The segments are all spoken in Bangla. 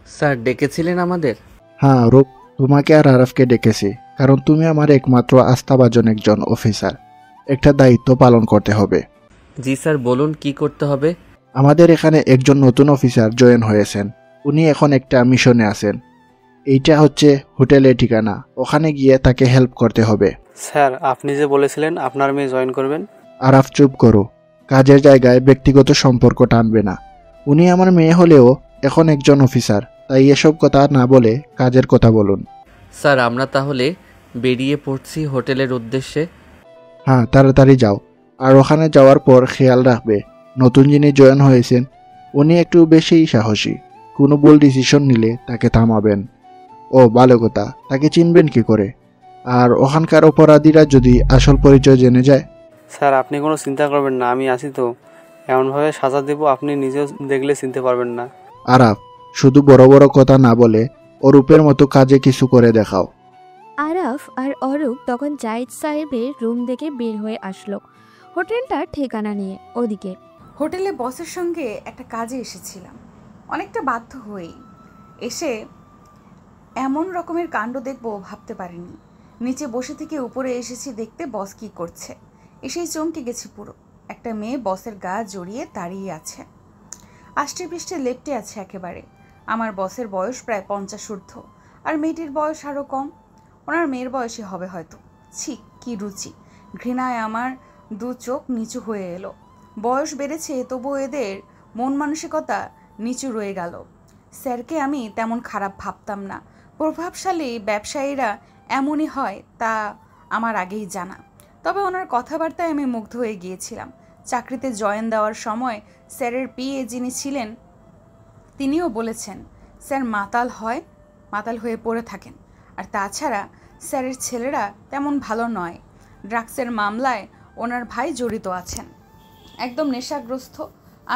স্যার ডেকেছিলেন আমাদের? হ্যাঁ রূপ, তোমাকে আর আরাফকে ডেকেছি কারণ তুমি আমার একমাত্র আস্থাভাজন একজন অফিসার। একটা দায়িত্ব পালন করতে হবে। জি স্যার, বলুন কি করতে হবে। আমাদের এখানে একজন নতুন অফিসার জয়েন হয়েছেন। উনি এখন একটা মিশনে আছেন। এইটা হচ্ছে হোটেলের ঠিকানা। ওখানে গিয়ে তাকে হেল্প করতে হবে। স্যার, আপনি যে বলেছিলেন আপনার মেয়ে জয়েন করবেন। আরাফ চুপ করো। কাজের জায়গায় ব্যক্তিগত সম্পর্ক টানবে না। উনি আমার মেয়ে হলেও এখন একজন অফিসার, তাই এসব কথা না বলে কাজের কথা বলুন। স্যার আমরা তাহলে বেরিয়ে পড়ছি হোটেলের উদ্দেশ্যে। হ্যাঁ, তাড়াতাড়ি যাও। আর ওখানে যাওয়ার পর খেয়াল রাখবে, নতুন যিনি জয়েন হয়েছেন উনি একটু বেশিই সাহসী। কোনো ভুল ডিসিশন নিলে তাকে থামাবেন। ও ভালো কথা, তাকে চিনবেন কি করে? আর ওখানকার অপরাধীরা যদি আসল পরিচয় জেনে যায়? স্যার, আপনি কোনো চিন্তা করবেন না, আমি আছি তো। এমনভাবে সাজা দেব আপনি নিজেও দেখলে চিনতে পারবেন না। আরাফ, শুধু বড় বড় কথা না বলে অরূপের মতো কাজে কিছু করে দেখাও। আরাফ আর অরূপ তখন জাহিদ সাহেবের রুম থেকে বের হয়ে আসলো হোটেলটার ঠিকানা নিয়ে। ওদিকে হোটেলে বসের সঙ্গে একটা কাজে এসেছিলাম, অনেকটা বাধ্য হয়েই। এসে এমন রকমের কাণ্ড দেখব ভাবতে পারিনি। নিচে বসে থেকে উপরে এসেছি দেখতে বস কি করছে। এসেই চমকে গেছি পুরো। একটা মেয়ে বসের গা জড়িয়ে দাঁড়িয়ে আছে, আষ্টে পৃষ্ঠে লেপ্টে আছে একেবারে। আমার বসের বয়স প্রায় 50 ঊর্ধ্ব, আর মেয়েটির বয়স আরও কম। ওনার মেয়ের বয়সী হবে হয়তো। ছি, কি রুচি! ঘৃণায় আমার দু চোখ নিচু হয়ে এলো। বয়স বেড়েছে তবু এদের মন মানসিকতা নিচু রয়ে গেল। স্যারকে আমি তেমন খারাপ ভাবতাম না। প্রভাবশালী ব্যবসায়ীরা এমনই হয় তা আমার আগেই জানা। তবে ওনার কথাবার্তায় আমি মুগ্ধ হয়ে গিয়েছিলাম। চাকরিতে জয়েন দেওয়ার সময় স্যারের পিএ যিনি ছিলেন তিনিও বলেছেন স্যার মাতাল হয়ে পড়ে থাকেন। আর তাছাড়া স্যারের ছেলেরা তেমন ভালো নয়। ড্রাগসের মামলায় ওনার ভাই জড়িত আছেন, একদম নেশাগ্রস্ত।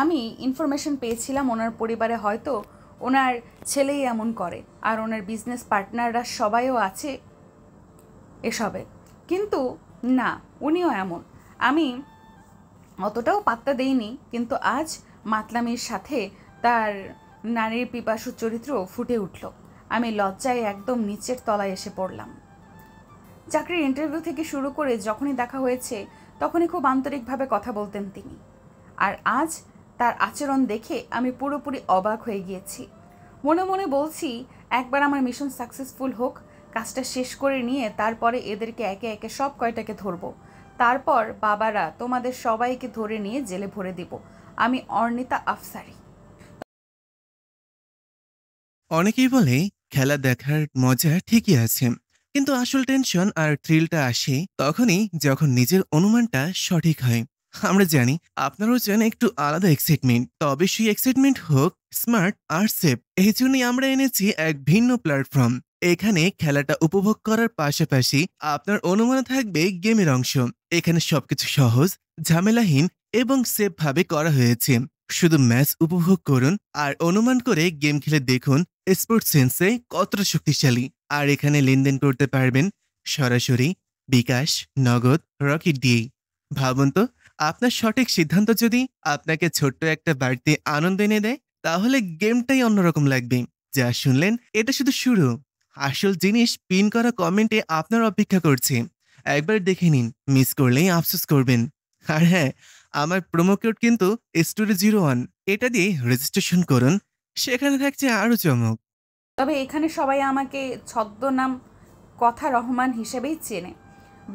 আমি ইনফরমেশন পেয়েছিলাম ওনার পরিবারে হয়তো ওনার ছেলেই এমন করে, আর ওনার বিজনেস পার্টনাররা সবাইও আছে এসবে। কিন্তু না, উনিও এমন। আমি অতটাও পাত্তা দেইনি, কিন্তু আজ মাতলামির সাথে তার নারীর পিপাসু চরিত্র ফুটে উঠল। আমি লজ্জায় একদম নিচের তলায় এসে পড়লাম। চাকরির ইন্টারভিউ থেকে শুরু করে যখনই দেখা হয়েছে তখনই খুব আন্তরিকভাবে কথা বলতেন তিনি। আর আজ তার আচরণ দেখে আমি পুরোপুরি অবাক হয়ে গিয়েছি। মনে মনে বলছি একবার আমার মিশন সাকসেসফুল হোক, কাজটা শেষ করে নিয়ে তারপরে এদেরকে একে একে সব কয়টাকে ধরবো। তারপর বাবারা তোমাদের সবাইকে ধরে নিয়ে জেলে ভরে দিব। আমি অর্ণিতা আফসারি। অনেকেই বলে খেলা দেখার মজা ঠিকই আছে, কিন্তু আসল টেনশন আর থ্রিলটা আসে তখনই যখন নিজের অনুমানটা সঠিক হয়। আমরা জানি আপনারও চান একটু আলাদা এক্সাইটমেন্ট, তবে সেই এক্সাইটমেন্ট হোক স্মার্ট আর সেফ। এই জন্যই আমরা এনেছি এক ভিন্ন প্ল্যাটফর্ম। এখানে খেলাটা উপভোগ করার পাশাপাশি আপনার অনুমান থাকবে গেমের অংশ। এখানে সবকিছু সহজ, ঝামেলাহীন এবং সেফ ভাবে করা হয়েছে। শুধু ম্যাচ উপভোগ করুন আর অনুমান করে গেম খেলে দেখুন স্পোর্টস সেন্সে কতটা শক্তিশালী। আর এখানে লেনদেন করতে পারবেন সরাসরি, বিকাশ, নগদ, রকেট দিয়েই। ভাবুন তো, আপনার সঠিক সিদ্ধান্ত যদি আপনাকে ছোট্ট একটা বাড়তি আনন্দ এনে দেয়, তাহলে গেমটাই অন্যরকম লাগবে। যা শুনলেন এটা শুধু শুরু। আসল জিনিস পিন করা কমেন্টে আপনার অপেক্ষা করছে। একবার দেখে নিন, মিস করলেই আফসোস করবেন। আর হ্যাঁ, আমার প্রোমো কোড কিন্তু Story01, এটা দিয়ে রেজিস্ট্রেশন করুন। সেখানে থাকছে আরো চমক। তবে এখানে সবাই আমাকে ছদ্মনাম কথা রহমান হিসেবেই চেনে।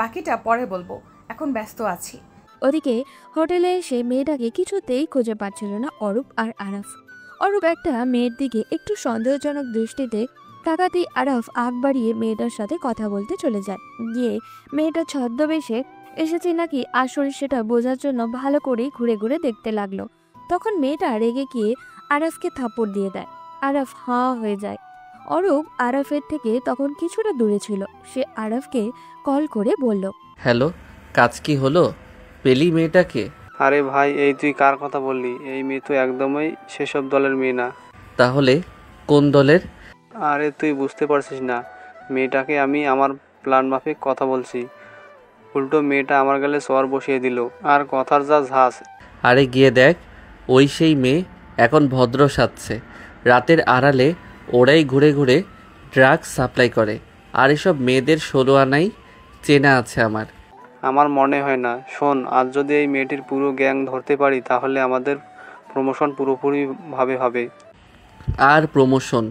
বাকিটা পরে বলবো, এখন ব্যস্ত আছি। ওদিকে হোটেলে এসে মেয়েটাকে কিছুতেই খুঁজে পাচ্ছিল না অরূপ আর আরাফ। অরূপ একটা মেয়ের দিকে একটু সন্দেহজনক দৃষ্টিতে তাকাতেই আরাফ আগ বাড়িয়ে মেয়েটার সাথে কথা বলতে চলে যায়। গিয়ে মেয়েটা ছদ্মবেশে এসেছে নাকি আসলে সেটা বোঝার জন্য ভালো করেই ঘুরে ঘুরে দেখতে লাগলো। তখন মেয়েটা রেগে গিয়ে আরাফকে থাপ্পড় দিয়ে দেয়। আরাফ হাঁ হয়ে যায়। অরূপ আরাফের থেকে তখন কিছুটা দূরে ছিল। সে আরাফকে কল করে বলল, হ্যালো, কাজ কি হলো? পেলি মেয়েটাকে? আরে ভাই, এই তুই কার কথা বললি? এই মেয়ে তো একদমই সেসব দলের মেয়ে না। তাহলে কোন দলের? আরে তুই বুঝতে পারছিস না, মেয়েটাকে আমি আমার প্ল্যান মাফিক কথা বলছি। উল্টো মেয়েটা আমার গালে সর বসিয়ে দিল, আর কথার যা ঝাঁস। আরে গিয়ে দেখ, ওই সেই মেয়ে এখন ভদ্র সাজছে। রাতের আড়ালে ওরাই ঘুরে ঘুরে ড্রাগস সাপ্লাই করে। আর এসব মেয়েদের 16 আনাই চেনা আছে আমার। আমার মনে হয় না। শোন, আজ যদি এই মেয়েটির পুরো গ্যাং ধরতে পারি তাহলে আমাদের প্রমোশন পুরোপুরিভাবে হবে। আর প্রমোশন?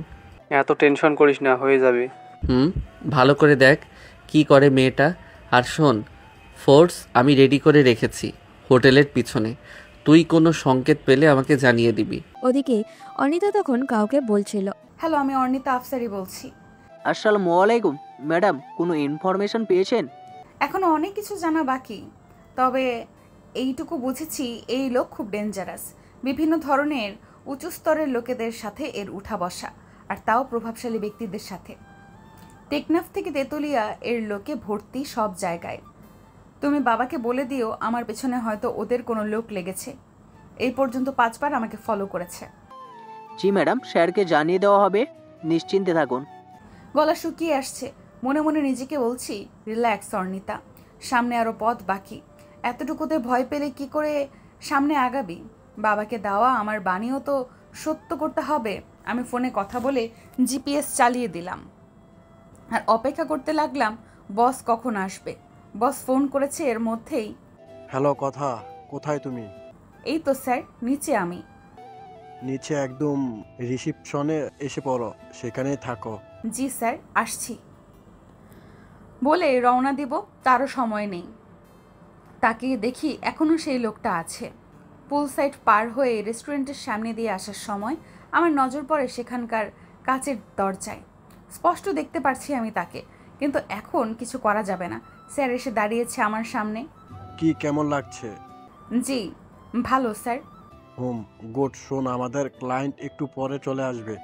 এত টেনশন করিস না, হয়ে যাবে। ভালো করে দেখ কি করে মেয়েটা। আর শোন, ফোর্স আমি রেডি করে রেখেছি হোটেলের পিছনে। তুই কোনো সংকেত পেলে আমাকে জানিয়ে দিবি। ওদিকে অনিতা তখন কাউকে বলছিল। হ্যালো, আমি অর্ণিতা আফসারি বলছি। আসসালামু আলাইকুম ম্যাডাম, কোনো ইনফরমেশন পেয়েছেন? এখনো অনেক কিছু জানা বাকি, তবে এইটুকু বুঝেছি এই লোক খুব ডেঞ্জারাস। বিভিন্ন ধরনের উঁচু স্তরের লোকেদের সাথে এর উঠা বসা, আর তাও প্রভাবশালী ব্যক্তিদের সাথে। টেকনাফ থেকে তেতুলিয়া এর লোকে ভর্তি সব জায়গায়। তুমি বাবাকে বলে দিও আমার পেছনে হয়তো ওদের কোনো লোক লেগেছে। এই পর্যন্ত 5 বার আমাকে ফলো করেছে। জি ম্যাডাম, স্যারকে জানিয়ে দেওয়া হবে, নিশ্চিন্তে থাকুন। গলা শুকিয়ে আসছে, মনে মনে নিজেকে বলছি রিল্যাক্স অর্ণিতা, সামনে আরও পথ বাকি। এতটুকুতে ভয় পেলে কি করে সামনে আগাবি? বাবাকে দেওয়া আমার বাণীও তো সত্য করতে হবে। আমি ফোনে কথা বলে জিপিএস চালিয়ে দিলাম আর অপেক্ষা করতে লাগলাম বস কখন আসবে। বস ফোন করেছে এর মধ্যেই। হ্যালো, কথা কোথায় তুমি? এই তো স্যার, নিচে আমি। নিচে একদম রিসিপশনে এসে পড়ো, সেখানেই থাকো। জি স্যার, আসছি বলে রওনা দিব। তারও সময় নেই। তাকিয়ে দেখি এখনও সেই লোকটা আছে। পুল সাইড পার হয়ে রেস্টুরেন্টের সামনে দিয়ে আসার সময় আমার নজর পড়ে সেখানকার কাচের দরজায়। স্পষ্ট দেখতে পারছি আমি তাকে, কিন্তু এখন কিছু করা যাবে না। স্যার এসে দাঁড়িয়েছে আমার সামনে। কি কেমন লাগছে? জি ভালো স্যার। গুড। শোন, আমাদের ক্লায়েন্ট একটু পরে চলে আসবে,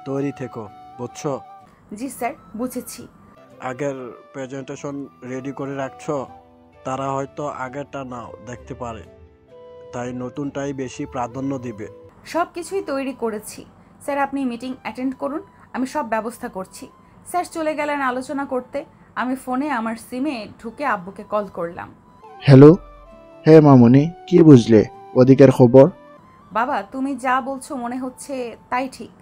তৈরি থেকো, বুঝছো? জি স্যার, বুঝেছি। আগের প্রেজেন্টেশন রেডি করে রাখছো? তারা হয়তো আগেরটা নাও দেখতে পারে, তাই নতুনটাই বেশি প্রাধান্য দিবে। সব কিছুই তৈরি করেছি স্যার, আপনি মিটিং অ্যাটেন্ড করুন, আমি সব ব্যবস্থা করছি। স্যার চলে গেলেন আলোচনা করতে। আমি ফোনে আমার সিমে ঢুকে আব্বুকে কল করলাম। হ্যালো। হ্যাঁ মামুনি, কি বুঝলে ওদিকের খবর? বাবা, তুমি যা বলছো মনে হচ্ছে তাই ঠিক।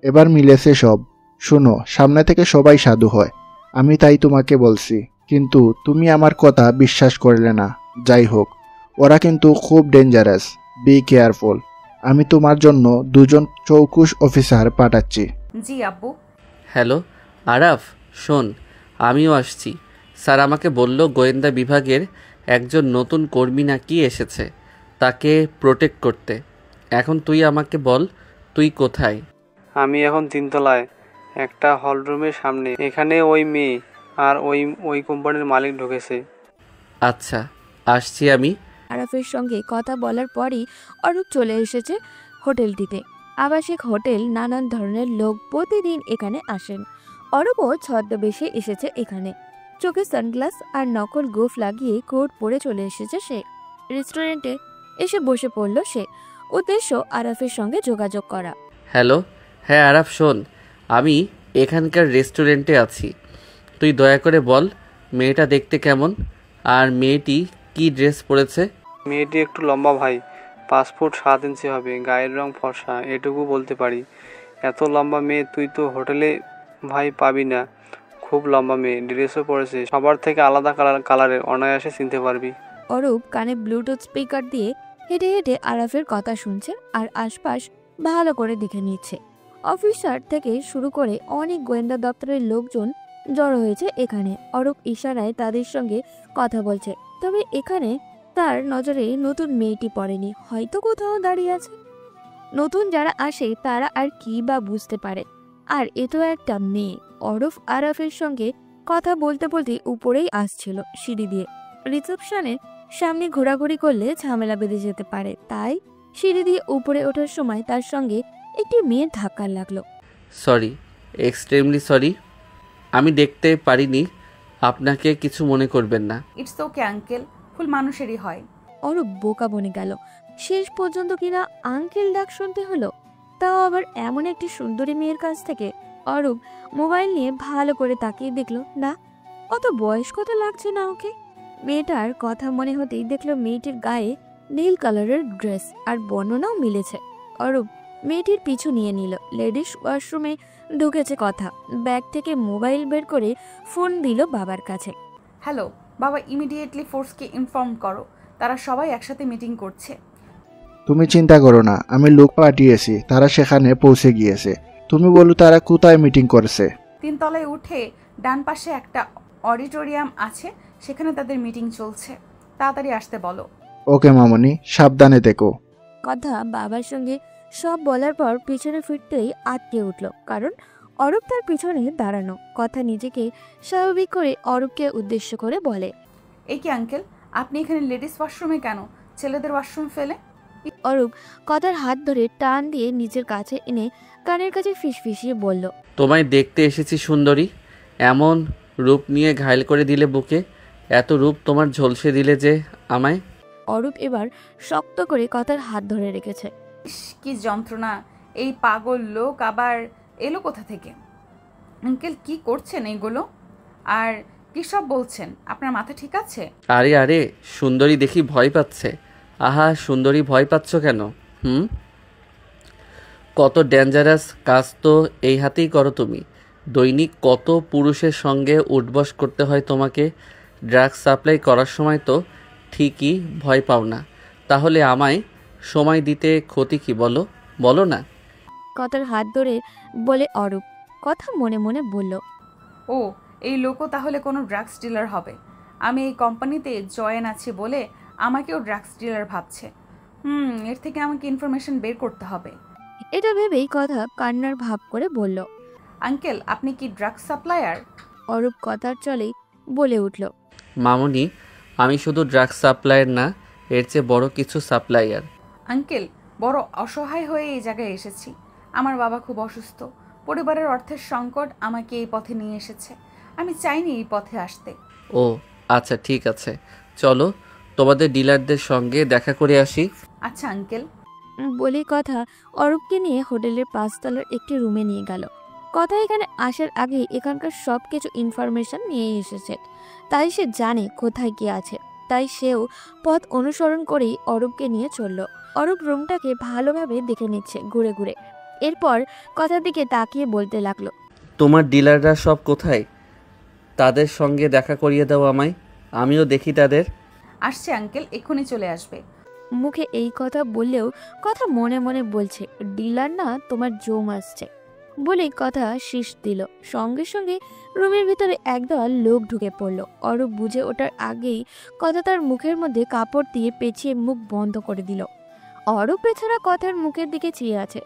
এবার মিলেছে সব। শোনো, সামনে থেকে সবাই সাধু হয়, আমি তাই তোমাকে বলছি, কিন্তু তুমি আমার কথা বিশ্বাস করলে না। যাই হোক, ওরা কিন্তু খুব ডেঞ্জারাস, বি কেয়ারফুল। আমি তোমার জন্য 2 চৌকুশ অফিসার পাঠাচ্ছি। জি আব্বু। হ্যালো আরাফ, শোন আমিও আসছি। স্যার আমাকে বলল গোয়েন্দা বিভাগের একজন নতুন কর্মী নাকি এসেছে, তাকে প্রোটেক্ট করতে। এখন তুই আমাকে বল, তুই কোথায়? আমি এখন 3 তলায় একটা হলরুমের সামনে। এখানে ওই মেয়ে আর ওই কোম্পানির মালিক ঢুকেছে। আচ্ছা, আসছি আমি। আরাফের সঙ্গে কথা বলার পরই অরূপ চলে এসেছে হোটেলটিতে। আবাসিক হোটেল, নানান ধরনের লোক প্রতিদিন এখানে আসেন। অরূপও ছদ্মবেশে এসেছে এখানে। চোখে সানগ্লাস আর নকল গোফ লাগিয়ে কোট পরে চলে এসেছে সে। রেস্টুরেন্টে এসে বসে পড়ল সে। উদ্দেশ্য আরাফের সঙ্গে যোগাযোগ করা। হ্যালো, হ্যাঁ আরাফ শোন, আমি এখানকার রেস্টুরেন্টে আছি। তুই দয়া করে বল মেয়েটা দেখতে কেমন, আর মেয়েটি কি ড্রেস পরেছে? মেয়েটি একটু লম্বা ভাই, 5 ফুট 7 ইঞ্চি হবে, গায়ের রং ফর্সা, এটুকু বলতে পারি। এত লম্বা মেয়ে তুই তো হোটেলে ভাই পাবি না। খুব লম্বা মেয়ে, ড্রেসও পরেছে সবার থেকে আলাদা কালারের, অনায়াসে চিনতে পারবি। অরূপ কানে ব্লুটুথ স্পিকার দিয়ে হেঁটে হেঁটে আরাফের কথা শুনছে আর আশপাশ ভালো করে দেখে নিচ্ছে। অফিসার থেকে শুরু করে অনেক গোয়েন্দা দপ্তরের লোকজন জড়ো হয়েছে এখানে। অরূপ ইশারায় তাদের সঙ্গে কথা বলছে, তবে এখানে তার নজরে নতুন মেয়েটি পড়েনি, হয়তো কোথাও দাঁড়িয়ে আছে। নতুন যারা আসে তারা আর কি বা বুঝতে পারে, আর এ তো একটা মেয়ে। অরূপ আরাফের সঙ্গে কথা বলতে বলতে উপরেই আসছিল সিঁড়ি দিয়ে। রিসেপশনের সামনে ঘোরাঘুরি করলে ঝামেলা বেঁধে যেতে পারে, তাই সিঁড়ি দিয়ে উপরে ওঠার সময় তার সঙ্গে একটি মেয়ের ধাক্কা লাগলো। সরি, এক্সট্রিমলি সরি, আমি দেখতে পারিনি, আপনাকে কিছু মনে করবেন না। ইটস ওকে আঙ্কেল, ফুল মানুষেরই হয়। অরূপ বোকা বনে গেল। শেষ পর্যন্ত কিনা আঙ্কেল ডাক শুনতে হলো, তাও আবার এমন একটি সুন্দরী মেয়ের কাছ থেকে। অরূপ মোবাইল নিয়ে ভালো করে তাকিয়ে দেখলো, না অত বয়স কত লাগছে না ওকে। মেয়েটার কথা মনে হতেই দেখলো মেয়েটির গায়ে নীল কালারের ড্রেস আর বর্ণনাও মিলেছে। অরূপ মেয়েটির পিছু নিয়ে নিল। লেডিস ওয়াশরুমে ঢুকেছে কথা। ব্যাগ থেকে মোবাইল বের করে ফোন দিল বাবার কাছে। হ্যালো বাবা, ইমিডিয়েটলি ফোর্সকে ইনফর্ম করো, তারা সবাই একসাথে মিটিং করছে। তুমি চিন্তা করো না, আমি লোক পাঠিয়েছি, তারা সেখানে পৌঁছে গিয়েছে। তুমি বলো তারা কোথায় মিটিং করেছে। 3 তলায় উঠে ডান পাশে একটা অডিটোরিয়াম আছে, সেখানে তাদের মিটিং চলছে। তাড়াতাড়ি আসতে বলো। ওকে মামনি, সাবধানে দেখো। কথা বাবার সঙ্গে সব বলার পর পিছনে ফিরতেই আটকে উঠল, কারণ অরূপ তার পিছনে দাঁড়ানো। কথা নিজেকে স্বাভাবিক করে অরূপকে উদ্দেশ্য করে বলে, এই কি আঙ্কেল, আপনি এখানে লেডিস ওয়াশরুমে কেন? ছেলেদের ওয়াশরুম ফেলে? অরূপ কথার হাত ধরে টান দিয়ে নিজের কাছে এনে কানের কাছে ফিসফিসিয়ে বলল, তোমায় দেখতে এসেছি সুন্দরী। এমন রূপ নিয়ে ঘায়ল করে দিলে বুকে, এত রূপ তোমার ঝলসে দিলে যে আমায়। অরূপ এবার শক্ত করে কথার হাত ধরে রেখেছে। ইস, কি যন্ত্রণা! এই পাগল লোক আবার এলো কোথা থেকে? আঙ্কেল কি করছেন এইগুলো? আর কি সব বলছেন? আপনার মাথা ঠিক আছে? আরে আরে, সুন্দরী দেখি ভয় পাচ্ছে। আহা সুন্দরী, ভয় পাচ্ছ কেন? কত ডেঞ্জারাস কাজ তো এই হাতেই করো তুমি। দৈনিক কত পুরুষের সঙ্গে উঠবস করতে হয় তোমাকে। ড্রাগস সাপ্লাই করার সময় তো ঠিকই ভয় পাও না, তাহলে আমায় সময় দিতে ক্ষতি কি বলো? বলো না। কথার হাত ধরে বলে অরূপ। কথা মনে মনে বলল, ও, এই লোকও তাহলে কোনো ড্রাগস ডিলার হবে। আমি এই কোম্পানিতে জয়েন আছি বলে আমাকেও ড্রাগস ডিলার ভাবছে। এর থেকে আমাকে ইনফরমেশন বের করতে হবে। এটা ভেবেই কথা কান্নার ভাব করে বলল, আঙ্কেল আপনি কি ড্রাগস সাপ্লায়ার? অরূপ কথার চলেই বলে উঠল, মামুনি, আমি শুধু ড্রাগস সাপ্লায়ার না, এর চেয়ে বড় কিছু সাপ্লায়ার। আঙ্কেল, বড় অসহায় হয়ে এই জায়গায় এসেছি। আমার বাবা খুব অসুস্থ, পরিবারের অর্থের সংকট আমাকে এই পথে নিয়ে এসেছে। আমি চাইনি এই পথে আসতে। ও আচ্ছা, ঠিক আছে, চলো তোমাদের ডিলারদের সঙ্গে দেখা করে আসি। আচ্ছা আঙ্কেল। বলে কথা অরূপকে নিয়ে হোটেলের 5 তলার একটি রুমে নিয়ে গেল। কথা এখানে আসার আগে এখানকার সব কিছু ইনফরমেশন নিয়ে এসেছে, তাই সে জানে কোথায় কি আছে। তাই সেও পথ অনুসরণ করেই অরূপকে নিয়ে চলল। অরূপ রুমটাকে ভালোভাবে দেখে নিচ্ছে ঘুরে ঘুরে। এরপর কথার দিকে তাকিয়ে বলতে লাগলো, তোমার ডিলাররা সব কোথায়? তাদের সঙ্গে দেখা করিয়ে দাও আমায়, আমিও দেখি তাদের। আসছে আঙ্কেল, এক্ষুনি চলে আসবে। মুখে এই কথা বললেও কথা মনে মনে বলছে, ডিলার না, তোমার জম আসছে বলে কথা শীষ দিল। সঙ্গে সঙ্গে রুমের ভিতরে একদল লোক ঢুকে পড়ল। অরূপ বুঝে ওঠার আগেই কথা তার মুখের মধ্যে কাপড় দিয়ে পেঁচিয়ে মুখ বন্ধ করে দিল। অরূপ পেছনে কথার মুখের দিকে চেয়ে আছে,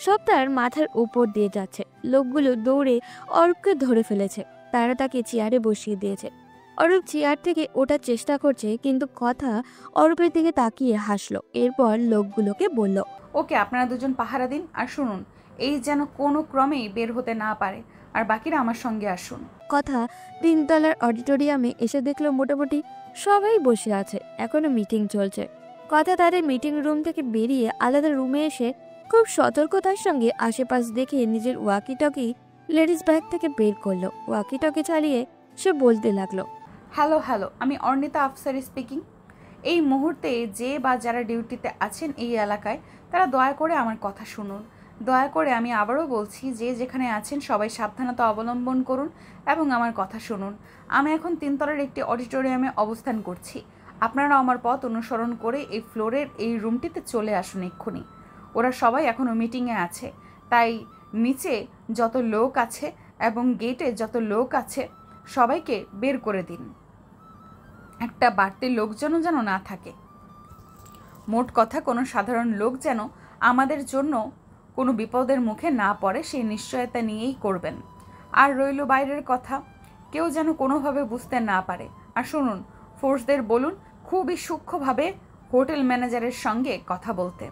সব তার মাথার উপর দিয়ে যাচ্ছে। লোকগুলো দৌড়ে অরূপকে ধরে ফেলেছে, তারা তাকে চেয়ারে বসিয়ে দিয়েছে। অরূপ চেয়ার থেকে ওঠার চেষ্টা করছে, কিন্তু কথা অরূপের দিকে তাকিয়ে হাসলো। এরপর লোকগুলোকে বলল, ওকে, আপনারা দুজন পাহারা দিন। আর শুনুন, এই যেন কোনো ক্রমেই বের হতে না পারে, আর বাকিরা আমার সঙ্গে আসুন। কথা 3 তলার অডিটোরিয়ামে এসে দেখলো মোটামুটি সবাই বসে আছে, এখনো মিটিং চলছে। কথা তাদের মিটিং রুম থেকে বেরিয়ে আলাদা রুমে এসে খুব সতর্কতার সঙ্গে আশেপাশ দেখে নিজের ওয়াকি টকি লেডিস ব্যাগ থেকে বের করলো। ওয়াকি টকি চালিয়ে সে বলতে লাগলো, হ্যালো হ্যালো, আমি অর্ণিতা আফসারি স্পিকিং। এই মুহূর্তে যে বা যারা ডিউটিতে আছেন এই এলাকায়, তারা দয়া করে আমার কথা শুনুন। দয়া করে আমি আবারও বলছি, যে যেখানে আছেন সবাই সাবধানতা অবলম্বন করুন এবং আমার কথা শুনুন। আমি এখন 3 তলার একটি অডিটোরিয়ামে অবস্থান করছি। আপনারা আমার পথ অনুসরণ করে এই ফ্লোরের এই রুমটিতে চলে আসুন এক্ষুনি। ওরা সবাই এখনও মিটিংয়ে আছে, তাই নিচে যত লোক আছে এবং গেটে যত লোক আছে সবাইকে বের করে দিন। একটা বাড়তি লোকজন যেন না থাকে। মোট কথা, কোনো সাধারণ লোক যেন আমাদের জন্য কোনো বিপদের মুখে না পড়ে সেই নিশ্চয়তা নিয়েই করবেন। আর রইল বাইরের কথা, কেউ যেন কোনোভাবে বুঝতে না পারে। আর শুনুন, ফোর্সদের বলুন খুবই সূক্ষ্মভাবে হোটেল ম্যানেজারের সঙ্গে কথা বলতে।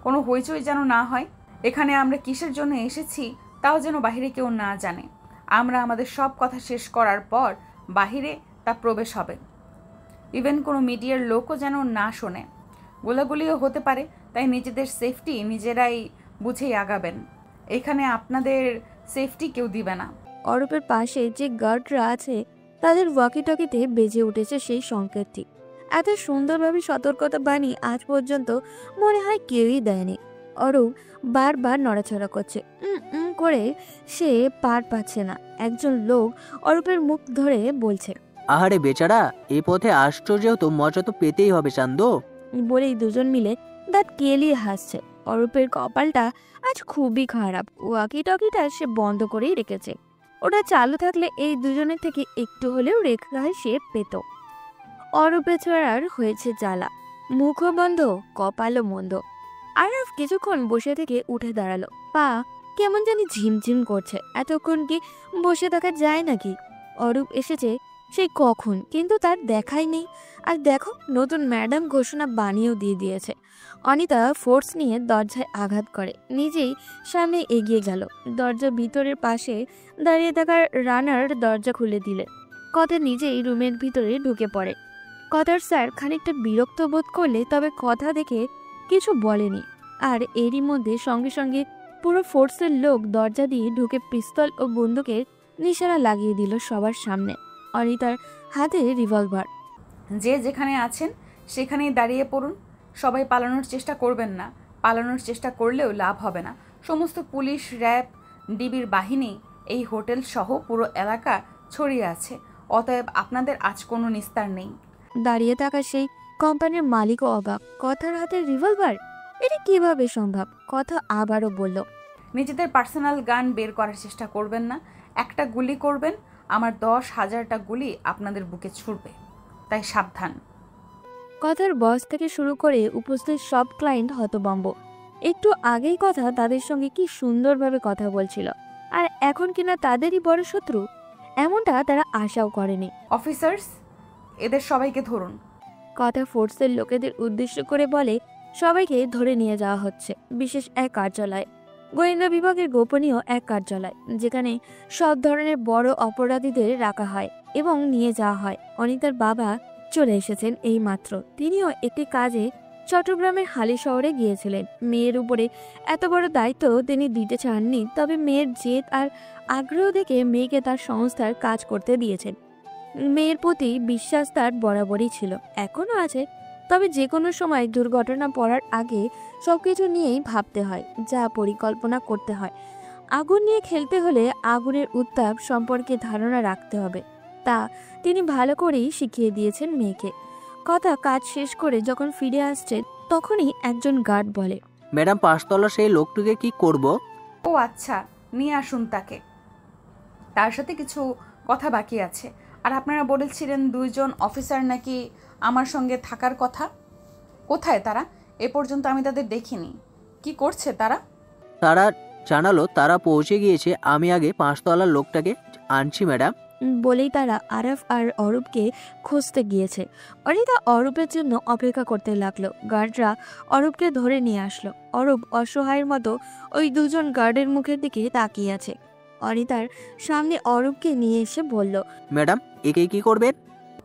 কোনো হইচই যেন না হয়। এখানে আমরা কিসের জন্য এসেছি তাও যেন বাহিরে কেউ না জানে। আমরা আমাদের সব কথা শেষ করার পর বাহিরে তা প্রবেশ হবে। ইভেন কোনো মিডিয়ার লোকও যেন না শোনে। গোলাগুলিও হতে পারে, তাই নিজেদের সেফটি নিজেরাই বুঝেই আগাবেন। এখানে আপনাদের সেফটি কেউ দিবে না। অরূপের পাশে যে গার্ডরা আছে তাদের ওয়াকিটকিতে বেজে উঠেছে সেই সংকেতটি। এত সুন্দরভাবে সতর্কতা বাণী আজ পর্যন্ত মনে হয় কেউই দেয়নি। অরূপ বারবার নড়াচড়া করছে, করে সে পার পাচ্ছে না। একজন লোক অরূপের মুখ ধরে বলছে, আহারে বেচারা, এই পথে আসছো যেহেতু মজা তো পেতেই হবে চান্দু। বলেই দুজন মিলে দাঁত কেলিয়ে হাসছে। অরূপের কপালটা আজ খুবই খারাপ। ওয়াকি টকিটা সে বন্ধ করেই রেখেছে। ওটা চালু থাকলে এই দুজনের থেকে একটু হলেও রেখায় সে পেত। অরূপে ছড়ার হয়েছে জ্বালা, মুখও বন্ধ, কপালও মন্দ। আরব কিছুক্ষণ বসে থেকে উঠে দাঁড়ালো। পা কেমন জানি ঝিমঝিম করছে। এতক্ষণ কি বসে থাকা যায় নাকি? অরূপ এসেছে সেই কখন, কিন্তু তার দেখাই নেই। আর দেখো, নতুন ম্যাডাম ঘোষণা বানিয়েও দিয়ে দিয়েছে। অনিতা ফোর্স নিয়ে দরজায় আঘাত করে, নিজেই সামনে এগিয়ে গেল। দরজার ভিতরের পাশে দাঁড়িয়ে থাকার রানার দরজা খুলে দিলেন। কথা নিজেই রুমের ভিতরে ঢুকে পড়ে। কথার স্যার খানিকটা বিরক্ত বোধ করলে, তবে কথা দেখে কিছু বলেনি। আর এরই মধ্যে সঙ্গে সঙ্গে পুরো ফোর্সের লোক দরজা দিয়ে ঢুকে পিস্তল ও বন্দুকের নিশানা লাগিয়ে দিল সবার সামনে। অনিতার হাতে রিভলভার। যে যেখানে আছেন সেখানেই দাঁড়িয়ে পড়ুন। সবাই পালানোর চেষ্টা করবেন না। পালানোর চেষ্টা করলেও লাভ হবে না। সমস্ত পুলিশ, র্যাব, ডিবির বাহিনী এই হোটেল সহ পুরো এলাকা ছড়িয়ে আছে। অতএব আপনাদের আজ কোনো নিস্তার নেই। দাঁড়িয়ে থাকা সেই কোম্পানির মালিকও অবাক। কথার হাতে রিভলভার, এটা কিভাবে সম্ভব? কথা আবারও বলল, নিজেদের পার্সোনাল গান বের করার চেষ্টা করবেন না। একটা গুলি করবেন, আমার 10,000টা গুলি আপনাদের বুকে ছুড়বে, তাই সাবধান। কথার বস থেকে শুরু করে উপস্থিত সব ক্লায়েন্ট হতভম্ব। একটু আগেই কথা তাদের সঙ্গে কি সুন্দরভাবে কথা বলছিল, আর এখন কিনা তাদেরই বড় শত্রু, এমনটা তারা আশাও করেনি। অফিসার্স, এদের সবাইকে ধরুন। কথা ফোর্সের লোকেদের উদ্দেশ্য করে বলে, সবাইকে ধরে নিয়ে যাওয়া হচ্ছে বিশেষ এক কার্যালয়, গোয়েন্দা বিভাগের গোপনীয় এক কার্যালয়, যেখানে সব ধরনের বড় অপরাধীদের রাখা হয় এবং নিয়ে যাওয়া হয়। অনিতার বাবা চলে এসেছেন এই মাত্র। তিনিও একটি কাজে চট্টগ্রামের হালি শহরে গিয়েছিলেন। মেয়ের উপরে এত বড় দায়িত্ব তিনি দিতে চাননি, তবে মেয়ের জেদ আর আগ্রহ দেখে মেয়েকে তার সংস্থার কাজ করতে দিয়েছেন। মেয়ের প্রতি বিশ্বাস তার বরাবরই ছিল, এখনো আছে। তবে যে কোনো সময় দুর্ঘটনা পড়ার আগে সবকিছু নিয়েই ভাবতে হয়, যা পরিকল্পনা করতে হয়। আগুন নিয়ে খেলতে হলে আগুনের উত্তাপ সম্পর্কে ধারণা রাখতে হবে, তা তিনি ভালো করেই শিখিয়ে দিয়েছেন মেয়েকে। কথা কাজ শেষ করে যখন ফিরে আসছে, তখনই একজন গার্ড বলে, ম্যাডাম, 5তলা সেই লোকটিকে কি করব? ও আচ্ছা, নিয়ে আসুন তাকে। তার সাথে কিছু কথা বাকি আছে। আর আপনারা বলেছিলেন 2জন অফিসার নাকি আমার সঙ্গে থাকার কথা। কোথায় তারা? এ পর্যন্ত আমি তাদের দেখিনি। কি করছে তারা? তারা জানালো তারা পৌঁছে গিয়েছে। আমি আগে 5তলার লোকটাকে আনছি ম্যাডাম। বলেই তারা আরফ আর অরূপকে খুঁজতে গিয়েছে। অনিতা অরূপের জন্য অপেক্ষা করতে লাগলো। গার্ডরা অরূপকে ধরে নিয়ে আসলো। অরূপ অসহায়ের মতো ওই দুজন গার্ডের মুখের দিকে তাকিয়ে আছে। অনিতার সামনে অরূপকে নিয়ে এসে বলল, ম্যাডাম, একে কি করবেন?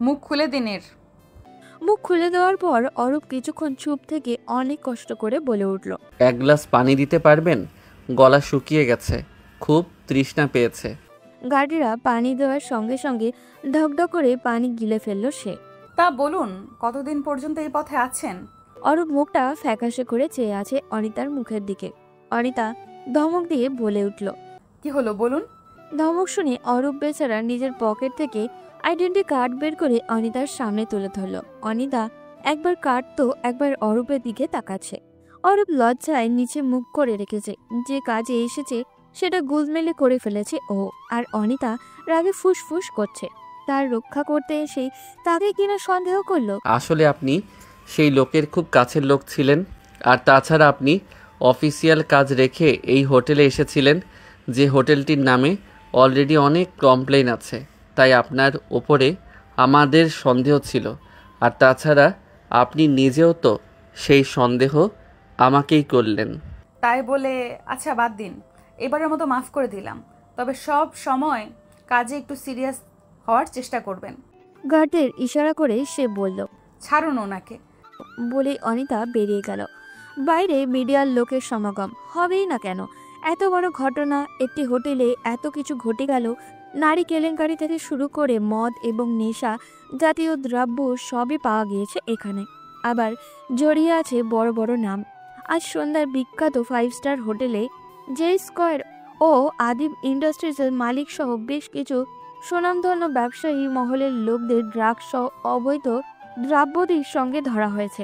মুখ খুলে দিন এর। মুখ খুলে দেওয়ার পর অরূপ কিছুক্ষণ চুপ থেকে অনেক কষ্ট করে বলে উঠল, এক গ্লাস পানি দিতে পারবেন? গলা শুকিয়ে গেছে, খুব তৃষ্ণা পেয়েছে। গার্ডেরা পানি দেওয়ার সঙ্গে সঙ্গে ঢকঢক করে পানি গিলে ফেলল সে। তা বলুন, কতদিন পর্যন্ত এই পথে আছেন? অরূপ মুখটা ফ্যাকাশে করে চেয়ে আছে অনিতার মুখের দিকে। অনিতা ধমক দিয়ে বলে উঠল, কি হলো বলুন। ধমক শুনে অরূপ বেচারা নিজের পকেট থেকে আইডেন্টি কার্ড বের করে অনিতার সামনে তুলে ধরল। অনিতা একবার কার্ড তো একবার অরূপের দিকে তাকাচ্ছে। অরূপ লজ্জায় নিচে মুখ করে রেখেছে। যে কাজে এসেছে সেটা গুলমেলে করে ফেলেছে ও, আর অনিতা রাগে ফুসফুস করছে। তার রক্ষা করতে এসে তাকে কিনা সন্দেহ করলো। আসলে আপনি সেই লোকের খুব কাছের লোক ছিলেন, আর তাছাড়া আপনি অফিসিয়াল কাজ রেখে এই হোটেলে এসেছিলেন, যে হোটেলটির নামে অলরেডি অনেক কমপ্লেইন আছে, তাই আপনার ওপরে আমাদের সন্দেহ ছিল। আর তাছাড়া আপনি নিজেও তো সেই সন্দেহ আমাকেই করলেন। তাই বলে আচ্ছা বাদ দিন, এবারের মতো মাফ করে দিলাম। তবে সব সময় কাজে একটু সিরিয়াস হওয়ার চেষ্টা করবেন। গার্ডের ইশারা করে সে বলল, ছাড়ুন ওনাকে। বলে অনিতা বেরিয়ে গেল। বাইরে মিডিয়ার লোকের সমাগম হবেই না কেন? এত বড় ঘটনা, একটি হোটেলে এত কিছু ঘটে গেল। নারী কেলেঙ্কারি থেকে শুরু করে মদ এবং নেশা জাতীয় দ্রব্য সবই পাওয়া গিয়েছে এখানে। আবার জড়িয়ে আছে বড় বড় নাম। আজ সন্ধ্যায় বিখ্যাত 5 স্টার হোটেলে জে স্কয়ার ও আদিব ইন্ডাস্ট্রিজের মালিক সহ বেশ কিছু সুনামধন্য ব্যবসায়ী মহলের লোকদের ড্রাগস সহ অবৈধ দ্রব্যাদির সঙ্গে ধরা হয়েছে।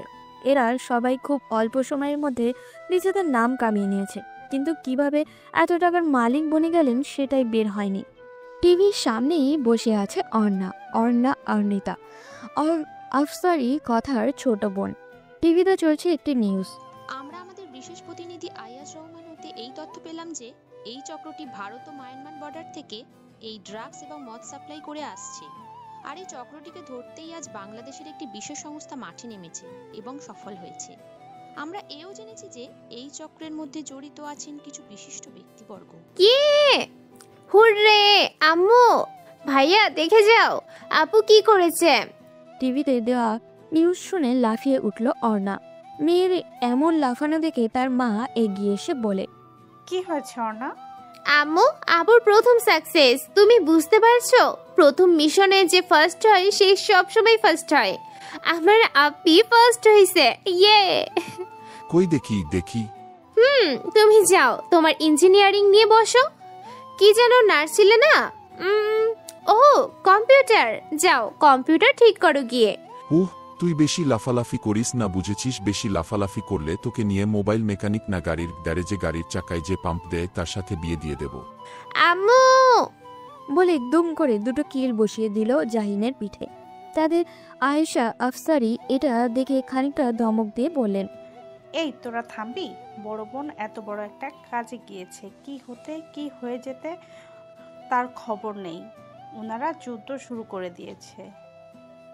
এরা সবাই খুব অল্প সময়ের মধ্যে নিজেদের নাম কামিয়ে নিয়েছে, কিন্তু কিভাবে এত টাকার মালিক বনে গেলেন সেটাই বের হয়নি। টিভির সামনেই বসে আছে অর্ণিতা আফসারি কথার ছোট বোন। টিভিতে চলছে একটি নিউজ। আমরা আমাদের বিশেষ প্রতিনিধি আয়াজ রহমান হতে এই তথ্য পেলাম যে এই চক্রটি ভারত ও মায়ানমার বর্ডার থেকে এই ড্রাগস এবং মদ সাপ্লাই করে আসছে। আর এই চক্রটিকে ধরতেই আজ বাংলাদেশের একটি বিশেষ সংস্থা মাঠে নেমেছে এবং সফল হয়েছে। আমরা এও জেনেছি যে এই চক্রের মধ্যে জড়িত আছেন কিছু বিশিষ্ট ব্যক্তিবর্গ। কি হুররে আম্মু, ভাইয়া দেখে যাও আপু কি করেছে। টিভিতে দেওয়া নিউজ শুনে লাফিয়ে উঠল অর্ণা। মেয়ের এমন লাফানো দেখে তার মা এগিয়ে এসে বলে, কি হয়েছে অর্ণা? আম্মু, আপুর প্রথম সাকসেস, তুমি বুঝতে পারছো? প্রথম মিশনে যে ফার্স্ট হয় সে সবসময় ফার্স্ট হয়। আমার আপি ফার্স্ট হয়েছে, ইয়ে। কই দেখি। তুমি যাও, তোমার ইঞ্জিনিয়ারিং নিয়ে বসো। কি যেন নার্স ছিলে না? ও কম্পিউটার, যাও কম্পিউটার ঠিক করো গিয়ে। তুই বেশি লাফালাফি করিস না, বুঝেছিস? বেশি লাফালাফি করলে তোকে নিয়ে মোবাইল মেকানিক না গাড়ির গ্যারেজে গাড়ির চাকায় যে পাম্প দেয় তার সাথে বিয়ে দিয়ে দেব। আম্মু বলে দুম করে দুটো কিল বসিয়ে দিল জাহিনের পিঠে। তাদের আয়েশা আফসারি এটা দেখে খানিকটা ধমক দিয়ে বললেন, এই তোরা থামবি? বড় বোন এত বড় একটা কাজে গিয়েছে, কি হতে কি হয়ে যেতে তার খবর নেই। ওনারা যুদ্ধ শুরু করে দিয়েছে।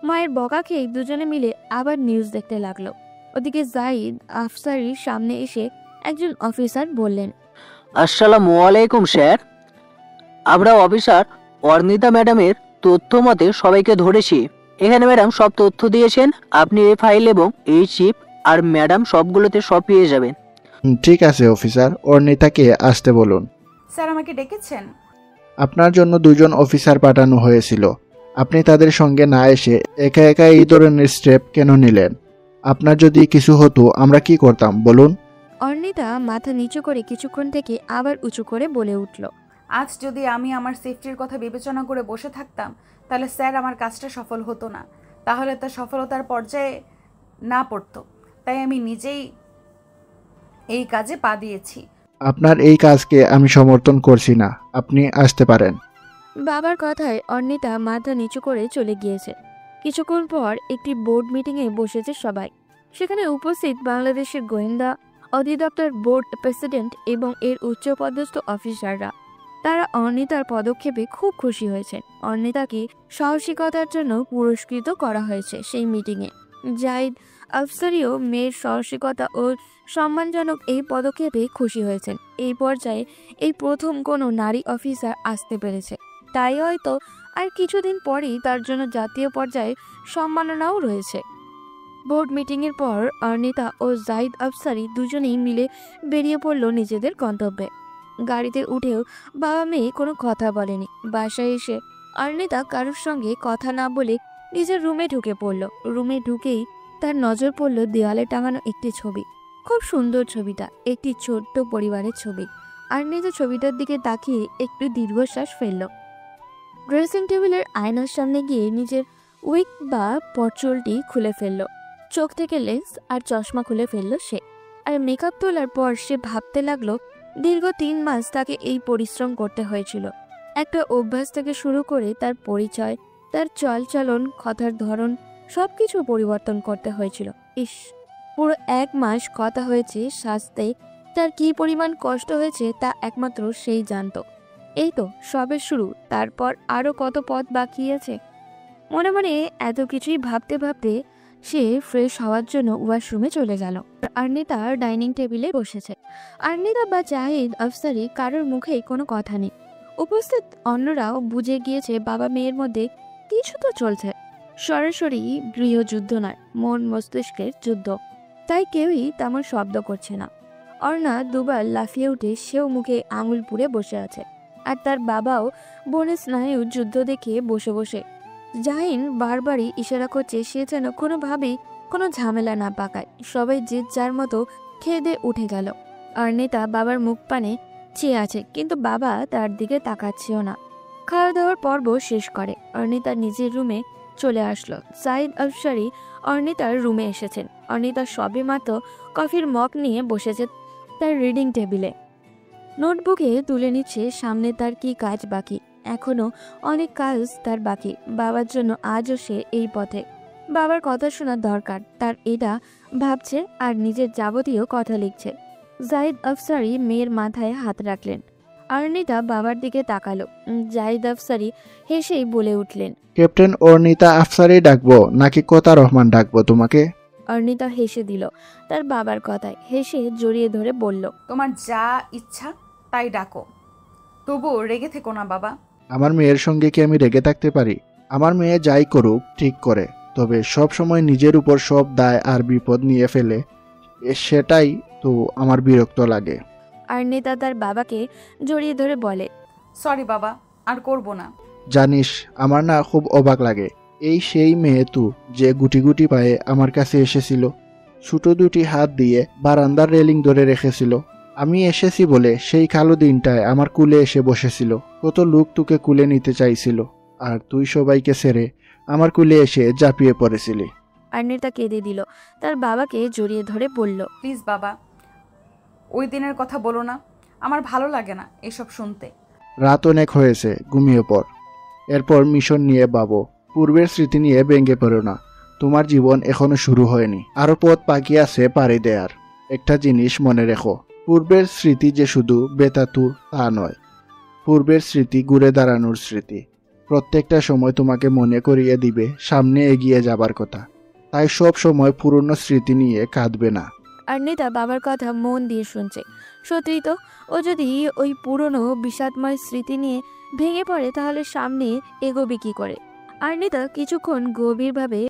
মায়ের বকা খেয়ে দুজনে মিলে আবার নিউজ দেখতে লাগলো। ওদিকে জাহিদ আফসারির সামনে এসে একজন অফিসার বললেন, আসসালামু আলাইকুম স্যার। আমরা অফিসার অর্ণিতা ম্যাডামের তথ্য মতে সবাইকে ধরেছি। এখানে ম্যাডাম সব তথ্য দিয়েছেন। আপনি এই ফাইল এবং এই চিপ আর ম্যাডাম সবগুলোতে সব পেয়ে যাবেন। ঠিক আছে অফিসার, অর্ণিতাকে আসতে বলুন। স্যার আমাকে ডেকেছেন? আপনার জন্য 2 জন অফিসার পাঠানো হয়েছিল। আপনি তাদের সঙ্গে না এসে একা একা এই ধরনের স্টেপ কেন নিলেন? আপনার যদি কিছু হতো আমরা কি করতাম বলুন? অর্ণিতা মাথা নিচু করে কিছুক্ষণ থেকে আবার উঁচু করে বলে উঠল, আজ যদি আমি আমার সেফটির কথা বিবেচনা করে বসে থাকতাম তাহলে স্যার আমার কাজটা সফল হতো না, তাহলে তা সফলতার পর্যায়ে না পড়তো। তাই আমি নিজেই এই কাজে পা দিয়েছি। আপনার এই কাজকে আমি সমর্থন করছি না, আপনি আসতে পারেন। বাবার কথায় অর্ণিতা মাথা নিচু করে চলে গিয়েছে। কিছুক্ষণ পর একটি বোর্ড মিটিংয়ে বসেছে সবাই। সেখানে উপস্থিত বাংলাদেশের গোয়েন্দা অধিদপ্তর বোর্ড প্রেসিডেন্ট এবং এর উচ্চপদস্থ অফিসাররা। তারা অর্ণিতার পদক্ষেপে খুব খুশি হয়েছে। অর্ণিতাকে সাহসিকতার জন্য পুরস্কৃত করা হয়েছে সেই মিটিংয়ে। জাহিদ আফসারিও মেয়ের সাহসিকতা ও সম্মানজনক এই পদক্ষেপে খুশি হয়েছেন। এই পর্যায়ে এই প্রথম কোনো নারী অফিসার আসতে পেরেছে, তাই হয়তো আর কিছুদিন পরেই তার জন্য জাতীয় পর্যায়ে সম্মাননাও রয়েছে। বোর্ড মিটিংয়ের পর অর্ণিতা ও জাহিদ আফসারি দুজনেই মিলে বেরিয়ে পড়ল নিজেদের গন্তব্যে। গাড়িতে উঠেও বাবা মেয়ে কোনো কথা বলেনি। বাসায় এসে অর্ণিতা কারোর সঙ্গে কথা না বলে নিজের রুমে ঢুকে পড়ল। রুমে ঢুকেই তার নজর পড়ল দেওয়ালে টাঙানো একটি ছবি। খুব সুন্দর ছবিটা, একটি ছোট্ট পরিবারের ছবি। অর্ণিতা ছবিটার দিকে তাকিয়ে একটু দীর্ঘশ্বাস ফেলল। ড্রেসিং টেবিলের আয়নার সামনে গিয়ে নিজের উইক বা পরচুলটি খুলে ফেলল। চোখ থেকে লেন্স আর চশমা খুলে ফেলল সে। আর মেকআপ তোলার পর সে ভাবতে লাগলো দীর্ঘ 3 মাস তাকে এই পরিশ্রম করতে হয়েছিল। একটা অভ্যাস থেকে শুরু করে তার পরিচয়, তার চলচলন, কথার ধরন সবকিছু পরিবর্তন করতে হয়েছিল। ইস, পুরো 1 মাস কথা হয়েছে সাজতে তার কি পরিমাণ কষ্ট হয়েছে তা একমাত্র সেই জানত। এই তো সবে শুরু, তারপর আরো কত পথ বাকি আছে। মনে মনে এত কিছুই ভাবতে ভাবতে সে ফ্রেশ হওয়ার জন্য ওয়াশরুমে চলে গেল। অর্ণিতা ডাইনিং টেবিলে বসেছে। অর্ণিতা বা জাহিদ আফসারি কারোর মুখে কোনো কথা নেই। উপস্থিত অন্যরাও বুঝে গিয়েছে বাবা মেয়ের মধ্যে কিছু তো চলছে। সরাসরি গৃহযুদ্ধ নয়, মন মস্তিষ্কের যুদ্ধ। তাই কেউই তেমন শব্দ করছে না। অর্ণা দুবার লাফিয়ে উঠে সেও মুখে আঙুল পুড়ে বসে আছে। আর তার বাবাও বোনের স্নায়ু যুদ্ধ দেখে বসে বসে। জাহিন বারবারই ইশারা করছে সে যেন কোনোভাবেই কোনো ঝামেলা না পাকায়। সবাই যে যার মতো খেয়ে দিয়ে উঠে গেল। অর্ণিতা বাবার মুখ পানে চেয়ে আছে, কিন্তু বাবা তার দিকে তাকাচ্ছেও না। খাওয়া দাওয়ার পর্ব শেষ করে অর্ণিতা নিজের রুমে চলে আসলো। জাহিদ আফসারি অর্ণিতার রুমে এসেছেন। অর্ণিতা সবে মাত্র কফির মগ নিয়ে বসেছে তার রিডিং টেবিলে, নোটবুকে তুলে নিচ্ছে সামনে তার কি কাজ বাকি। এখনো অনেক কাজ তার বাকি। বাবার জন্য আজও সে এই পথে। বাবার কথা শোনার দরকার তার, এটা ভাবছে আর নিজের যাবতীয় কথা লিখছে। জাহিদ আফসারি মেয়ের মাথায় হাত রাখলেন। অর্ণিতা বাবার দিকে তাকালো। জাহিদ আফসারি হেসেই বলে উঠলেন, ক্যাপ্টেন অর্ণিতা আফসারি ডাকবো নাকি কোতা রহমান ডাকবো তোমাকে? অর্ণিতা হেসে দিল তার বাবার কথায়, হেসে জড়িয়ে ধরে বলল, তোমার যা ইচ্ছা তাই ডাকো, তবুও রেগে থেকো না বাবা। আমার মেয়ের সঙ্গে কি আমি রেগে থাকতে পারি? আমার মেয়ে যাই করুক ঠিক করে, তবে সব সময় নিজের উপর সব দায় আর বিপদ নিয়ে ফেলে, সেটাই তো আমার বিরক্ত লাগে। অর্ণিতা তার বাবাকে জড়িয়ে ধরে বলে, সরি বাবা, আর করব না। জানিস, আমার না খুব অবাক লাগে, এই সেই মেয়ে তু যে গুটি গুটি পায়ে আমার কাছে এসেছিল, ছোট দুটি হাত দিয়ে বারান্দার রেলিং ধরে রেখেছিল। আমি এসেছি বলে সেই কালো দিনটায় আমার কুলে এসে বসেছিল। কত লোক তোকে কুলে নিতে চাইছিল, আর তুই সবাইকে ছেড়ে আমার কুলে এসে ঝাঁপিয়ে পড়েছিলি। অর্ণিতা কেঁদে দিল, তার বাবাকে জড়িয়ে ধরে বলল, প্লিজ বাবা, ওই দিনের কথা বলো না, আমার ভালো লাগে না এসব শুনতে। রাত অনেক হয়েছে, ঘুমিয়ে পড়। এরপর মিশন নিয়ে ভাবো, পূর্বের স্মৃতি নিয়ে ভেঙে পড়ো না। তোমার জীবন এখনো শুরু হয়নি, আরো পথ বাকি আছে পাড়ি দেয়ার। একটা জিনিস মনে রেখো, পূর্বের স্মৃতি যে শুধু বেতাতুর তা নয়, পূর্বের স্মৃতি ঘুরে দাঁড়ানোর স্মৃতি। প্রত্যেকটা সময় তোমাকে মনে করিয়ে দিবে সামনে এগিয়ে যাবার কথা। তাই সব সময় পুরনো স্মৃতি নিয়ে কাঁদবে না। অর্ণিতা বাবার কথা মন দিয়ে শুনছে। সত্যিই তো, ও যদি ওই পুরনো বিষাদময় স্মৃতি নিয়ে ভেঙে পড়ে তাহলে সামনে এগোবে কি করে? অর্ণিতা কিছুক্ষণ গভীরভাবে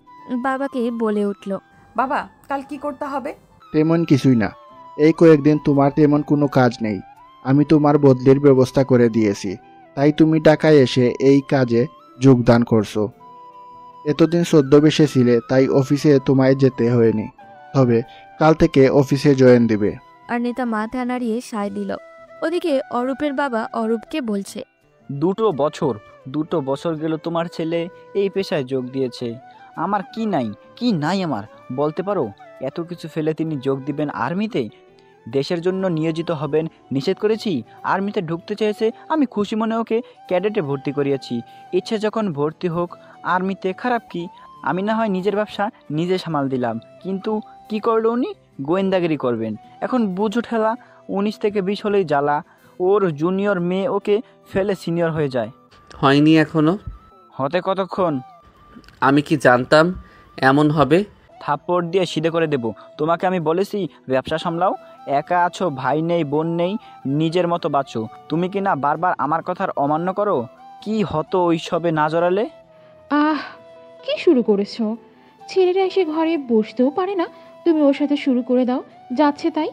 বাবাকে বলে উঠল, বাবা, কাল কি করতে হবে? তেমন কিছুই না, এই কয়েকদিন তোমার তেমন কোনো কাজ নেই। আমি তোমার বদলির ব্যবস্থা করে দিয়েছি, তাই তুমি ঢাকায় এসে এই কাজে যোগদান করছো। এতদিন ছদ্মবেশে ছিলে, তাই অফিসে তোমায় যেতে হয়নি, তবে কাল থেকে অফিসে জয়েন দিবে। অর্ণিতা মাথা নাড়িয়ে সায় দিল। ওদিকে অরূপের বাবা অরূপকে বলছে, 2 বছর গেল তোমার ছেলে এই পেশায় যোগ দিয়েছে। আমার কি নাই আমার বলতে পারো? এত কিছু ফেলে তিনি যোগ দিবেন আর্মিতে, দেশের জন্য নিয়োজিত হবেন। নিষেধ করেছি, আর্মিতে ঢুকতে চেয়েছে, আমি খুশি মনে ওকে ক্যাডেটে ভর্তি করিয়েছি। ইচ্ছে যখন ভর্তি হোক আর্মিতে, খারাপ কি? আমি না হয় নিজের ব্যবসা নিজে সামাল দিলাম, কিন্তু কি করলো উনি? গোয়েন্দাগিরি করবেন। এখন বুঝো ঠেলা, 19 থেকে 20 হলেই জ্বালা। ওর জুনিয়র মেয়ে ওকে ফেলে সিনিয়র হয়ে যায়। হয়নি এখনো। হতে কতক্ষণ? আমি কি জানতাম এমন হবে? থাপ্পড় দিয়ে সিধে করে দেব। তোমাকে আমি বলেছি ব্যবসা সামলাও, একা আছো, ভাই নেই, বোন নেই, নিজের মতো বাঁচো। তুমি কি না বারবার আমার কথার অমান্য করো? কি হতো ওইসবে না জড়ালে? কি শুরু করেছো? ছেলেরা এসে ঘরে বসতেও পারে না, তুমি ওর সাথে শুরু করে দাও, যাচ্ছে তাই।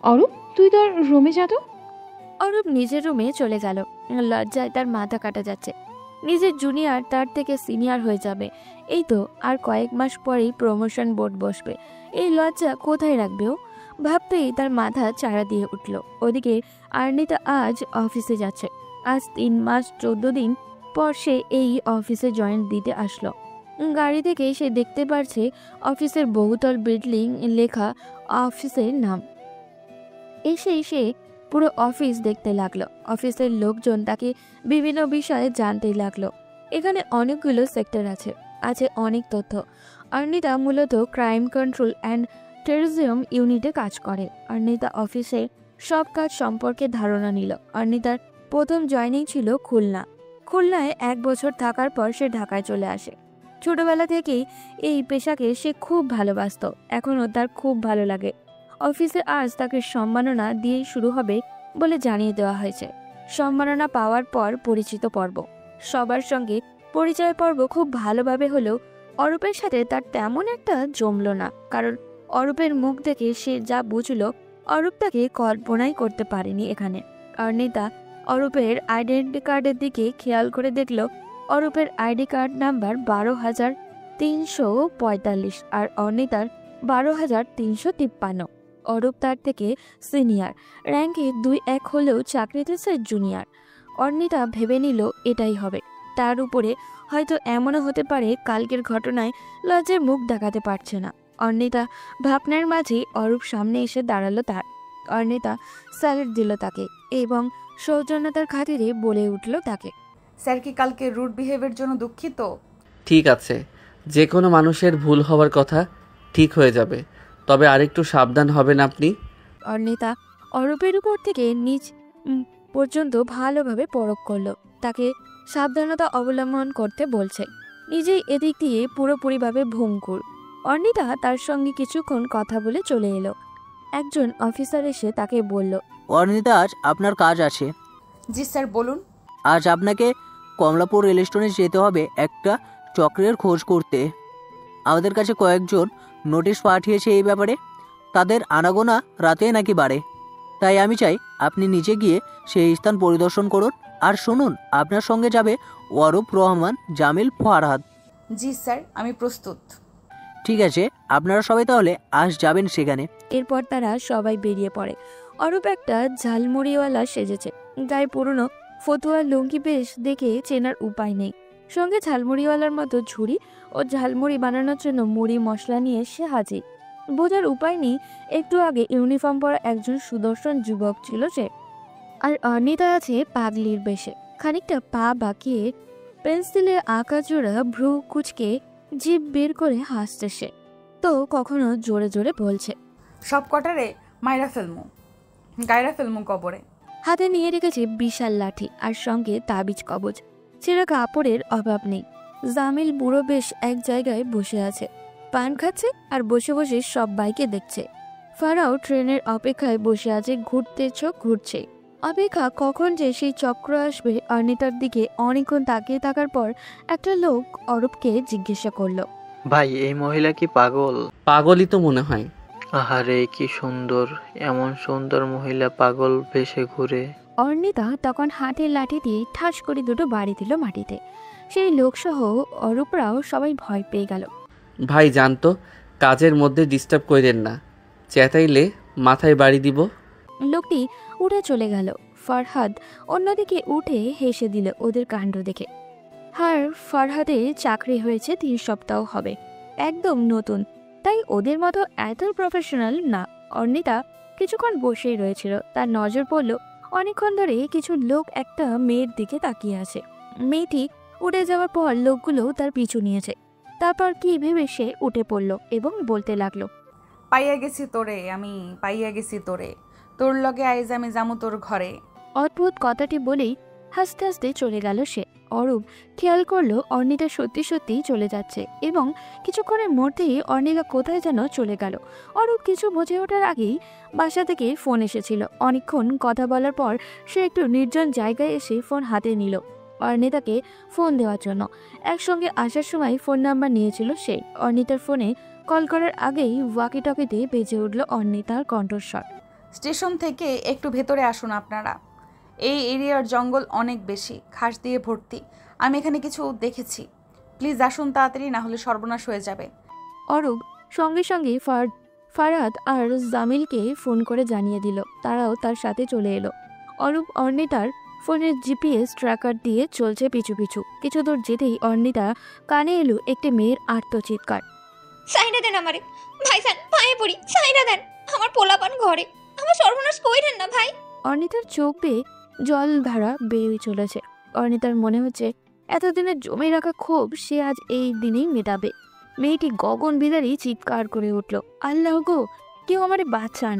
অরূপ, তুই তোর রুমে যা তো। অরূপ নিজের রুমে চলে গেল। লজ্জায় তার মাথা কাটা যাচ্ছে। নিজের জুনিয়র তার থেকে সিনিয়র হয়ে যাবে, এই তো আর কয়েক মাস পরেই প্রমোশন বোর্ড বসবে। এই লজ্জা কোথায় রাখবে ও? ভাবতেই তার মাথা চাড়া দিয়ে উঠল। ওদিকে অর্ণিতা আজ অফিসে যাচ্ছে। আজ 3 মাস 14 দিন পর সে এই অফিসে জয়েন দিতে আসলো। গাড়ি থেকে সে দেখতে পারছে অফিসের বহুতল বিল্ডিং লেখা অফিসের নাম। এসেই সে পুরো অফিস দেখতে লাগলো। অফিসের লোকজন তাকে বিভিন্ন বিষয়ে জানতে লাগলো। এখানে অনেকগুলো সেক্টর আছে অনেক তথ্য। অর্ণিতা মূলত ক্রাইম কন্ট্রোল অ্যান্ড টেরোরিজম ইউনিটে কাজ করে। অর্ণিতা অফিসে সব কাজ সম্পর্কে ধারণা নিল। অর্ণিতার প্রথম জয়েনিং ছিল খুলনায় 1 বছর থাকার পর সে ঢাকায় চলে আসে। ছোটবেলা থেকেই এই পেশাকে সে খুব ভালোবাসত, এখনও তার খুব ভালো লাগে। অফিসে আজ তাকে সম্মাননা দিয়েই শুরু হবে বলে জানিয়ে দেওয়া হয়েছে। সম্মাননা পাওয়ার পর পরিচিত পর্ব। সবার সঙ্গে পরিচয় পর্ব খুব ভালোভাবে হলেও অরূপের সাথে তার তেমন একটা জমল না, কারণ অরূপের মুখ দেখে সে যা বুঝলো অরূপ তাকে কল্পনাই করতে পারেনি এখানে। অর্ণিতা অরূপের আইডেন্টি কার্ডের দিকে খেয়াল করে দেখল অরূপের আইডি কার্ড নাম্বার 12,345 আর অর্ণিতার 12,353। অরূপ তার থেকে সিনিয়র, র্যাঙ্কে 2-1 হলেও চাকরিতে সে জুনিয়র। অর্ণিতা ভেবে নিল এটাই হবে। তার উপরে হয়তো এমনও হতে পারে কালকের ঘটনায় লজ্জায় মুখ দেখাতে পারছে না। অর্ণিতা ভাবনার মাঝে অরূপ সামনে এসে দাঁড়ালো তার। অর্ণিতা স্যালুট দিল তাকে এবং সৌজন্যতার খাতিরে বলে উঠল তাকে, স্যার কি কালকে রুড বিহেভের জন্য দুঃখিত? ঠিক আছে, যে কোনো মানুষের ভুল হওয়ার কথা, ঠিক হয়ে যাবে, তবে আরেকটু সাবধান হবেন আপনি। অর্ণিতা অরূপের উপর থেকে নিচ পর্যন্ত ভালোভাবে পরখ করলো, তাকে সাবধানতা অবলম্বন করতে বলছে। নিজেই এদিক দিয়ে পুরোপুরিভাবে ভঙ্গুর। অর্ণিতা তার সঙ্গে কিছুক্ষণ কথা বলে চলে এলো। একজন অফিসার এসে তাকে বলল, অর্ণিতা, আজ আপনার কাজ আছে। জি স্যার, বলুন। আজ আপনাকে কমলাপুর রেল স্টেশনে যেতে হবে একটা চক্রের খোঁজ করতে। আমাদের কাছে কয়েকজন নোটিশ পাঠিয়েছে এই ব্যাপারে। তাদের আনাগোনা রাতে নাকি বাড়ে, তাই আমি চাই আপনি নিজে গিয়ে সেই স্থান পরিদর্শন করুন। আর শুনুন, আপনার সঙ্গে যাবে অরূপ, রহমান, জামিল, ফারহাদ। জি স্যার, আমি প্রস্তুত। ঠিক আছে, আপনারা সবাই তাহলে আজ যাবেন সেখানে। এরপর তারা সবাই বেরিয়ে পড়ে। অরূপ একটা ঝালমুড়িওয়ালা সেজেছে, গায়ে পুরনো ফতুয়া লুঙ্গি বেশ দেখে চেনার উপায় নেই। সঙ্গে ঝালমুড়িওয়ালার মতো ঝুড়ি ও ঝালমুড়ি বানানোর জন্য মুড়ি মশলা নিয়ে সে হাজির। বোঝার উপায় নেই একটু আগে ইউনিফর্ম পরা একজন সুদর্শন যুবক ছিল সে। আর অর্ণিতা আছে পাগলির বেশে, খানিকটা পা বাঁকিয়ে পেন্সিলে আঁকা জোড়া ভ্রু কুচকে জিভ বের করে হাসছে সে। তো কখনো জোরে জোরে বলছে, সব কটারে মাইরা ফেলমু, গায়রা ফেলমু কবরে। হাতে নিয়ে রেখেছে বিশাল লাঠি আর সঙ্গে তাবিজ কবজ। ছেঁড়া কাপড়ের অভাব নেই। জামিল বুড়ো বেশ এক জায়গায় বসে আছে, পান খাচ্ছে আর বসে বসে সব বাইকে দেখছে। ফারাও ট্রেনের অপেক্ষায় বসে আছে, ঘুরতে চোখ ঘুরছে। অপেক্ষা কখন যে সেই চক্র আসবে। অর্ণিতার দিকে অনেকক্ষণ তাকিয়ে থাকার পর একটা লোক অরূপকে জিজ্ঞাসা করলো, ভাই, এই মহিলা কি পাগল? পাগলই তো মনে হয়। আহারে কি সুন্দর, এমন সুন্দর মহিলা পাগল ভেসে ঘুরে। অর্ণিতা তখন হাতের লাঠি দিয়ে ঠাস করে দুটো বাড়ি দিল মাটিতে। সেই লোকসহ অরূপরাও সবাই ভয় পেয়ে গেল। ভাই জানতো, কাজের মধ্যে ডিস্টার্ব করেন না, চেতাইলে মাথায় বাড়ি দিব। লোকটি উঠে চলে গেল। ফারহাদ অন্যদিকে উঠে হেসে দিল ওদের কাণ্ড দেখে। আর ফারহাদের চাকরি হয়েছে 3 সপ্তাহ হবে, একদম নতুন, তাই ওদের মতো এত প্রফেশনাল না। অর্ণিতা কিছুক্ষণ বসেই রয়েছিল, তার নজর পড়ল অনেকক্ষণ ধরে কিছু লোক একটা মেয়ের দিকে তাকিয়ে আছে। মেয়েটি উঠে যাওয়ার পর লোকগুলো তার পিছু নিয়েছে। তারপর কি ভেবে সে উঠে পড়ল এবং বলতে লাগলো, পাইয়া গেছি তোরে, আমি পাইয়া গেছি তোরে, তোর লগে আইজ আমি যামু তোর ঘরে। অদ্ভুত কথাটি বলেই হাসতে হাসতে চলে গেল সে। অরূপ খেয়াল করলো অর্ণিতা সত্যি সত্যিই চলে যাচ্ছে এবং কিছুক্ষণের মধ্যেই অর্ণিতা কোথায় যেন চলে গেল। অরূপ কিছু বুঝে ওঠার আগেই বাসা থেকে ফোন এসেছিল। অনেকক্ষণ কথা বলার পর সে একটু নির্জন জায়গায় এসে ফোন হাতে নিল অর্ণিতাকে ফোন দেওয়ার জন্য। একসঙ্গে আসার সময় ফোন নাম্বার নিয়েছিল সে। অর্ণিতার ফোনে কল করার আগেই ওয়াকিটকিতে বেজে উঠল অর্ণিতার কণ্ঠস্বর, স্টেশন থেকে একটু ভেতরে আসুন আপনারা। এই এরিয়ার জঙ্গল অনেক বেশি, ঘাস দিয়ে ভর্তি। আমি এখানে কিছু দেখেছি, প্লিজ আসুন তাড়াতাড়ি, না হলে সর্বনাশ হয়ে যাবে। অরূপ সঙ্গে সঙ্গে ফারহাদ আর জামিলকে ফোন করে জানিয়ে দিল। তারাও তার সাথে চলে এলো। অরূপ অর্ণিতার ফোনের জিপিএস ট্র্যাকার দিয়ে চলছে পিছু পিছু। কিছু দূর যেতেই অর্ণিতা কানে এলো একটি মেয়ের আর্তচিৎকার, সাইরা দেন আমারে ভাইজান, পায়ে পড়ি, সাইরা দেন, আমার পোলাপান ঘরে, আমার সর্বনাশ কইরেন না ভাই। অর্ণিতার চোখ বেয়ে জল ধারা বেয়ে চলেছে। অর্ণিতার মনে হচ্ছে এতদিনের জমে রাখা ক্ষোভ সে আজ এই দিনেই মেটাবে। মেয়েটি গগন বিদারী চিৎকার করে উঠল, আল্লাহ গো, কেউ আমারে বাঁচান।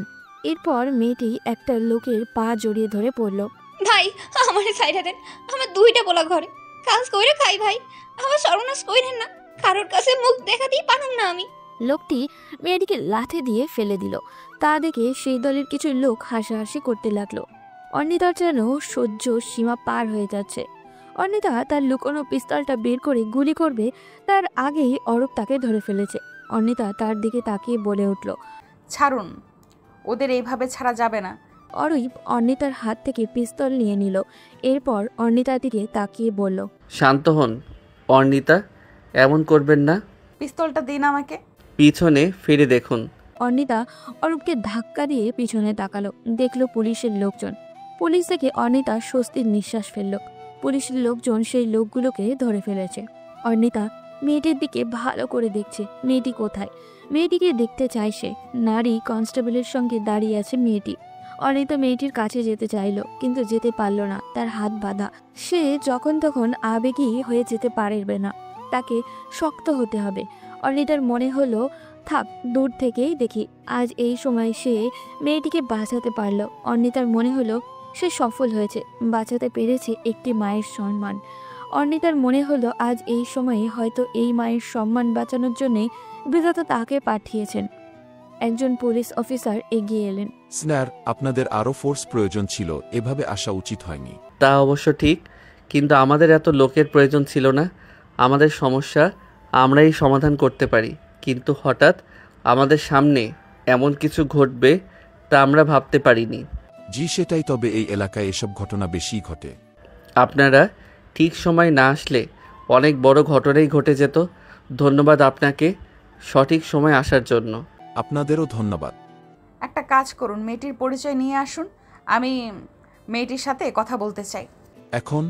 এরপর মেয়েটি একটা লোকের পা জড়িয়ে ধরে পড়ল, ভাই আমারে সাইরা দেন, আমার 2টা পোলা ঘরে, কাজ কইরে খাই ভাই, আমার সর্বনাশ কইরেন না, কারোর কাছে মুখ দেখাতেই পারুম না আমি। লোকটি মেয়েটিকে লাথি দিয়ে ফেলে দিল। তা দেখে সেই দলের কিছু লোক হাসাহাসি করতে লাগলো। অর্ণিতার যেন সহ্য সীমা পার হয়ে যাচ্ছে। অর্ণিতা তার লুকোনো পিস্তলটা বের করে গুলি করবে, তার আগেই অরূপ তাকে ধরে ফেলেছে। অর্ণিতা তার দিকে তাকিয়ে বলে উঠল, ছাড়ুন, ওদের এইভাবে ছাড়া যাবে না। অরূপ অর্ণিতার হাত থেকে পিস্তল নিয়ে নিল। এরপর অর্ণিতার দিকে তাকিয়ে বলল, শান্ত হন অর্ণিতা, এমন করবেন না। পিস্তলটা দিন আমাকে। পিছনে ফিরে দেখুন, অর্ণিতা অরূপকে ধাক্কা দিয়ে পিছনে তাকালো, দেখলো পুলিশের লোকজন। পুলিশ দেখে অর্ণিতা স্বস্তির নিঃশ্বাস ফেলল। পুলিশের লোকজন সেই লোকগুলোকে ধরে ফেলেছে। অর্ণিতা মেয়েটির দিকে ভালো করে দেখছে, মেয়েটি কোথায়। মেয়েটিকে দেখতে চায় সে। নারী কনস্টেবলের সঙ্গে দাঁড়িয়ে আছে মেয়েটি। অর্ণিতা মেয়েটির কাছে যেতে চাইল, কিন্তু যেতে পারল না, তার হাত বাঁধা। সে যখন তখন আবেগী হয়ে যেতে পারবে না, তাকে শক্ত হতে হবে। অর্ণিতার মনে হলো থাক, দূর থেকেই দেখি। আজ এই সময় সে মেয়েটিকে বাঁচাতে পারল। অর্ণিতার মনে হলো সে সফল হয়েছে, বাঁচাতে পেরেছে একটি মায়ের সম্মান। অর্ণিতার মনে হলো আজ এই সময়ে হয়তো এই মায়ের সম্মান বাঁচানোর জন্যে বিধাতা তাকে পাঠিয়েছেন। একজন পুলিশ অফিসার এগিয়ে এলেন। স্যার, আপনাদের আরও ফোর্স প্রয়োজন ছিল, এভাবে আসা উচিত হয়নি। তা অবশ্য ঠিক, কিন্তু আমাদের এত লোকের প্রয়োজন ছিল না। আমাদের সমস্যা আমরাই সমাধান করতে পারি, কিন্তু হঠাৎ আমাদের সামনে এমন কিছু ঘটবে তা আমরা ভাবতে পারিনি। জি সেটাই, তবে এই এলাকায় এসব ঘটনা বেশিই ঘটে। আপনারা ঠিক সময় না আসলে অনেক বড় ঘটনাই ঘটে যেত। ধন্যবাদ আপনাকে সঠিক সময় আসার জন্য। আপনাদেরও ধন্যবাদ। একটা কাজ করুন, মেয়েটির পরিচয় নিয়ে আসুন, আমি মেয়েটির সাথে কথা বলতে চাই। এখন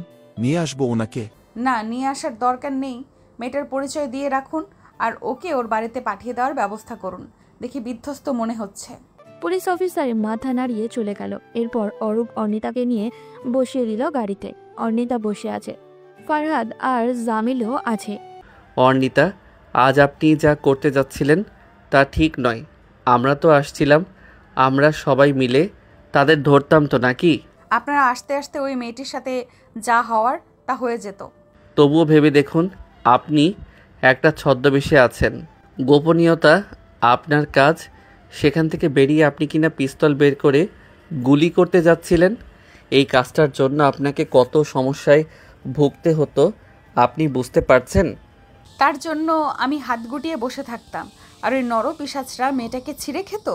নিয়ে আসবো ওনাকে? না, নিয়ে আসার দরকার নেই। মেয়েটার পরিচয় দিয়ে রাখুন আর ওকে ওর বাড়িতে পাঠিয়ে দেওয়ার ব্যবস্থা করুন। দেখি বিধ্বস্ত মনে হচ্ছে। পুলিশ অফিসার মাথা নাড়িয়ে চলে গেল। এরপর অরূপ অর্ণিতাকে নিয়ে বসিয়ে দিল গাড়িতে। অর্ণিতা বসে আছে, ফারহাদ আর জামিলও আছে। অর্ণিতা, আজ আপনি যা করতে যাচ্ছিলেন তা ঠিক নয়। আমরা তো আসছিলাম, আমরা সবাই মিলে তাদের ধরতাম তো নাকি? আপনারা আসতে আসতে ওই মেয়েটির সাথে যা হওয়ার তা হয়ে যেত। তবুও ভেবে দেখুন, আপনি একটা ছদ্মবেশে আছেন। গোপনীয়তা আপনার কাজ। সেখান থেকে বেরিয়ে আপনি কিনা পিস্তল বের করে গুলি করতে যাচ্ছিলেন। এই কাজটার জন্য আপনাকে কত সমস্যায় ভুগতে হতো আপনি বুঝতে পারছেন? তার জন্য আমি হাত গুটিয়ে বসে থাকতাম আর ওই নরপিশাচরা মেয়েটাকে ছিঁড়ে খেত?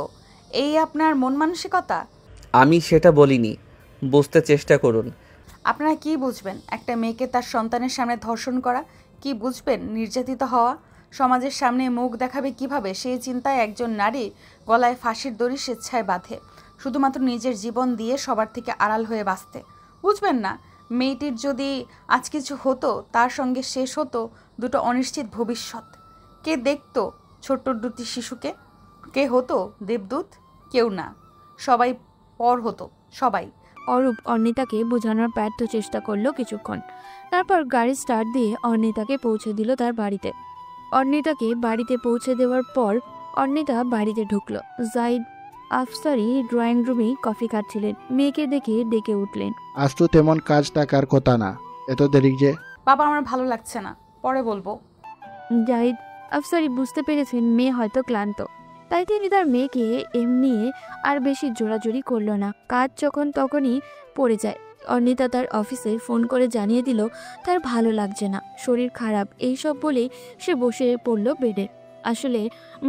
এই আপনার মন মানসিকতা? আমি সেটা বলিনি, বুঝতে চেষ্টা করুন। আপনারা কি বুঝবেন একটা মেয়েকে তার সন্তানের সামনে ধর্ষণ করা? কি বুঝবেন নির্যাতিত হওয়া? সমাজের সামনে মুখ দেখাবে কিভাবে, সেই চিন্তায় একজন নারী গলায় ফাঁসির দড়ি স্বেচ্ছায় বাঁধে, শুধুমাত্র নিজের জীবন দিয়ে সবার থেকে আড়াল হয়ে বাঁচতে। বুঝবেন না? মেয়েটির যদি আজ কিছু হতো, তার সঙ্গে শেষ হতো দুটো অনিশ্চিত ভবিষ্যৎ। কে দেখতো ছোট্ট দুটি শিশুকে? কে হতো দেবদূত? কেউ না, সবাই পর হতো, সবাই। অরূপ অর্ণিতাকে বোঝানোর ব্যর্থ চেষ্টা করলো কিছুক্ষণ। তারপর গাড়ি স্টার্ট দিয়ে অর্ণিতাকে পৌঁছে দিল তার বাড়িতে। অর্ণিতাকে বাড়িতে পৌঁছে দেওয়ার পর অর্ণিতা বাড়িতে ঢুকলো। জাহিদ আফসারি ড্রয়িং রুমেই কফি খাচ্ছিলেন। মেয়েকে দেখে ডেকে উঠলেন। আজ তো তেমন কাজ থাকার কথা না, এত দেরি যে? বাবা, আমার ভালো লাগছে না, পরে বলবো। জাহিদ আফসারি বুঝতে পেরেছেন মেয়ে হয়তো ক্লান্ত, তাই তিনি তার মেয়েকে এমনি আর বেশি জোরাজুরি করলো না। কাজ যখন তখনই পড়ে যায়। অর্ণিতা তার অফিসে ফোন করে জানিয়ে দিল তার ভালো লাগছে না, শরীর খারাপ। এইসব বলেই সে বসে পড়ল বেডে। আসলে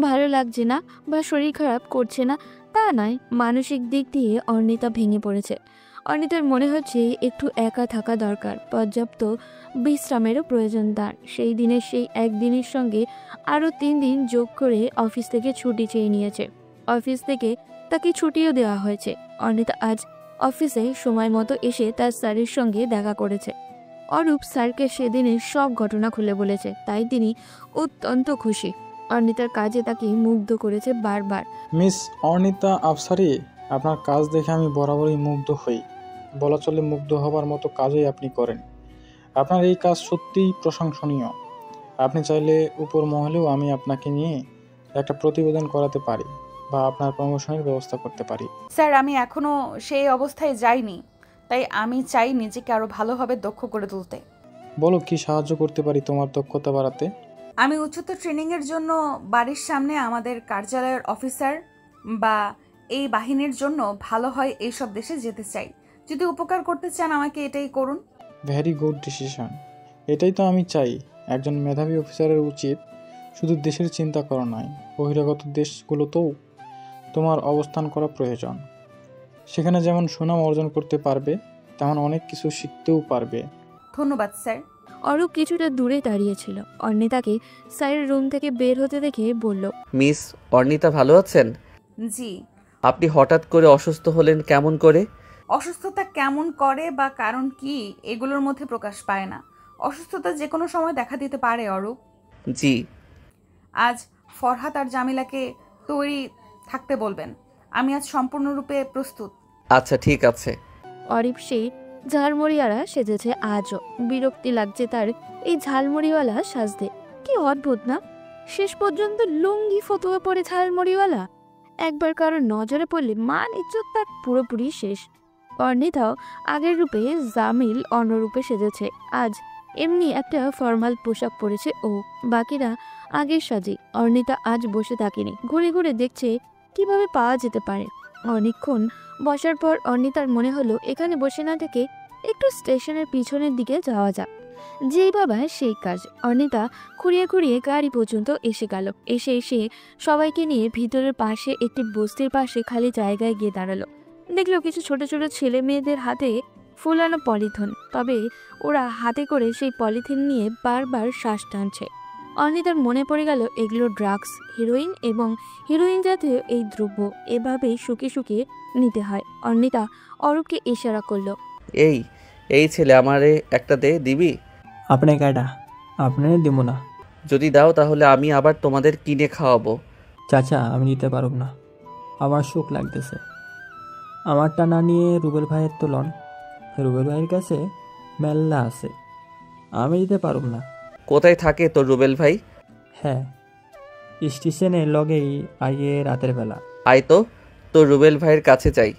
ভালো লাগছে না বা শরীর খারাপ করছে না তা নয়, মানসিক দিক দিয়ে অর্ণিতা ভেঙে পড়েছে। অর্ণিতার মনে হচ্ছে একটু একা থাকা দরকার, পর্যাপ্ত বিশ্রামেরও প্রয়োজন তার। সেই দিনের সেই একদিনের সঙ্গে আরও 3 দিন যোগ করে অফিস থেকে ছুটি চেয়ে নিয়েছে। অফিস থেকে তাকে ছুটিও দেওয়া হয়েছে। অর্ণিতা আজ অফিসে সময় মতো এসে তার স্যারের সঙ্গে দেখা করেছে। অরূপ স্যারকে সেদিনের সব ঘটনা খুলে বলেছে, তাই তিনি অত্যন্ত খুশি। অর্ণিতার কাজে তাকে মুগ্ধ করেছে বারবার। মিস অর্ণিতা আফসারি, আপনার কাজ দেখে আমি বরাবরই মুগ্ধ হই। বলা চলে মুগ্ধ হবার মতো কাজই আপনি করেন। আপনার এই কাজ সত্যিই প্রশংসনীয়। আপনি চাইলে উপর মহলেও আমি আপনাকে নিয়ে একটা প্রতিবেদন করাতে পারি বা আপনার প্রমোশনের ব্যবস্থা করতে পারি। স্যার, আমি এখনো সেই অবস্থায় যাইনি, তাই আমি চাই নিজেকে আরো ভালোভাবে দক্ষ করে তুলতে। বলো, কি সাহায্য করতে পারি তোমার দক্ষতা বাড়াতে? আমি উচ্চতর ট্রেনিংয়ের জন্য বাড়ির সামনে আমাদের কার্যালয়ের অফিসার বা এই বাহিনীর জন্য ভালো হয় এইসব দেশে যেতে চাই। যদি উপকার করতে চান আমাকে এটাই করুন। Very good decision. এটাই তো আমি চাই। একজন মেধাবী অফিসারের উচিত শুধু দেশের চিন্তা করা নয়, বহিরাগত দেশগুলোতেও তোমার অবস্থান করা প্রয়োজন। সেখানে যেমন সুনাম অর্জন করতে পারবে, তেমন অনেক কিছু শিখতেও পারবে। ধন্যবাদ স্যার। অরূপ কিছুটা দূরে দাঁড়িয়েছিল। অর্ণিতাকে স্যারের রুম থেকে বের হতে দেখে বলল, মিস অর্ণিতা ভালো আছেন? জি। আপনি হঠাৎ করে অসুস্থ হলেন কেমন করে? অসুস্থতা কেমন করে বা কারণ কি এগুলোর মধ্যে প্রকাশ পায় না। অসুস্থতা যে কোনো সময় দেখা দিতে পারে অরূপ। জি। আজ ফরহাদ আর জামিলাকে তৈরি থাকতে বলবেন। আমি আজ সম্পূর্ণরূপে প্রস্তুত। আচ্ছা ঠিক আছে। অরিপ সেই ঝালমুড়িওয়ালা সেজেছে আজও। বিরক্তি লাগছে তার এই ঝালমুড়িওয়ালা সাজতে। কি অদ্ভুত না, শেষ পর্যন্ত লুঙ্গি ফতুয়া পরে ঝালমুড়িওয়ালা। একবার কারোর নজরে পড়লে মান ইজ্জত তার পুরোপুরি শেষ। অর্ণিতাও আগের রূপে, জামিল অন্য রূপে সেজেছে আজ। এমনি একটা ফর্মাল পোশাক পরেছে ও, বাকিরা আগের সাজে। অর্ণিতা আজ বসে থাকেনি, ঘুরে ঘুরে দেখছে কিভাবে পাওয়া যেতে পারে। অনেকক্ষণ বসার পর অর্ণিতার মনে হলো এখানে বসে না থেকে একটু স্টেশনের পিছনের দিকে যাওয়া যাক। যেই বাবা সেই কাজ। অর্ণিতা খুঁড়িয়ে খুঁড়িয়ে গাড়ি পর্যন্ত এসে গেল। এসে সবাইকে নিয়ে ভিতরের পাশে একটি বস্তির পাশে খালি জায়গায় গিয়ে দাঁড়ালো। দেখলো কিছু ছোট ছোট ছেলে মেয়েদের হাতে ফুলানো পলিথিন, তবে ওরা হাতে করে সেই পলিথিন নিয়ে বারবার শ্বাস টানছে। অর্ণিতার মনে পড়ে গেল এগুলো ড্রাগস, হিরোইন এবং হিরোইন জাতীয় এই দ্রব্য এভাবেই শুকিয়ে শুকিয়ে নিতে হয়। অর্ণিতা অরূপকে ইশারা করলো, এই ছেলে আমারে একটা দিবি? আপনি কাটা, আপনি দিব না। যদি দাও তাহলে আমি আবার তোমাদের কিনে খাওয়াবো। চাচা আমি দিতে পারব না, আমার শোক লাগতেছে। আমারটা না নিয়ে রুবেল ভাইয়ের তো লন, রুবেল ভাইয়ের কাছে মেল্লা আছে, আমি দিতে পারব না। কোথায় থাকে তোর রুবেল ভাই? হ্যাঁ, স্টেশনের লগেই আইয়ে রাতের বেলা। আয় তো, তোর রুবেল ভাইয়ের কাছে যাই।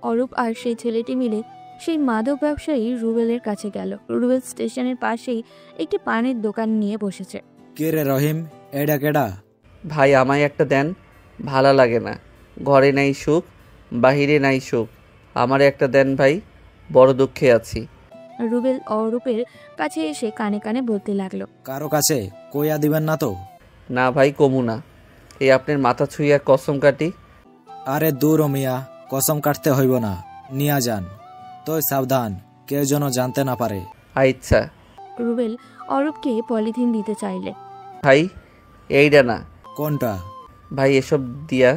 অরূপ আর সেই ছেলেটি মিলে সেই মাদক ব্যবসায়ী রুবেলের কাছে গেল। রুবেল স্টেশনের পাশেই একটি পানের দোকান নিয়ে বসেছে। কে রে রহিম, এডা কেডা? ভাই আমায় একটা দেন, ভালো লাগে না। ঘরে নাই সুখ, বাহিরে নাই সুখ, আমারে একটা দেন ভাই, বড় দুঃখে আছি। রুবেল অরূপের কাছে এসে কানে কানে বলতে লাগলো, কারো কাছে কইয়া দিবেন না তো? না ভাই কমু না, এই আপনার মাথা ছুঁইয়া কসম কাটি। আরে দূর মিয়া, কসম কাটতে হইব না, নিয়া যান। তো সাবধান, কেউ যেন জানতে না পারে। আচ্ছা। রুবেল অরূপকে পলিথিন দিতে চাইলে, ভাই এইটা না। কোনটা? ভাই এসব দিয়া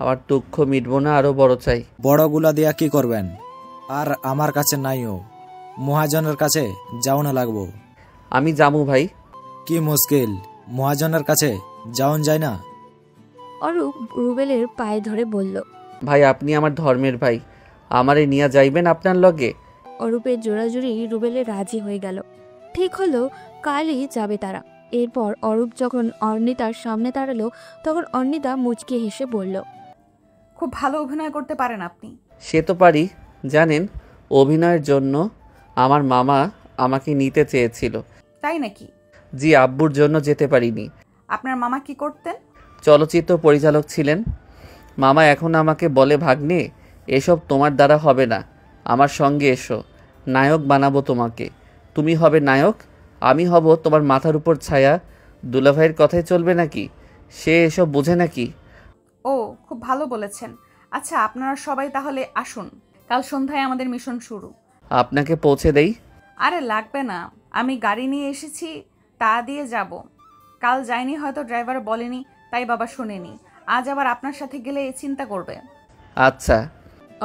আমার দুঃখ মিটবো না, আরো বড় চাই। বড়গুলা দিয়া কি করবেন? আর আমার কাছে নাইও, মহাজনের কাছে যাও না লাগবো। আমি যামু ভাই। কি মুশকিল, মহাজনের কাছে যাওন যায় না? অরূপ রুবেলের পায়ে ধরে বলল, ভাই আপনি আমার ধর্মের ভাই, আমারে নিয়া যাইবেন আপনার লগে? অরূপের জোরাজুরি রুবেলে রাজি হয়ে গেল। ঠিক হলো কালই যাবে তারা। এরপর অরূপ যখন অর্ণিতার সামনে দাঁড়ালো তখন অর্ণিতা মুচকে হেসে বলল, খুব ভালো অভিনয় করতে পারেন আপনি। সে তো পারি, জানেন অভিনয়ের জন্য আমার মামা আমাকে নিতে চেয়েছিল। তাই নাকি? জি, আব্বুর জন্য যেতে পারিনি। আপনার মামা কি করতেন? চলচ্চিত্র পরিচালক ছিলেন। মামা এখন আমাকে বলে, ভাগ্নে এসব তোমার দ্বারা হবে না, আমার সঙ্গে এসো, নায়ক বানাবো তোমাকে, তুমি হবে নায়ক, আমি হব তোমার মাথার উপর ছায়া। দুলাভাইয়ের কথাই চলবে নাকি? সে এসব বোঝে নাকি? ও খুব ভালো বলেছেন। আচ্ছা আপনারা সবাই তাহলে আসুন, কাল সন্ধ্যায় আমাদের মিশন শুরু। আপনাকে পৌঁছে দেই? আরে লাগবে না, আমি গাড়ি নিয়ে এসেছি, তা দিয়ে যাব। কাল যায়নি হয়তো, ড্রাইভার বলেনি তাই বাবা শোনেনি। আজ আবার আপনার সাথে গেলে চিন্তা করবে। আচ্ছা।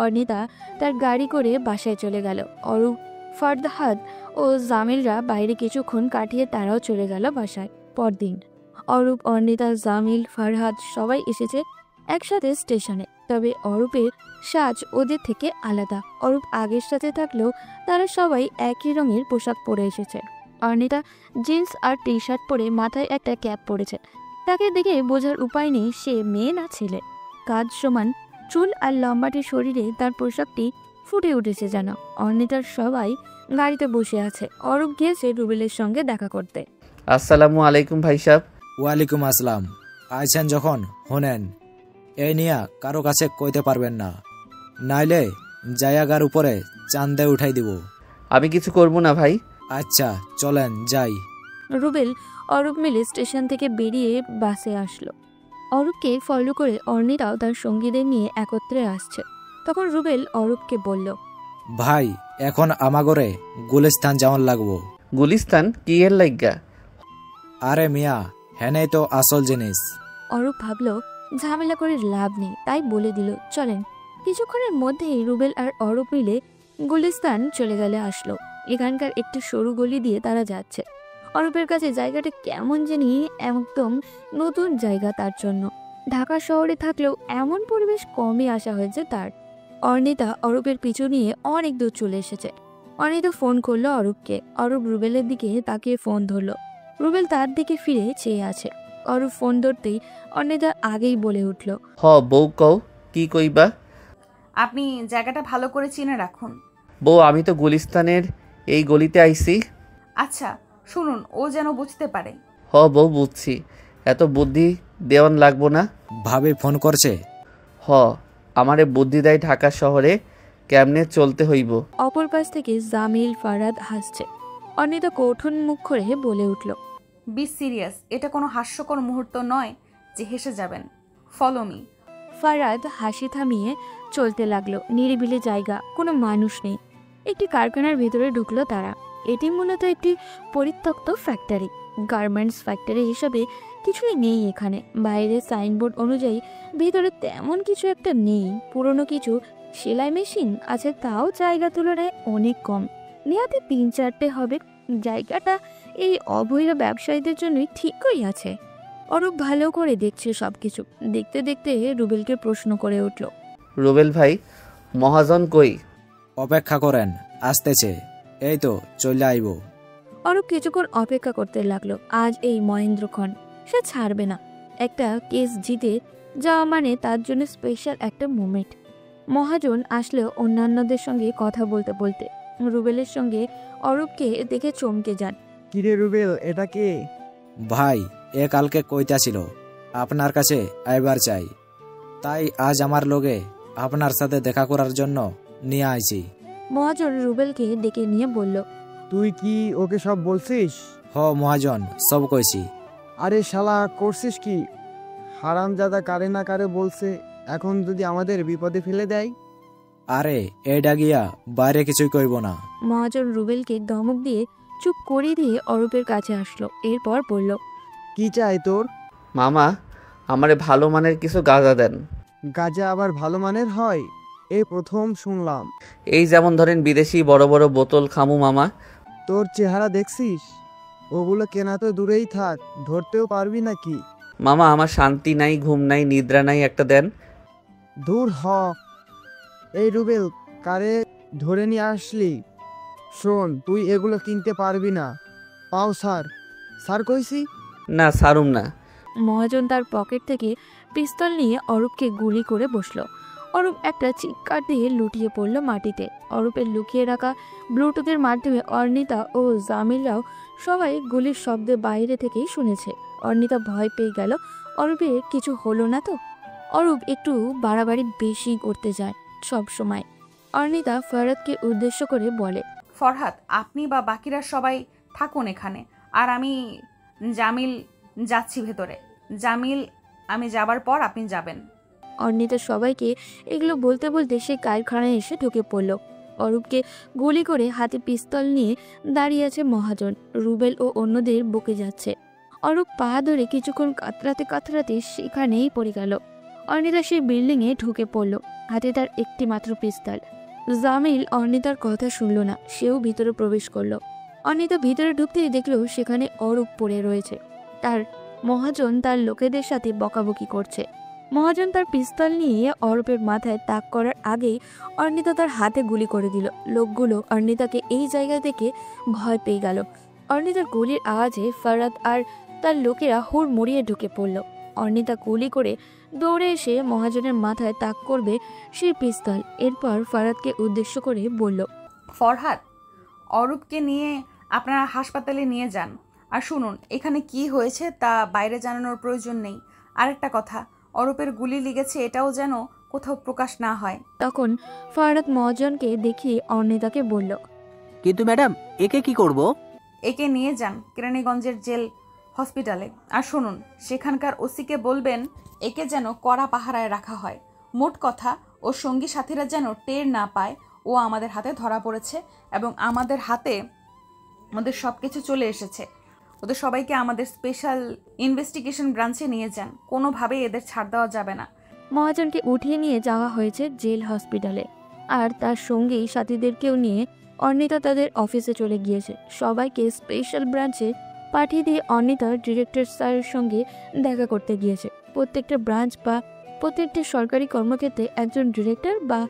অর্ণিতা তার গাড়ি করে বাসায় চলে গেল। অরূপ, ফরহাদ ও জামিলরা বাইরে কিছুক্ষণ কাটিয়ে তারাও চলে গেল বাসায়। পরদিন অরূপ, অর্ণিতা, জামিল, ফরহাদ সবাই এসেছে একসাথে স্টেশনে। তবে অরূপের সাজ ওদের থেকে আলাদা। অরূপ আগের সাথে থাকলেও তারা সবাই একই রঙের পোশাক পরে এসেছে। অর্ণিতা জিন্স আর টি শার্ট পরে মাথায় একটা ক্যাপ পরেছে। তাকে দেখে বোঝার উপায় নেই সে মেয়ে না ছেলে। কাজ সমান চুল আর লম্বাটে শরীরে তার পোশাকটি ফুটে উঠেছে যেন। অর্ণিতার সবাই গাড়িতে বসে আছে। অরূপ গিয়েছে রুবেলের সঙ্গে দেখা করতে। আসসালামু আলাইকুম ভাই সাহেব। ওয়ালাইকুম আসসালাম। আইছেন যখন হোনেন, এই নিয়া কারো কাছে কইতে পারবেন না, নাইলে জায়াগার উপরে চান্দে উঠাই দিব। আমি কিছু করব না ভাই। আচ্ছা চলেন যাই। রুবেল অরূপ মিলে স্টেশন থেকে বেরিয়ে বাসে আসলো। অরূপকে ফলো করে অর্ণিতাও তার সঙ্গীদের নিয়ে একত্রে আসছে। তখন রুবেল অরূপকে বলল, ভাই এখন আমাগরে গুলিস্তান যাওয়ান লাগবো। গুলিস্তান কি এর লাইগা? আরে মিয়া, হ্যাঁ তো আসল জিনিস। অরূপ ভাবলো ঝামেলা করে লাভ নেই, তাই বলে দিল চলেন। কিছুক্ষণের মধ্যেই রুবেল আর অরূপ মিলে গুলিস্তান চলে গেলে আসলো। এখানকার একটু সরু গলি দিয়ে তারা যাচ্ছে। অরূপের কাছে জায়গাটা কেমন জানি একদম নতুন জায়গা তার জন্য। ঢাকা শহরে থাকলেও এমন পরিবেশ কমই আসা হয়েছে তার। অর্ণিতা অরূপের পিছু নিয়ে অনেক দূর চলে এসেছে। অর্ণিতা ফোন করলো অরূপকে। অরূপ রুবেলের দিকে তাকিয়ে ফোন ধরলো। রুবেল তার দিকে ফিরে চেয়ে আছে। অরূপ ফোন ধরতেই অর্ণিতা আগেই বলে উঠল, হ বউ কও, কি কইবা? আপনি জায়গাটা ভালো করে চিনে রাখুন। বউ আমি তো গুলিস্তানের এই গলিতে আইছি। আচ্ছা শুনুন, ও যেন বুঝতে পারে। হ বউ বুঝছি, এত বুদ্ধি দেওয়ান লাগবো না। ভাবি ফোন করছে? হ, আমারে বুদ্ধি দেয় ঢাকা শহরে কেমনে চলতে হইব। অপর পাশ থেকে জামিল ফারাদ হাসছে। অর্ণিতা কঠিন মুখ করে বলে উঠল, বি সিরিয়াস, এটা কোনো হাস্যকর মুহূর্ত নয় যে হেসে যাবেন। Follow me. ফারাদ হাসি থামিয়ে চলতে লাগলো। নিরিবিলি জায়গা, কোনো মানুষ নেই। একটি কারখানার ভিতরে ঢুকলো তারা। এটি মূলত একটি পরিত্যক্ত ফ্যাক্টরি, গার্মেন্টস ফ্যাক্টরি হিসাবে কিছুই নেই এখানে। বাইরে সাইনবোর্ড অনুযায়ী ভিতরে তেমন কিছু একটা নেই। পুরনো কিছু সেলাই মেশিন আছে, তাও জায়গা তুলনায় অনেক কম। নেহাতে 3-4টে হবে। জায়গাটা এই অবৈধ ব্যবসায়ীদের জন্যই ঠিকই আছে। অরূপ ভালো করে দেখছে সবকিছু। দেখতে দেখতে রুবেলকে প্রশ্ন করে উঠল, রুবেল ভাই, মহাজন কই? অপেক্ষা করেন, আসতেছে। এই তো চলে আইব। অরূপ কিছুক্ষণ অপেক্ষা করতে লাগলো। আজ এই মহেন্দ্রক্ষণ সে ছাড়বে না। একটা কেস জিতে যাওয়া মানে তার জন্য স্পেশাল একটা মোমেন্ট। মহাজন আসলেও অন্যান্যদের সঙ্গে কথা বলতে বলতে রুবেলের সঙ্গে অরূপকে দেখে চমকে যান। কিরে রুবেল, এটা কে? ভাই, এ কালকে কইতা ছিল আপনার কাছে আইবার চাই, তাই আজ আমার লগে আপনার সাথে দেখা করার জন্য নিয়ে আইছি। মহাজন রুবেলকে ডেকে নিয়ে বলল, তুই কি ওকে সব বলছিস? হ মহাজন, সব কইছি। আরে শালা, করছিস কি? হারামজাদা কারে না কারে বলছে, এখন যদি আমাদের বিপদে ফেলে দেয়। আরে এইটা গিয়া বাইরে কিছুই কইব না। মহাজন রুবেলকে ধমক দিয়ে চুপ করে দিয়ে অরূপের কাছে আসলো। এরপর বলল, কি চাই তোর? মামা, আমারে ভালো মানের কিছু গাঁজা দেন। গাঁজা আবার ভালো মানের হয়? এই প্রথম শুনলাম। এই যেমন ধরেন বিদেশি বড় বড় বোতল খামু মামা। তোর চেহারা দেখছিস? ওগুলো কেনা তো দূরেই থাক, ধরতেও পারবি নাকি? মামা, আমার শান্তি নাই, ঘুম নাই, নিদ্রা নাই, একটা দেন। দূর হ। এই রুবেল, কারে ধরে নিয়ে আসলি? শোন, তুই এগুলো কিনতে পারবি না। পাও স্যার, স্যার কইছি। না, সারুম না। মহাজন তার পকেট থেকে পিস্তল নিয়ে অরূপকে গুলি করে বসলো। অরূপ একটা চিৎকার দিয়ে লুটিয়ে পড়ল মাটিতে। অরূপের লুকিয়ে রাখা ব্লুটুথের মাধ্যমে অর্ণিতা ও জামিলরাও সবাই গুলির শব্দ বাইরে থেকেই শুনেছে। অর্ণিতা ভয় পেয়ে গেল অরূপের কিছু হলো না তো। অরূপ একটু বাড়াবাড়ি বেশি করতে যায় সব সময়। অর্ণিতা ফরহাদকে উদ্দেশ্য করে বলে, ফরহাদ, আপনি বা বাকিরা সবাই থাকুন এখানে, আর আমি জামিল যাচ্ছি ভেতরে। জামিল, আমি যাবার পর আপনি যাবেন। অর্ণিতা সবাইকে এগুলো বলতে বলতে সে কারখানায় এসে ঢুকে পড়ল। অরূপকে গুলি করে হাতে পিস্তল নিয়ে দাঁড়িয়ে আছে মহাজন। রুবেল ও অন্যদের বকে যাচ্ছে। অরূপ পা ধরে কিছুক্ষণ কাতরাতে কাতরাতে সেখানেই পড়ে গেল। অর্ণিতা সেই বিল্ডিংয়ে ঢুকে পড়ল, হাতে তার একটি মাত্র পিস্তল। জামিল অর্ণিতার কথা শুনল না, সেও ভিতরে প্রবেশ করলো। অর্ণিতা ভিতরে ঢুকতেই দেখলো সেখানে অরূপ পড়ে রয়েছে। তার মহাজন তার লোকেদের সাথে বকাবকি করছে। মহাজন তার পিস্তল নিয়ে অরূপের মাথায় তাক করার আগেই অর্ণিতা তার হাতে গুলি করে দিল। লোকগুলো অর্ণিতাকে এই জায়গা থেকে ভয় পেয়ে গেল। অর্ণিতার গুলির আওয়াজে ফরহাদ আর তার লোকেরা হুড় মুড়িয়ে ঢুকে পড়ল। অর্ণিতা গুলি করে দৌড়ে এসে মহাজনের মাথায় তাক করবে সেই পিস্তল। এরপর ফরহাদকে উদ্দেশ্য করে বলল, ফরহাদ, অরূপকে নিয়ে আপনারা হাসপাতালে নিয়ে যান। আর শুনুন, এখানে কি হয়েছে তা বাইরে জানানোর প্রয়োজন নেই। আরেকটা কথা, অরূপের গুলি লেগেছে এটাও যেন কোথাও প্রকাশ না হয়। তখন ফরহাদ মহাজনকে দেখিয়ে অর্ণিতাকে বলল, কিন্তু ম্যাডাম, একে কি করব? একে নিয়ে যান কেরানীগঞ্জের জেল হসপিটালে। আর শুনুন, সেখানকার ওসিকে বলবেন একে যেন কড়া পাহারায় রাখা হয়। মোট কথা, ও সঙ্গী সাথীরা যেন টের না পায় ও আমাদের হাতে ধরা পড়েছে এবং আমাদের হাতে ওদের সব কিছু চলে এসেছে। ওদের সবাইকে আমাদের স্পেশাল ইনভেস্টিগেশন ব্রাঞ্চে নিয়ে যান, কোনোভাবেই এদের ছাড় দেওয়া যাবে না। মহাজনকে উঠিয়ে নিয়ে যাওয়া হয়েছে জেল হসপিটালে, আর তার সঙ্গেই সাথীদেরকেও নিয়ে অর্ণিতা তাদের অফিসে চলে গিয়েছে। সবাইকে স্পেশাল ব্রাঞ্চে পাঠিয়ে দিয়ে অর্ণিতা ডিরেক্টর স্যারের সঙ্গে দেখা করতে গিয়েছে। প্রত্যেকটা ব্রাঞ্চ বা প্রত্যেকটা সরকারি কর্মক্ষেত্রে একজন ডিরেক্টর বা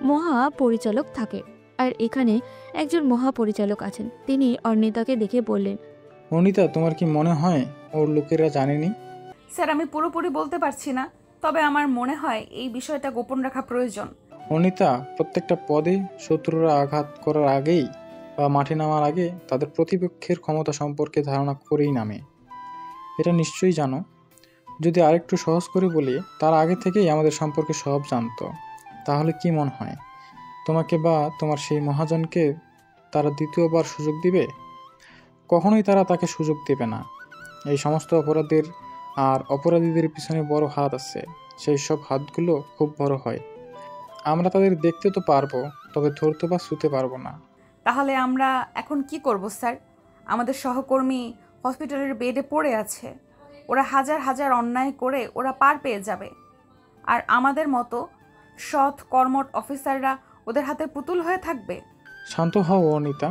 মহাপরিচালক থাকে, আর এখানে একজন মহাপরিচালক আছেন। তিনি অর্ণিতাকে দেখে বললেন, অনিতা, তোমার কি মনে হয় ওর লোকেরা জানেনি? স্যার, আমি পুরোপুরি বলতে পারছি না, তবে আমার মনে হয় এই বিষয়টা গোপন রাখা প্রয়োজন। অনিতা, প্রত্যেকটা পদে শত্রুরা আঘাত করার আগেই বা মাঠে নামার আগে তাদের প্রতিপক্ষের ক্ষমতা সম্পর্কে ধারণা করেই নামে। এটা নিশ্চয়ই জানো। যদি আরেকটু সহজ করে বলি, তার আগে থেকেই আমাদের সম্পর্কে সব জানতো। তাহলে কি মনে হয়, তোমাকে বা তোমার সেই মহাজনকে তারা দ্বিতীয়বার সুযোগ দিবে? কখনোই তারা তাকে সুযোগ দেবে না। এই সমস্ত অপরাধের আর অপরাধীদের পিছনে বড় হাত আছে। সেই সব হাতগুলো খুব বড় হয়। আমরা তাদের দেখতে তো পারবো, তবে ধরতে বা ছুঁতে পারবো না। তাহলে আমরা এখন কি করব স্যার? আমাদের সহকর্মী হসপিটালের বেডে পড়ে আছে। ওরা হাজার হাজার অন্যায় করে ওরা পার পেয়ে যাবে, আর আমাদের মতো সৎ কর্মঠ অফিসাররা ওদের হাতে পুতুল হয়ে থাকবে। শান্ত হও অনিতা,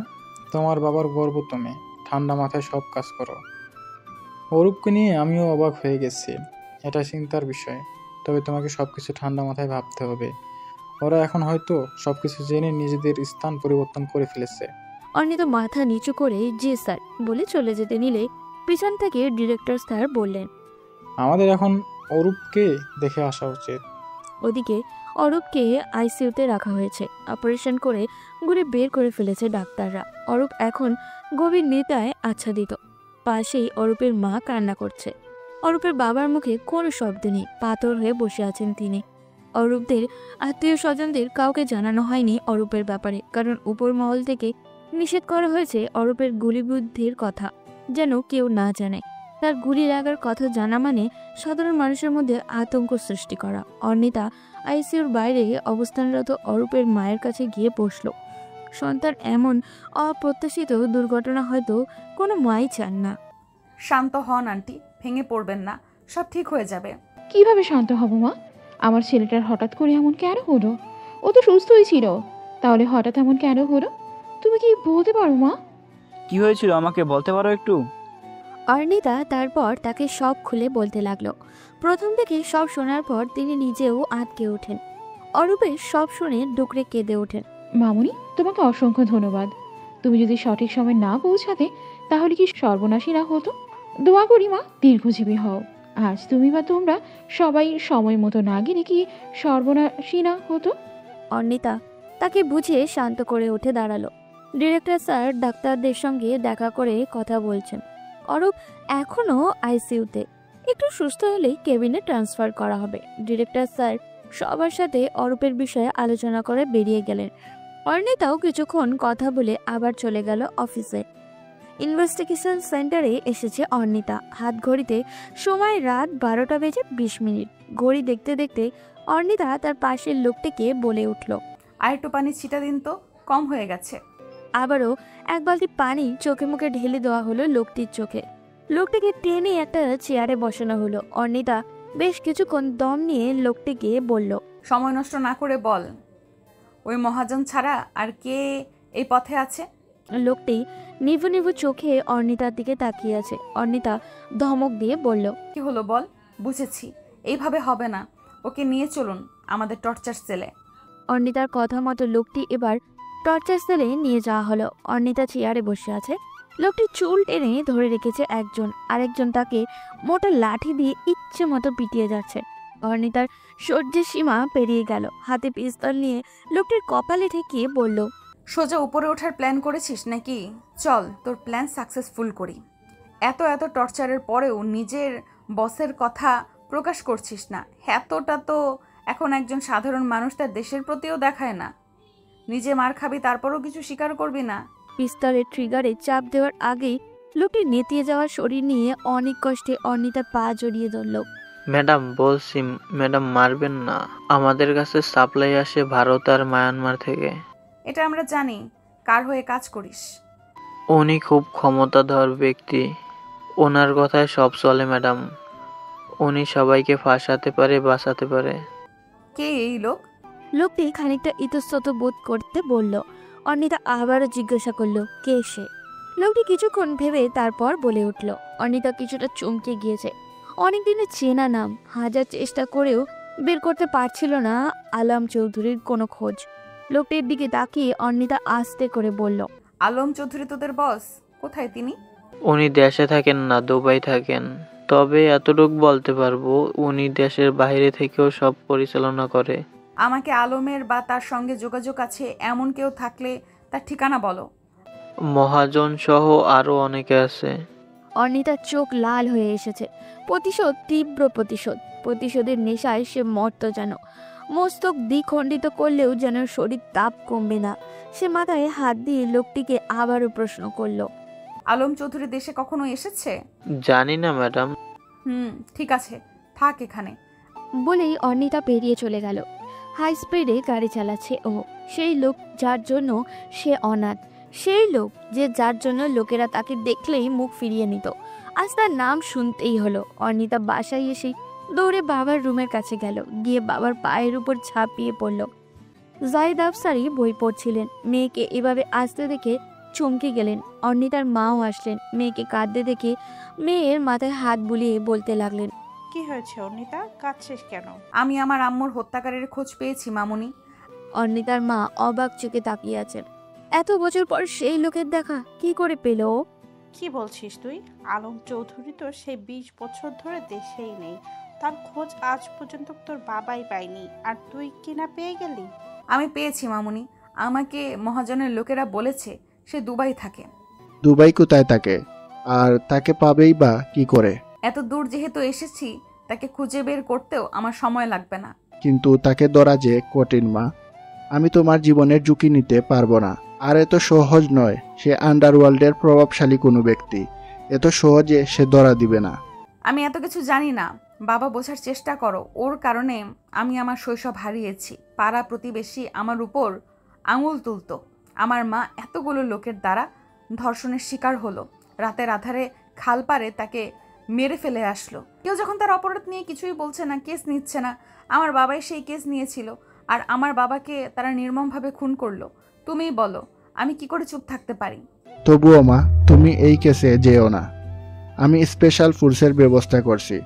তোমার বাবার গর্ব তুমি। ঠান্ডা মাথায় সব কাজ করো। অরূপকে নিয়ে আমিও অবাক হয়ে গেছি, এটা চিন্তার বিষয়। তবে তোমাকে সবকিছু ঠান্ডা মাথায় ভাবতে হবে। ওরা এখন হয়তো সবকিছু জেনে নিজেদের স্থান পরিবর্তন করে ফেলেছে। অর্ণিতা মাথা নিচু করে জি স্যার বলে চলে যেতে নিলে পিছন থেকে ডিরেক্টর স্যার বললেন, আমাদের এখন অরূপকে দেখে আসা উচিত। ওদিকে অরূপকে আইসিইউতে রাখা হয়েছে। অপারেশন করে গুলি বের করে ফেলেছে ডাক্তাররা। অরূপ এখন গভীর নেতায় আচ্ছাদিত। পাশেই অরূপের মা কান্না করছে। অরূপের বাবার মুখে কোনো শব্দ নেই, পাথর হয়ে বসে আছেন তিনি। অরূপদের আত্মীয় স্বজনদের কাউকে জানানো হয়নি অরূপের ব্যাপারে, কারণ উপর মহল থেকে নিষেধ করা হয়েছে অরূপের গুলিবুদ্ধির কথা যেন কেউ না জানে। তার গুলি লাগার কথা জানা মানে সাধারণ মানুষের মধ্যে আতঙ্ক সৃষ্টি করা। অর্ণিতা আইসিইউর বাইরে অবস্থানরত অরূপের মায়ের কাছে গিয়ে বসল। সন্তান এমন অপ্রত্যাশিত দুর্ঘটনা হয়তো কোনো মাই চান না। শান্ত হন আন্টি, ভেঙে পড়বেন না, সব ঠিক হয়ে যাবে। কিভাবে শান্ত হব মা? আমার ছেলেটার হঠাৎ করে এমন কেন হলো? ও তো সুস্থই ছিল, তাহলে হঠাৎ এমন কেন হলো? তুমি কি বলতে পারো মা? কি হয়েছিল আমাকে বলতে পারো একটু? অর্ণিতা তারপর তাকে সব খুলে বলতে লাগলো। প্রথম থেকে সব শোনার পর তিনি নিজেও আটকে ওঠেন। অরূপের সব শুনে ডুকরে কেঁদে ওঠেন। মামুনি, তোমাকে অসংখ্য ধন্যবাদ। তুমি যদি সঠিক সময় না পৌঁছাতে তাহলে কি সর্বনাশী না হতো? দোয়া করি মা দীর্ঘজীবী হও। আজ তুমি বা তোমরা সবাই সময় মতো না গেলে কি সর্বনাশী না হতো? অর্ণিতা তাকে বুঝিয়ে শান্ত করে উঠে দাঁড়ালো। ডিরেক্টর স্যার ডাক্তারদের সঙ্গে দেখা করে কথা বলছেন। অরূপ এখনও আইসিইউতে, একটু সুস্থ হলেই কেবিনে ট্রান্সফার করা হবে। ডিরেক্টর স্যার সবার সাথে অরূপের বিষয়ে আলোচনা করে বেরিয়ে গেলেন। অর্ণিতাও কিছুক্ষণ কথা বলে আবার চলে গেল অফিসে। ইনভেস্টিগেশন সেন্টারে এসেছে অর্ণিতা। হাত ঘড়িতে সময় রাত 12:20। ঘড়ি দেখতে দেখতে অর্ণিতা তার পাশের লোকটিকে বলে উঠল, আর একটু পানি ছিটা দিন তো, কম হয়ে গেছে। আবারও এক বালতি পানি চোখে মুখে ঢেলে দেওয়া হলো লোকটির চোখে। লোকটিকে টেনে একটা চেয়ারে বসানো হলো। অর্ণিতা বেশ কিছুক্ষণ দম নিয়ে লোকটিকে বলল, সময় নষ্ট না করে বল, ওই মহাজন ছাড়া আর কে এই পথে আছে? লোকটি নিভু নিভু চোখে অর্ণিতার দিকে তাকিয়ে আছে। অর্ণিতা ধমক দিয়ে বলল, কি হলো বল। বুঝেছি, এইভাবে হবে না, ওকে নিয়ে চলুন আমাদের টর্চার সেলে। অর্ণিতার কথা মতো লোকটি এবার টর্চার সেলে নিয়ে যাওয়া হলো। অর্ণিতা চেয়ারে বসে আছে। লোকটি চুল টেনে ধরে রেখেছে একজন, আরেকজন তাকে মোটা লাঠি দিয়ে ইচ্ছে মতো পিটিয়ে যাচ্ছে। অর্ণিতার সহ্যের সীমা পেরিয়ে গেল। হাতে পিস্তল নিয়ে লোকটির কপালে ঠেকিয়ে বলল, সোজা উপরে ওঠার প্ল্যান করেছিস নাকি? চল তোর প্ল্যান সাকসেসফুল করি। এত এত টর্চারের পরেও নিজের বসের কথা প্রকাশ করছিস না, এতটা তো এখন একজন সাধারণ মানুষ তার দেশের প্রতিও দেখায় না। নিজে মার খাবি, তারপরও কিছু স্বীকার করবি না। পিস্তলের ট্রিগারে চাপ দেওয়ার আগেই লোকটি নেতিয়ে যাওয়ার শরীর নিয়ে অনেক কষ্টে অর্ণিতার পা জড়িয়ে ধরল। ম্যাডাম বলছি, ম্যাডাম মারবেন না। আমাদের কাছে সাপ্লাই আসে ভারত আর মায়ানমার থেকে। এটা আমরা জানি কার হয়ে কাজ করিস। উনি খুব ক্ষমতাধর ব্যক্তি, ওনার কথায় সব চলে ম্যাডাম। উনি সবাইকে ফাঁসাতে পারে, বাঁচাতে পারে। কে এই লোক? লোকটি খানিকটা ইতস্তত বোধ করতে বলল। অর্ণিতা আবারও জিজ্ঞাসা করলো কে সে। লোকটি কিছুক্ষণ ভেবে তারপর বলে উঠল। অর্ণিতা কিছুটা চমকে গিয়েছে। অনেকদিনের চেনা নাম, হাজার চেষ্টা করেও বের করতে পারছিল না আলম চৌধুরীর কোনো খোঁজ। লোকটির দিকে তাকিয়ে অর্ণিতা আস্তে করে বলল, আলম চৌধুরী তোদের বস? কোথায় তিনি? উনি দেশে থাকেন না, দুবাই থাকেন। তবে এতটুকু বলতে পারবো, উনি দেশের বাইরে থেকেও সব পরিচালনা করে। আমাকে আলমের বা তার সঙ্গে যোগাযোগ আছে এমন কেউ থাকলে তার ঠিকানা বলো। মহাজন সহ আরো অনেকে আছে। অর্ণিতার চোখ লাল হয়ে এসেছে। প্রতিশোধ, তীব্র প্রতিশোধ। প্রতিশোধের নেশায় সে মর্ত যেন। মস্তক দ্বিখণ্ডিত করলেও যেন শরীর তাপ কমবে না। সে মাথায় হাত দিয়ে লোকটিকে আবারও প্রশ্ন করলো, আলম চৌধুরী দেশে কখনো এসেছে? জানি না ম্যাডাম। ঠিক আছে, থাক এখানে। বলেই অর্ণিতা পেরিয়ে চলে গেল। হাই স্পিডে গাড়ি চালাচ্ছে ও। সেই লোক যার জন্য সে অনাথ, সেই লোক যার জন্য লোকেরা তাকে দেখলেই মুখ ফিরিয়ে নিত, আজ তার নাম শুনতেই হলো। অর্ণিতা বাসায় এসে দৌড়ে বাবার রুমের কাছে গেল। গিয়ে বাবার পায়ের উপর ঝাঁপিয়ে পড়ল। জাহিদ আফসারি বই পড়ছিলেন। মেয়েকে এভাবে আসতে দেখে চমকে গেলেন। অর্ণিতার মাও আসলেন। মেয়েকে কাঁদতে দেখে মেয়ের মাথায় হাত বুলিয়ে বলতে লাগলেন, কি হয়েছে অর্ণিতা, কাঁদছিস কেন? আমি আমার আম্মুর হত্যাকারীর খোঁজ পেয়েছি মামুনি। অর্ণিতার মা অবাক চোখে তাকিয়ে আছেন। এত বছর পর সেই লোকের দেখা কি করে পেল? কি বলছিস তুই? আলম চৌধুরী তো সেই 20 বছর ধরে দেশেই নেই। তার খোঁজ আজ পর্যন্ত তোর বাবাই পায়নি, আর তুই কি না পেয়ে গেলি? আমি পেয়েছি মামুনি। আমাকে মহাজনের লোকেরা বলেছে সে দুবাই থাকে। দুবাই কোথায় থাকে? আর তাকে পাবেই বা কি করে? এত দূর যেহেতু এসেছি, তাকে খুঁজে বের করতেও আমার সময় লাগবে না। কিন্তু তাকে ধরা যে কঠিন মা। আমি তোমার জীবনের ঝুঁকি নিতে পারবো না। আর এত সহজ নয়। সে আন্ডারওয়ার্ল্ডের প্রভাবশালী কোনো ব্যক্তি। এত সহজে সে ধরা দিবে না। আমি এত কিছু জানি না বাবা, বোঝার চেষ্টা করো। ওর কারণে আমি আমার শৈশব হারিয়েছি। পাড়া প্রতিবেশী আমার উপর আঙুল তুলতো। আমার মা এতগুলো লোকের দ্বারা ধর্ষণের শিকার হলো। রাতের আধারে খাল পারে তাকে মেরে ফেলে আসলো। কেউ যখন তার অপরাধ নিয়ে কিছুই বলছে না, কেস নিচ্ছে না, আমার বাবাই সেই কেস নিয়েছিল। আর আমার বাবাকে তারা নির্মমভাবে খুন করলো। তুমিই বলো, আমি কি করে চুপ থাকতে পারি? তবুও মা, তুমি এই কেসে যেও না। আমি স্পেশাল ফোর্সের ব্যবস্থা করছি।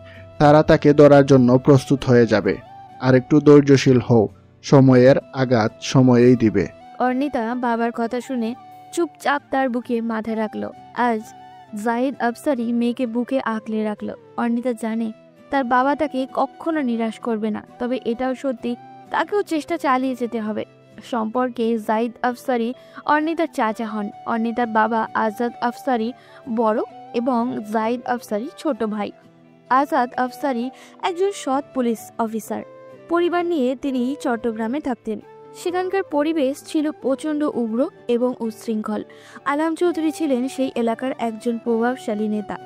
তারা তাকে ধরার জন্য প্রস্তুত হয়ে যাবে। আর একটু ধৈর্যশীল হও। সময়ের আঘাত সময়েই দিবে। অর্ণিতা বাবার কথা শুনে চুপচাপ তার বুকে মাথা রাখলো। আজ জাহিদ আফসারি মেয়েকে বুকে আঁকলে রাখলো। অর্ণিতা জানে তার বাবা তাকে কখনো নিরাশ করবে না। তবে এটাও সত্যি, তাকেও চেষ্টা চালিয়ে যেতে হবে। সম্পর্কে জাহিদ আফসারি অর্ণিতার চাচা হন। অর্ণিতার বাবা আজাদ আফসারি বড় এবং জাহিদ আফসারি ছোট ভাই। আজাদ আফসারি একজন সৎ পুলিশ অফিসার। পরিবার নিয়ে তিনি চট্টগ্রামে থাকতেন। সেখানকার পরিবেশ ছিল প্রচণ্ড উগ্র এবং উচ্ছৃঙ্খল। আলম চৌধুরী ছিলেন সেই এলাকার একজন প্রভাবশালী নেতা।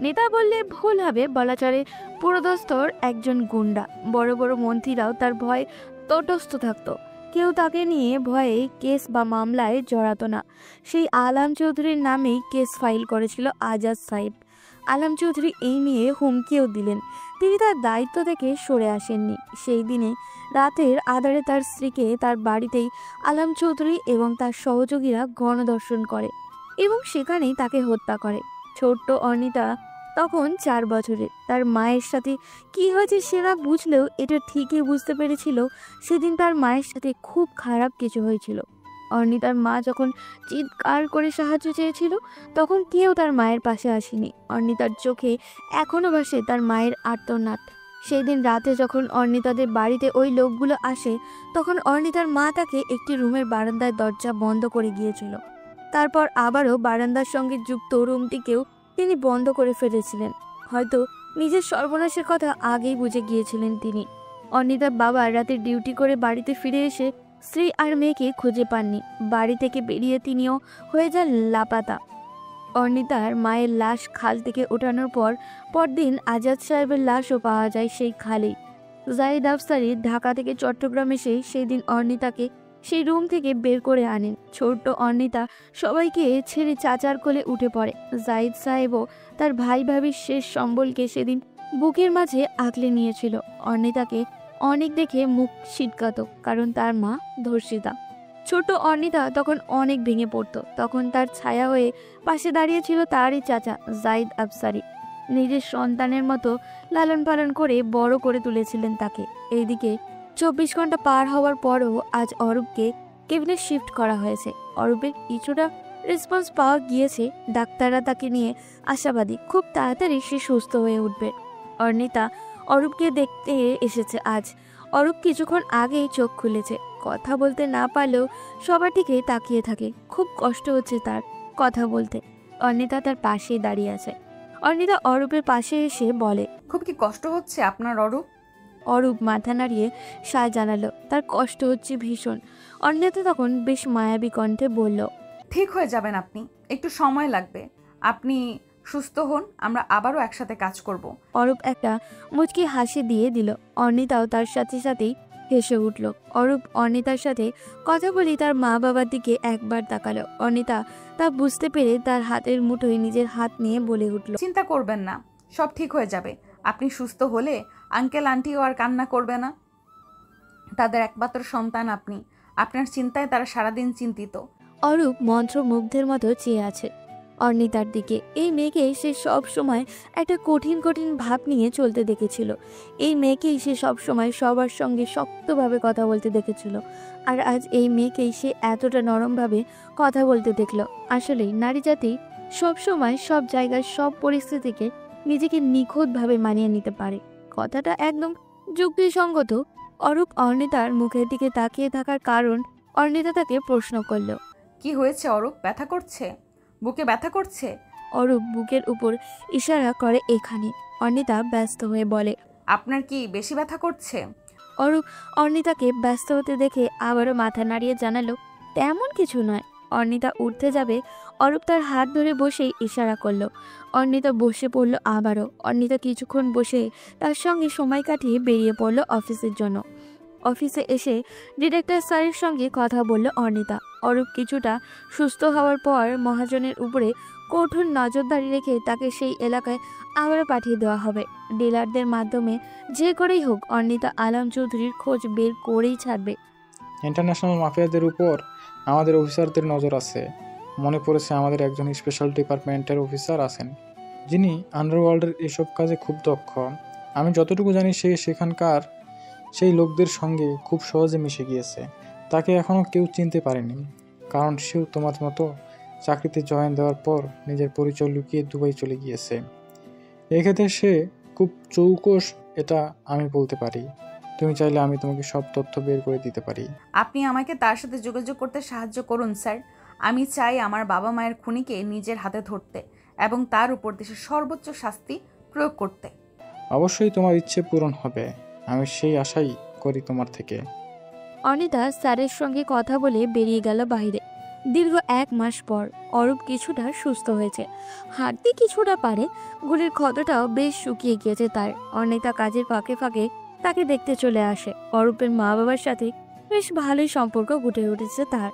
নেতা বললে ভুল হবে, বলা চলে পুরোদস্তর একজন গুন্ডা। বড় বড় মন্ত্রীরাও তার ভয়ে তটস্থ থাকত। কেউ তাকে নিয়ে ভয়ে কেস বা মামলায় জড়াতো না। সেই আলম চৌধুরীর নামেই কেস ফাইল করেছিল আজাদ সাহেব। আলম চৌধুরী এই নিয়ে হুমকিও দিলেন। তিনি তার দায়িত্ব থেকে সরে আসেননি। সেই দিনে রাতের আধারে তার স্ত্রীকে তার বাড়িতেই আলম চৌধুরী এবং তার সহযোগীরা গণধর্ষণ করে এবং সেখানেই তাকে হত্যা করে। ছোট্ট অর্ণিতা তখন 4 বছরের। তার মায়ের সাথে কি হয়েছে সে না বুঝলেও এটা ঠিকই বুঝতে পেরেছিল সেদিন তার মায়ের সাথে খুব খারাপ কিছু হয়েছিল। অর্ণিতার মা যখন চিৎকার করে সাহায্য চেয়েছিল তখন কেউ তার মায়ের পাশে আসেনি। অর্ণিতার চোখে এখনো ভাসে তার মায়ের আর্তনাদ। সেই দিন রাতে যখন অর্ণিতাদের বাড়িতে ওই লোকগুলো আসে তখন অর্ণিতার মা তাকে একটি রুমের বারান্দায় দরজা বন্ধ করে গিয়েছিল। তারপর আবারও বারান্দার সঙ্গে যুক্ত রুমটিকেও তিনি বন্ধ করে ফেলেছিলেন। হয়তো নিজের সর্বনাশের কথা আগেই বুঝে গিয়েছিলেন তিনি। অর্ণিতার বাবা রাতে ডিউটি করে বাড়িতে ফিরে এসে স্ত্রী আর মেয়েকে খুঁজে পাননি। বাড়ি থেকে বেরিয়ে তিনিও হয়ে যান লাপাতা। অর্ণিতার মায়ের লাশ খাল থেকে ওঠানোর পরদিন আজাদ সাহেবের লাশও পাওয়া যায় সেই খালেই। জাহিদ আফসারি ঢাকা থেকে চট্টগ্রাম এসে সেই দিন অর্ণিতাকে সেই রুম থেকে বের করে আনেন। ছোট্ট অর্নিতা সবাইকে ছেড়ে চাচার কোলে উঠে পড়ে। জাহিদ সাহেবও তার ভাই ভাবির শেষ সম্বলকে সেদিন বুকের মাঝে আঁকলে নিয়েছিল। অর্নিতাকে অনেক দেখে মুখ ছিটকাতো, কারণ তার মা ধর্ষিতা। ছোট অর্নিতা তখন অনেক ভেঙে পড়তো। তখন তার ছায়া হয়ে পাশে দাঁড়িয়েছিল তারই চাচা জাহিদ আফসারি। নিজের সন্তানের মতো লালন পালন করে বড় করে তুলেছিলেন তাকে। এইদিকে 24 ঘন্টা পার হওয়ার পরও আজ অরূপকে কেবিনে শিফট করা হয়েছে। অরূপের কিছুটা রেসপন্স পাওয়া গিয়েছে। ডাক্তাররা তাকে নিয়ে আশাবাদী, খুব তাড়াতাড়ি সে সুস্থ হয়ে উঠবে। অর্নিতা অরূপকে দেখতে এসেছে আজ। অরূপ কিছুক্ষণ আগেই চোখ খুলেছে। কথা বলতে না পারলেও সবার দিকে তাকিয়ে থাকে। খুব কষ্ট হচ্ছে তার কথা বলতে। অর্নিতা তার পাশেই দাঁড়িয়ে আছে। অর্নিতা অরূপের পাশে এসে বলে, খুব কি কষ্ট হচ্ছে আপনার অরূপ? অরূপ মাথা নাড়িয়ে সায় জানালো, তার কষ্ট হচ্ছে ভীষণ। অর্নিতা তখন বেশ মায়াবী কণ্ঠে বলল, ঠিক হয়ে যাবেন আপনি, একটু সময় লাগবে। আপনি সুস্থ হন, আমরা আবারও একসাথে কাজ করব। অরূপ একটা মুচকি হাসি দিয়ে দিল। অর্নিতাও তার সাথে সাথেই হেসে উঠল। অরূপ অর্নিতার সাথে কথা বলি তার মা বাবার দিকে একবার তাকালো। অর্নিতা তা বুঝতে পেরে তার হাতের মুঠোয় নিজের হাত নিয়ে বলে উঠল, চিন্তা করবেন না, সব ঠিক হয়ে যাবে। আপনি সুস্থ হলে আঙ্কেল আন্টিও আর কান্না করবে না। তাদের একমাত্র সন্তান আপনি। আপনার চিন্তায় তারা সারাদিন চিন্তিত। অরূপ মন্ত্রমুগ্ধের মতো চেয়ে আছে অর্নিতার দিকে। এই মেয়েকে সে সব সময় একটা কঠিন কঠিন ভাব নিয়ে চলতে দেখেছিল। এই মেয়েকেই সে সব সময় সবার সঙ্গে শক্তভাবে কথা বলতে দেখেছিল। আর আজ এই মেয়েকেই সে এতটা নরমভাবে কথা বলতে দেখলো। আসলেই নারী জাতি সব সময় সব জায়গায় সব পরিস্থিতিকে নিজেকে নিখুঁতভাবে মানিয়ে নিতে পারে। কথাটা একদম যুক্তিসঙ্গত। অরূপ অর্নিতার মুখের দিকে তাকিয়ে থাকার কারণ অর্নিতা তাকে প্রশ্ন করল, কি হয়েছে অরূপ? ব্যথা করছে? বুকে ব্যথা করছে? অরূপ বুকের উপর ইশারা করে এখানে। অর্নিতা ব্যস্ত হয়ে বলে, আপনার কি বেশি ব্যথা করছে? অরূপ অর্নিতাকে ব্যস্ত হতে দেখে আবারও মাথা নাড়িয়ে জানালো, তেমন কিছু নয়। অর্নিতা উঠতে যাবে, অরূপ তার হাত ধরে বসেই ইশারা করলো। অর্নিতা বসে পড়ল আবারও। অর্নিতা কিছুক্ষণ বসে তার সঙ্গে সময় কাটিয়ে বেরিয়ে পড়ল অফিসের জন্য। অফিসে এসে ডিরেক্টর স্যারের সঙ্গে কথা বলল অর্নিতা। অরূপ কিছুটা সুস্থ হওয়ার পর মহাজনের উপরে কঠোর নজরদারি রেখে তাকে সেই এলাকায় আবারও পাঠিয়ে দেওয়া হবে। ডিলারদের মাধ্যমে যে করেই হোক অর্নিতা আলম চৌধুরীর খোঁজ বের করেই ছাড়বে। ইন্টারন্যাশনাল মাফিয়াদের উপর আমাদের অফিসারদের নজর আছে। মনে পড়েছে আমাদের একজন স্পেশাল ডিপার্টমেন্টের অফিসার আছেন, যিনি আন্ডারওয়ার্ল্ডের এসব কাজে খুব দক্ষ। আমি যতটুকু জানি সে সেখানকার সেই লোকদের সঙ্গে খুব সহজে মিশে গিয়েছে। তাকে এখনও কেউ চিনতে পারেনি, কারণ সেও তোমার মতো চাকরিতে জয়েন দেওয়ার পর নিজের পরিচয় লুকিয়ে দুবাই চলে গিয়েছে। এক্ষেত্রে সে খুব চৌকস, এটা আমি বলতে পারি। তুমি চাইলে আমি তোমাকে সব তথ্য বের করে দিতে পারি। আপনি আমাকে তার সাথে যোগাযোগ করতে সাহায্য করুন স্যার। আমি চাই আমার বাবা মায়ের খুনিকে নিজের হাতে ধরতে এবং তার উপর দেশের সর্বোচ্চ শাস্তি প্রয়োগ করতে। অবশ্যই তোমার ইচ্ছে পূরণ হবে, আমি সেই আশাই করি তোমার থেকে। অর্নিতা স্যারের সঙ্গে কথা বলে বেরিয়ে গেল বাইরে। দীর্ঘ 1 মাস পর অরূপ কিছুটা সুস্থ হয়েছে, হাঁটতে কিছুটা পারে। গুলির ক্ষতটাও বেশ শুকিয়ে গিয়েছে তার। অর্নিতা কাজের ফাঁকে ফাঁকে তাকে দেখতে চলে আসে। অরূপের মা বাবার সাথে বেশ ভালোই সম্পর্ক গড়ে উঠেছে তার।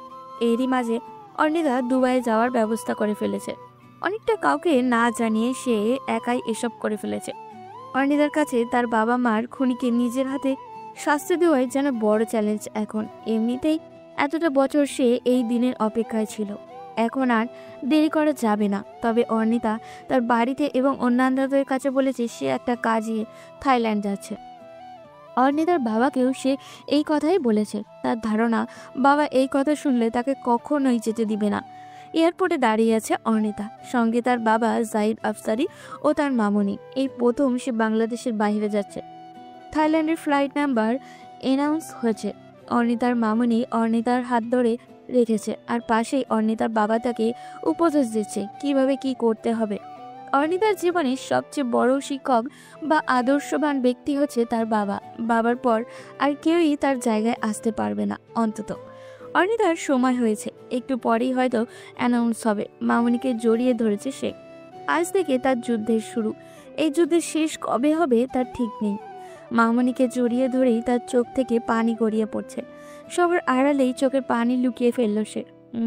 এরই মাঝে অর্নিতা দুবাইয়ে যাওয়ার ব্যবস্থা করে ফেলেছে। অনেকটা কাউকে না জানিয়ে সে একাই এসব করে ফেলেছে। অর্নিতার কাছে তার বাবা মার খুনিকে নিজের হাতে শাস্তি দেওয়াই যেন বড় চ্যালেঞ্জ এখন। এমনিতেই এতটা বছর সে এই দিনের অপেক্ষায় ছিল, এখন আর দেরি করা যাবে না। তবে অর্নিতা তার বাড়িতে এবং অন্যান্যদের কাছে বলেছে সে একটা কাজে থাইল্যান্ড যাচ্ছে। অর্নিতার বাবাকেও সে এই কথাই বলেছে। তার ধারণা বাবা এই কথা শুনলে তাকে কখনোই যেতে দিবে না। এয়ারপোর্টে দাঁড়িয়ে আছে অর্নিতা, সঙ্গে তার বাবা জাহিদ আফসারি ও তার মামুনি। এই প্রথম সে বাংলাদেশের বাইরে যাচ্ছে। থাইল্যান্ডের ফ্লাইট নাম্বার অ্যানাউন্স হয়েছে। অর্নিতার মামুনি অর্নিতার হাত ধরে রেখেছে, আর পাশেই অর্নিতার বাবা তাকে উপদেশ দিচ্ছে কিভাবে কি করতে হবে। অর্নিতার জীবনের সবচেয়ে বড় শিক্ষক বা আদর্শবান ব্যক্তি হচ্ছে তার বাবা। বাবার পর আর কেউই তার জায়গায় আসতে পারবে না অন্তত। অর্নিতার সময় হয়েছে, একটু পরেই হয়তো অ্যানাউন্স হবে। মামুনিকে জড়িয়ে ধরেছে সে। আজ থেকে তার যুদ্ধের শুরু। এই যুদ্ধের শেষ কবে হবে তার ঠিক নেই। মামুনিকে জড়িয়ে ধরেই তার চোখ থেকে পানি গড়িয়ে পড়ছে। সবার আড়ালেই চোখের পানি লুকিয়ে ফেললো সে।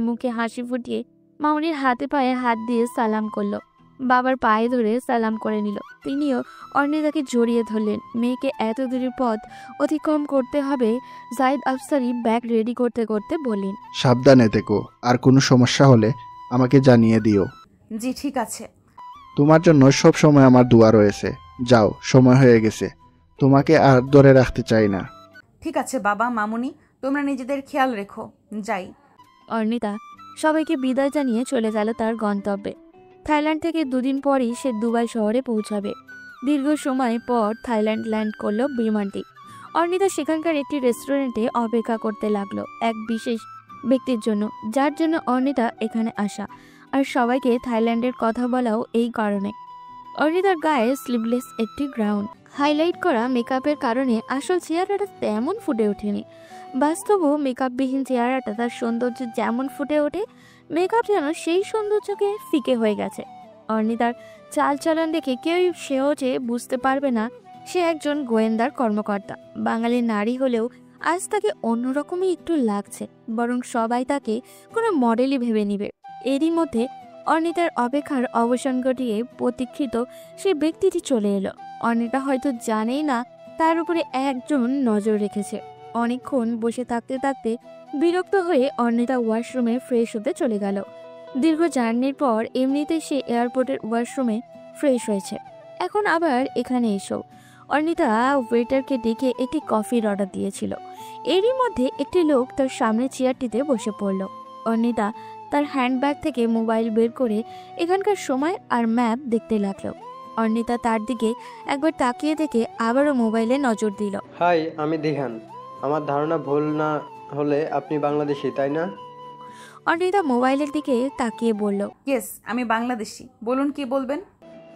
মুখে হাসি ফুটিয়ে মামুনির হাতে পায়ে হাত দিয়ে সালাম করলো। বাবার পায়ে ধরে সালাম করে নিল। তিনিও অর্ণিতাকে জড়িয়ে ধরলেন। মেয়েকে এত দূরের পথ অতিক্রম করতে হবে। জাহিদ আফসারি ব্যাগ রেডি করতে করতে বললেন, সাবধানে থেকো, আর কোনো সমস্যা হলে আমাকে জানিয়ে দিও। জি ঠিক আছে। তোমার জন্য সব সময় আমার দোয়া রয়েছে। যাও, সময় হয়ে গেছে, তোমাকে আর ধরে রাখতে চাই না। ঠিক আছে বাবা, মামুনি, তোমরা নিজেদের খেয়াল রেখো। যাই। অর্ণিতা সবাইকে বিদায় জানিয়ে চলে গেল তার গন্তব্যে। থাইল্যান্ড থেকে দুদিন পরই সে দুবাই শহরে পৌঁছাবে। দীর্ঘ সময় পর থাইল্যান্ড ল্যান্ড করলো বিমানটি। অর্ণিতা সেখানকার একটি রেস্টুরেন্টে অপেক্ষা করতে লাগলো এক বিশেষ ব্যক্তির জন্য, যার জন্য অর্ণিতা এখানে আসা। আর সবাইকে থাইল্যান্ডের কথা বলাও এই কারণে। অর্ণিতার গায়ে স্লিভলেস একটি গ্রাউন্ড, হাইলাইট করা মেকআপের কারণে আসল চেহারাটা তেমন ফুটে ওঠেনি। বাস্তবও মেকআপবিহীন চেহারাটা তার সৌন্দর্য যেমন ফুটে ওঠে, মেকআপ যেন সেই সৌন্দর্যকে ফিকে হয়ে গেছে। অর্ণিতার চালচলন দেখে কেউ সহজে বুঝতে পারবে না সে একজন গোয়েন্দার কর্মকর্তা। বাঙালি নারী হলেও আজ তাকে অন্যরকমই একটু লাগছে, বরং সবাই তাকে কোনো মডেলই ভেবে নিবে। এরই মধ্যে অর্ণিতার অপেক্ষার অবসান ঘটিয়ে প্রতীক্ষিত সে ব্যক্তিটি চলে এলো। অর্ণিতা হয়তো জানেই না তার উপরে একজন নজর রেখেছে। অনেকক্ষণ বসে থাকতে থাকতে বিরক্ত হয়ে অর্ণিতা ওয়াশরুমে ফ্রেশ হতে চলে গেল। দীর্ঘ জার্নির পর এমনিতে সে এয়ারপোর্টের ওয়াশরুমে ফ্রেশ হয়েছে, এখন আবার এখানে এসো। অর্ণিতা ওয়েটারকে ডেকে একটি কফির অর্ডার দিয়েছিল। এরই মধ্যে একটি লোক তার সামনে চেয়ারটিতে বসে পড়ল। অর্ণিতা তার হ্যান্ডব্যাগ থেকে মোবাইল বের করে এখানকার সময় আর ম্যাপ দেখতে লাগলো। অর্ণিতা তার দিকে একবার তাকিয়ে দেখে আবারও মোবাইলে নজর দিল। হাই, আমি দিহান। আমার ধারণা ভুল না হলে আপনি বাংলাদেশি, তাই না? অর্ণিতা মোবাইলের দিকে তাকিয়ে বলল, ইয়েস, আমি বাংলাদেশি। বলুন কি বলবেন?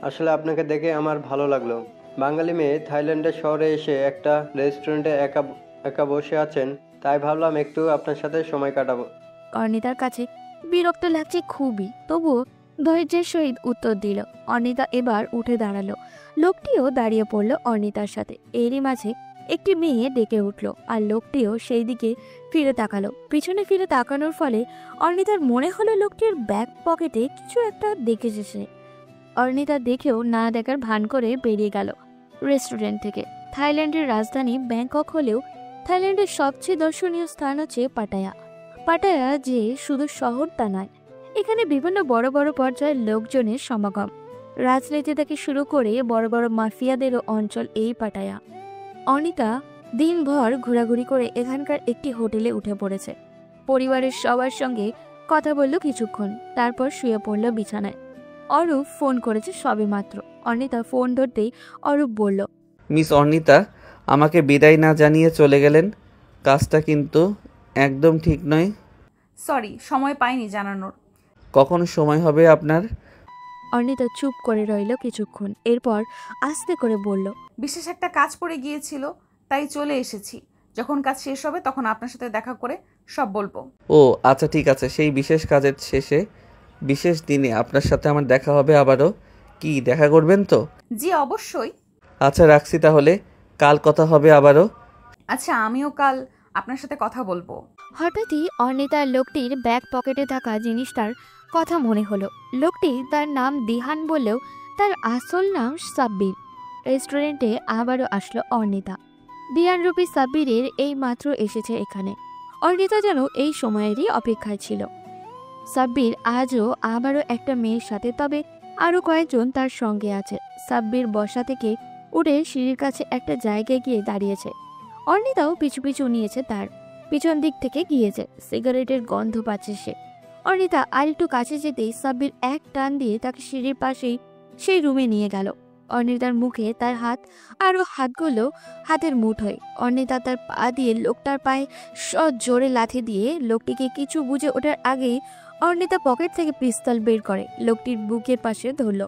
আসলে আপনাকে দেখে আমার ভালো লাগলো। বাঙালি মেয়ে থাইল্যান্ডের শহরে এসে একটা রেস্টুরেন্টে একা একা বসে আছেন, তাই ভাবলাম একটু আপনার সাথে সময় কাটাবো। অর্ণিতার কাছে বিরক্ত লাগছে খুবই, তবুও ধৈর্যের সহিত উত্তর দিল। অর্ণিতা এবার উঠে দাঁড়ালো। লোকটিও দাঁড়িয়ে পড়ল অর্ণিতার সাথে। এরই মাঝে একটি মেয়ে ডেকে উঠল, আর লোকটিও সেই দিকে ফিরে তাকালো। পিছনে ফিরে তাকানোর ফলে অর্ণিতার মনে হলো লোকটির ব্যাক পকেটে কিছু একটা দেখেছে সে। অর্ণিতা দেখেও না দেখার ভান করে বেরিয়ে গেল রেস্টুরেন্ট থেকে। থাইল্যান্ডের রাজধানী ব্যাংকক হলেও থাইল্যান্ডের সবচেয়ে দর্শনীয় স্থান হচ্ছে পাটায়া। পাটায়া যে শুধু শহর তা নয়, এখানে বিভিন্ন বড় বড় পর্যায়ের লোকজনের সমাগম। রাজনীতি থেকে শুরু করে বড় বড় মাফিয়াদেরও অঞ্চল এই পাটায়া। অনিতা দিনভর ঘোরাঘুরি করে এখানকার একটি হোটেলে উঠে পড়েছে। পরিবারের সবার সঙ্গে কথা বলল কিছুক্ষণ, তারপর শুয়ে পড়ল বিছানায়। অরূপ ফোন করেছে সবে মাত্র। অনিতা ফোন ধরতেই অরূপ বলল, মিস অর্ণিতা, আমাকে বিদায় না জানিয়ে চলে গেলেন। কাজটা কিন্তু একদম ঠিক নয়। সরি, সময় পাইনি জানানোর। কখন সময় হবে আপনার? অর্ণিতা চুপ করে রইল কিছুক্ষণ, এরপর আস্তে করে বলল, বিশেষ একটা কাজ পড়ে গিয়েছিল, তাই চলে এসেছি। যখন কাজ শেষ হবে তখন আপনার সাথে দেখা করে সব বলবো। ও আচ্ছা, ঠিক আছে। সেই বিশেষ কাজের শেষে বিশেষ দিনে আপনার সাথে আমার দেখা হবে আবারও। কি দেখা করবেন তো? জি অবশ্যই। আচ্ছা রাখছি তাহলে, কাল কথা হবে আবারও। আচ্ছা, আমিও কাল আপনার সাথে কথা বলবো। হঠাৎই অর্ণিতার লোকটির ব্যাক পকেটে থাকা জিনিসটার কথা মনে হলো। লোকটি তার নাম দিহান বললেও তার আসল নাম সাব্বির। রেস্টুরেন্টে আবারও আসলো অর্ণিতা। দিহানরূপী সাব্বিরের এই মাত্র এসেছে এখানে। অর্ণিতা যেন এই সময়েরই অপেক্ষায় ছিল। সাব্বির আজও আবারও একটা মেয়ের সাথে, তবে আরও কয়েকজন তার সঙ্গে আছে। সাব্বির বসা থেকে উঠে সিঁড়ির কাছে একটা জায়গায় গিয়ে দাঁড়িয়েছে। অর্ণিতাও পিছু পিছু নিয়েছে, তার পিছন দিক থেকে গিয়েছে। সিগারেটের গন্ধ পাচ্ছে সে। অর্ণিতা আর একটু কাছে যেতেই সাব্বির এক টান দিয়ে তাকে সিঁড়ির পাশেই সেই রুমে নিয়ে গেল। অর্ণিতার মুখে তার হাত, আরও হাতগুলো হাতের মুঠোয়। অর্ণিতা তার পা দিয়ে লোকটার পায়ে জোরে লাথি দিয়ে লোকটিকে কিছু বুঝে ওঠার আগেই অর্ণিতা পকেট থেকে পিস্তল বের করে লোকটির বুকের পাশে ধরল।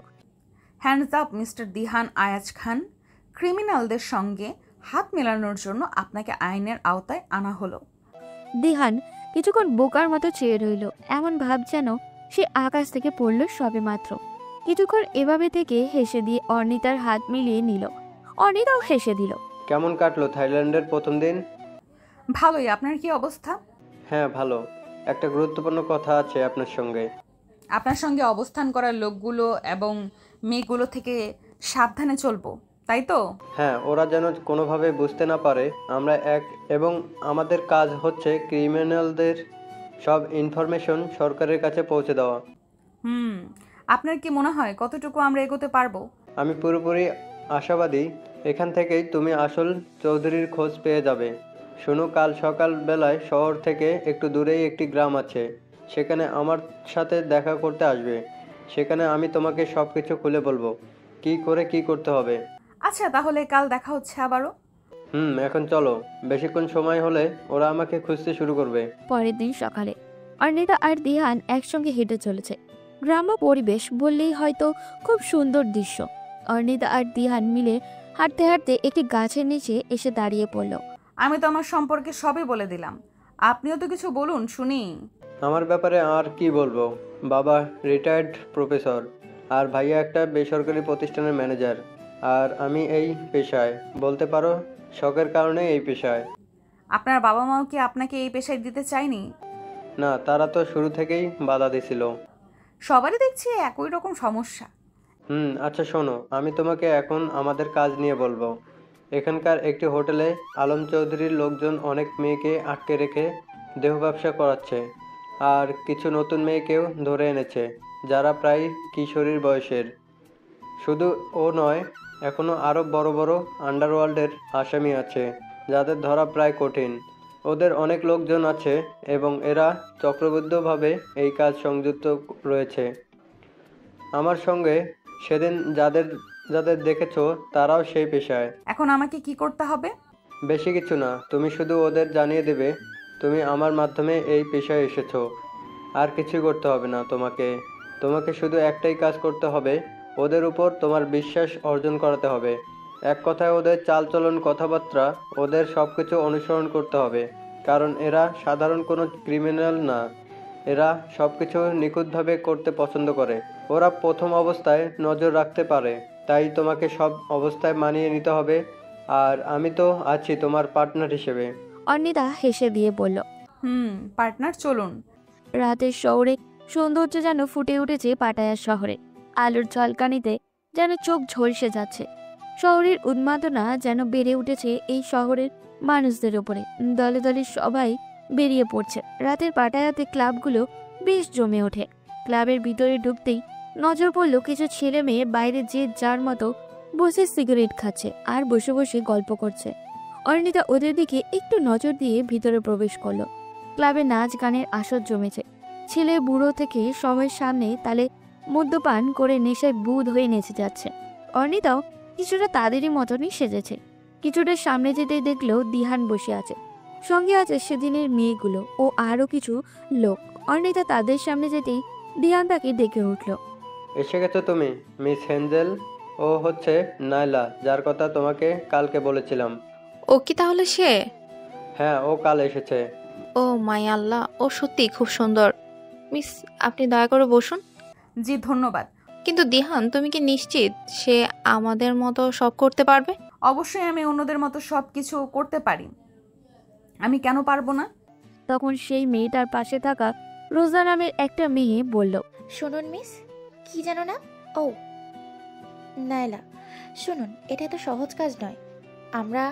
Hands up mister Dihan Ayaz Khan. ক্রিমিনালদের সঙ্গে হাত মেলানোর জন্য আপনাকে আইনের আওতায় আনা হলো। দিহান কিছুক্ষণ বোকার মতো চেয়ে রইল, এমন ভাব যেন সে আকাশ থেকে পড়ল সবে মাত্র। কিছুক্ষণ এভাবে থেকে হেসে দিয়ে অর্ণিতার হাত মিলিয়ে নিল। অর্ণিতাও হেসে দিল। কেমন কাটলো থাইল্যান্ডের প্রথম দিন? ভালোই। আপনার কি অবস্থা? হ্যাঁ ভালো। একটা গুরুত্বপূর্ণ কথা আছে আপনার সঙ্গে। আপনার সঙ্গে অবস্থান করার লোকগুলো এবং মেয়েগুলো থেকে সাবধানে চলবো, তাই তো? হ্যাঁ, ওরা যেন কোনোভাবে বুঝতে না পারে আমরা এক, এবং আমাদের কাজ হচ্ছে ক্রিমিনালদের সব ইনফরমেশন সরকারের কাছে পৌঁছে দেওয়া। আপনার কি মনে হয় কতটুকু আমরা এগোতে পারবো? আমি পুরোপুরি আশাবাদী। এখান থেকেই তুমি আসল চৌধুরীর খোঁজ পেয়ে যাবে। শোনো, কাল সকাল বেলায় শহর থেকে একটু দূরেই একটি গ্রাম আছে, সেখানে আমার সাথে দেখা করতে আসবে। সেখানে আমি তোমাকে সব কিছু খুলে বলবো কি করে কি করতে হবে। আচ্ছা, তাহলে কাল দেখা হচ্ছে আবারও। এখন চলো, বেশিক্ষণ সময় হলে ওরা আমাকে খুঁজতে শুরু করবে। পরের দিন সকালে অর্ণিতা আর দিহান একসঙ্গে হেঁটে চলেছে। গ্রাম্য পরিবেশ বললেই হয়তো খুব সুন্দর দৃশ্য। অর্ণিতা আর দিহান মিলে হাঁটতে হাঁটতে একটি গাছের নিচে এসে দাঁড়িয়ে পড়ল। আমি তো আমার সম্পর্কে সবই বলে দিলাম, আপনিও তো কিছু বলুন শুনি। আমার ব্যাপারে আর কি বলবো? বাবা রিটায়ার্ড প্রফেসর, আর ভাইয়া একটা বেসরকারি প্রতিষ্ঠানের ম্যানেজার, আর আমি এই পেশায়, বলতে পারো শখের কারণে এই পেশায়। আপনার বাবা মাও কি আপনাকে এই পেশায় দিতে চায়নি? না, তারা তো শুরু থেকেই বাধা দিছিল। সবারই দেখছি একই রকম সমস্যা। আচ্ছা শোনো, আমি তোমাকে এখন আমাদের কাজ নিয়ে বলবো। এখানকার একটি হোটেলে আলম চৌধুরীর লোকজন অনেক মেয়েকে আটকে রেখে দেহ ব্যবসা করাচ্ছে, আর কিছু নতুন মেয়েকেও ধরে এনেছে যারা প্রায় কিশোরীর বয়সের। শুধু ও নয়, এখনও আরও বড় বড় আন্ডারওয়ার্ল্ডের আসামি আছে যাদের ধরা প্রায় কঠিন। ওদের অনেক লোকজন আছে এবং এরা চক্রবদ্ধভাবে এই কাজ সংযুক্ত রয়েছে। আমার সঙ্গে সেদিন যাদের যাদের দেখেছো তারাও সেই পেশায়। এখন আমাকে কি করতে হবে? বেশি কিছু না, তুমি শুধু ওদের জানিয়ে দেবে তুমি আমার মাধ্যমে এই পেশায় এসেছো। আর কিছুই করতে হবে না তোমাকে শুধু একটাই কাজ করতে হবে, ওদের উপর তোমার বিশ্বাস অর্জন করাতে হবে। এক কথায় ওদের চালচলন, কথাবার্তা, ওদের সব কিছু অনুসরণ করতে হবে, কারণ এরা সাধারণ কোনো ক্রিমিনাল না। এরা সব কিছু নিখুঁতভাবে করতে পছন্দ করে। ওরা প্রথম অবস্থায় নজর রাখতে পারে, তাই তোমাকে সব অবস্থায় মানিয়ে নিতে হবে। আর আমি তো আছি তোমার পার্টনার হিসেবে। অর্ণিতা হেসে দিয়ে বলল, পার্টনার চলুন। রাতের শহরে সৌন্দর্য যেন ফুটে উঠেছে পাটায়া শহরে। আলোর ঝলকানিতে যেন চোখ ঝলসে যাচ্ছে। শহরের উন্মাদনা যেন বেড়ে উঠেছে এই শহরের মানুষদের উপরে। দলে দলে সবাই বেরিয়ে পড়ছে। রাতের পাটায়াতে ক্লাবগুলো বেশ জমে ওঠে। ক্লাবের ভিতরে ঢুকতেই নজর পড়ল কিছু ছেলে মেয়ে বাইরে যে যার মতো বসে সিগারেট খাচ্ছে আর বসে বসে গল্প করছে। অর্ণিতা ওদের দিকে একটু নজর দিয়ে ভিতরে প্রবেশ করলো। ক্লাবে নাচ গানের আসর জমেছে। ছেলে বুড়ো থেকে সবার সামনে তালে মদ্যপান করে নেশায় বুঁদ হয়ে নেচে যাচ্ছে। অর্ণিতাও কিছুটা তাদেরই মতনই সেজেছে। কিছুটা সামনে যেতেই দেখলো দিহান বসে আছে, সঙ্গে আছে সেদিনের মেয়েগুলো ও আরো কিছু লোক। অর্ণিতা তাদের সামনে যেতেই দিহান তাকে ডেকে উঠল। এসে গেছো তুমি, মিস হেঞ্জেল। ও হচ্ছে নাইলা, যার কথা তোমাকে কালকে বলেছিলাম। ও কি তাহলে সে? হ্যাঁ, ও কাল এসেছে। ও মাই আল্লাহ, ও সত্যি খুব সুন্দর। মিস, আপনি দয়া করে বসুন। জি ধন্যবাদ। কিন্তু দিহান, তুমি কি নিশ্চিত সে আমাদের মতো সব করতে পারবে? অবশ্যই আমি অন্যদের মতো সব কিছু করতে পারি, আমি কেন পারবো না? তখন সেই মেয়েটার পাশে থাকা রোজা নামের একটা মেয়ে বলল, শুনুন মিস, কি জানো না? ও নাইলা, শুনুন, এটা এত সহজ কাজ নয়। আমরা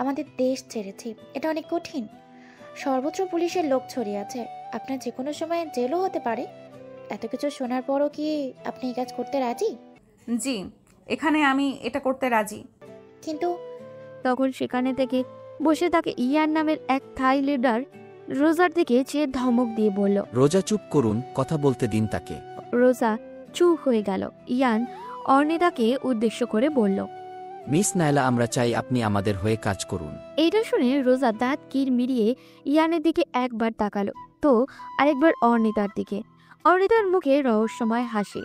আমাদের দেশ ছেড়েছি, এটা অনেক কঠিন। সর্বত্র পুলিশের লোক ছড়িয়ে আছে, আপনার যে কোনো সময় জেলও হতে পারে। এত কিছু শোনার পরও কি আপনি এই কাজ করতে রাজি? জি, এখানে আমি এটা করতে রাজি। কিন্তু তখন সেখানে থেকে বসে থাকে ইয়ান নামের এক থাই লিডার রোজার দিকে চেয়ে ধমক দিয়ে বলল, রোজা চুপ করুন, কথা বলতে দিন তাকে। রোজা চুপ হয়ে গেল। ইয়ান অর্ণিতাকে উদ্দেশ্য করে বলল, মিস নাইলা, আমরা চাই আপনি আমাদের হয়ে কাজ করুন। এইটা শুনে রোজা দাঁত কির মিরিয়ে ইয়ানের দিকে একবার তাকালো, তো আরেকবার অর্ণিতার দিকে। অর্ণিতার মুখে রহস্যময় হাসি।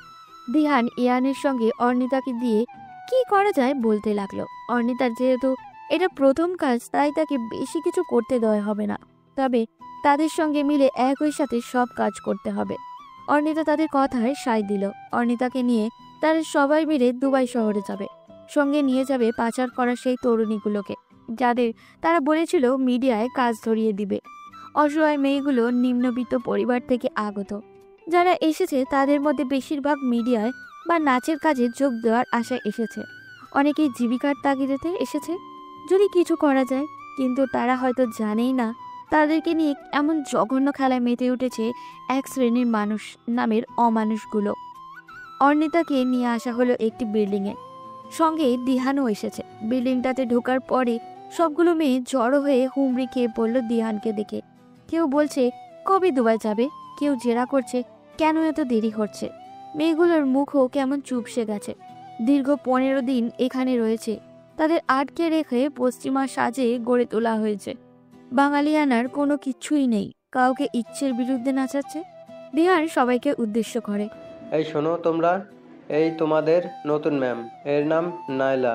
দিহান ইয়ানের সঙ্গে অর্ণিতাকে দিয়ে কি করা যায় বলতে লাগলো। অর্ণিতার যেহেতু এটা প্রথম কাজ, তাই তাকে বেশি কিছু করতে দেওয়া হবে না, তবে তাদের সঙ্গে মিলে একই সাথে সব কাজ করতে হবে। অর্ণিতা তাদের কথায় সায় দিল। অর্ণিতাকে নিয়ে তারা সবাই মিলে দুবাই শহরে যাবে। সঙ্গে নিয়ে যাবে পাচার করা সেই তরুণীগুলোকে। যাদের তারা বলেছিল মিডিয়ায় কাজ ধরিয়ে দিবে। অসহায় মেয়েগুলো নিম্নবিত্ত পরিবার থেকে আগত। যারা এসেছে তাদের মধ্যে বেশিরভাগ মিডিয়ায় বা নাচের কাজে যোগ দেওয়ার আশায় এসেছে। অনেকেই জীবিকার তাগিদেতে এসেছে যদি কিছু করা যায়, কিন্তু তারা হয়তো জানেই না তাদেরকে নিয়ে এমন জঘন্য খেলায় মেতে উঠেছে এক শ্রেণীর মানুষ নামের অমানুষগুলো। অর্ণিতাকে নিয়ে আসা হলো একটি বিল্ডিংয়ে, সঙ্গে দিহানও এসেছে। বিল্ডিংটাতে ঢোকার পরে সবগুলো মেয়ে জড়ো হয়ে হুমড়ি খেয়ে পড়ল দিহানকে দেখে। কেউ বলছে কবে দুবাই যাবে, কেউ জেরা করছে কেন এত দেরি হচ্ছে। মেয়েগুলোর মুখও কেমন চুপসে গেছে। দীর্ঘ 15 দিন এখানে রয়েছে, তাদের আটকে রেখে পশ্চিমা সাজে গড়ে তোলা হয়েছে। বাঙালিয়ানার কোনো কিচ্ছুই নেই, কাউকে ইচ্ছের বিরুদ্ধে নাচাচ্ছে। দিহান সবাইকে উদ্দেশ্য করে, এই শোনো তোমরা, এই তোমাদের নতুন ম্যাম, এর নাম নাইলা।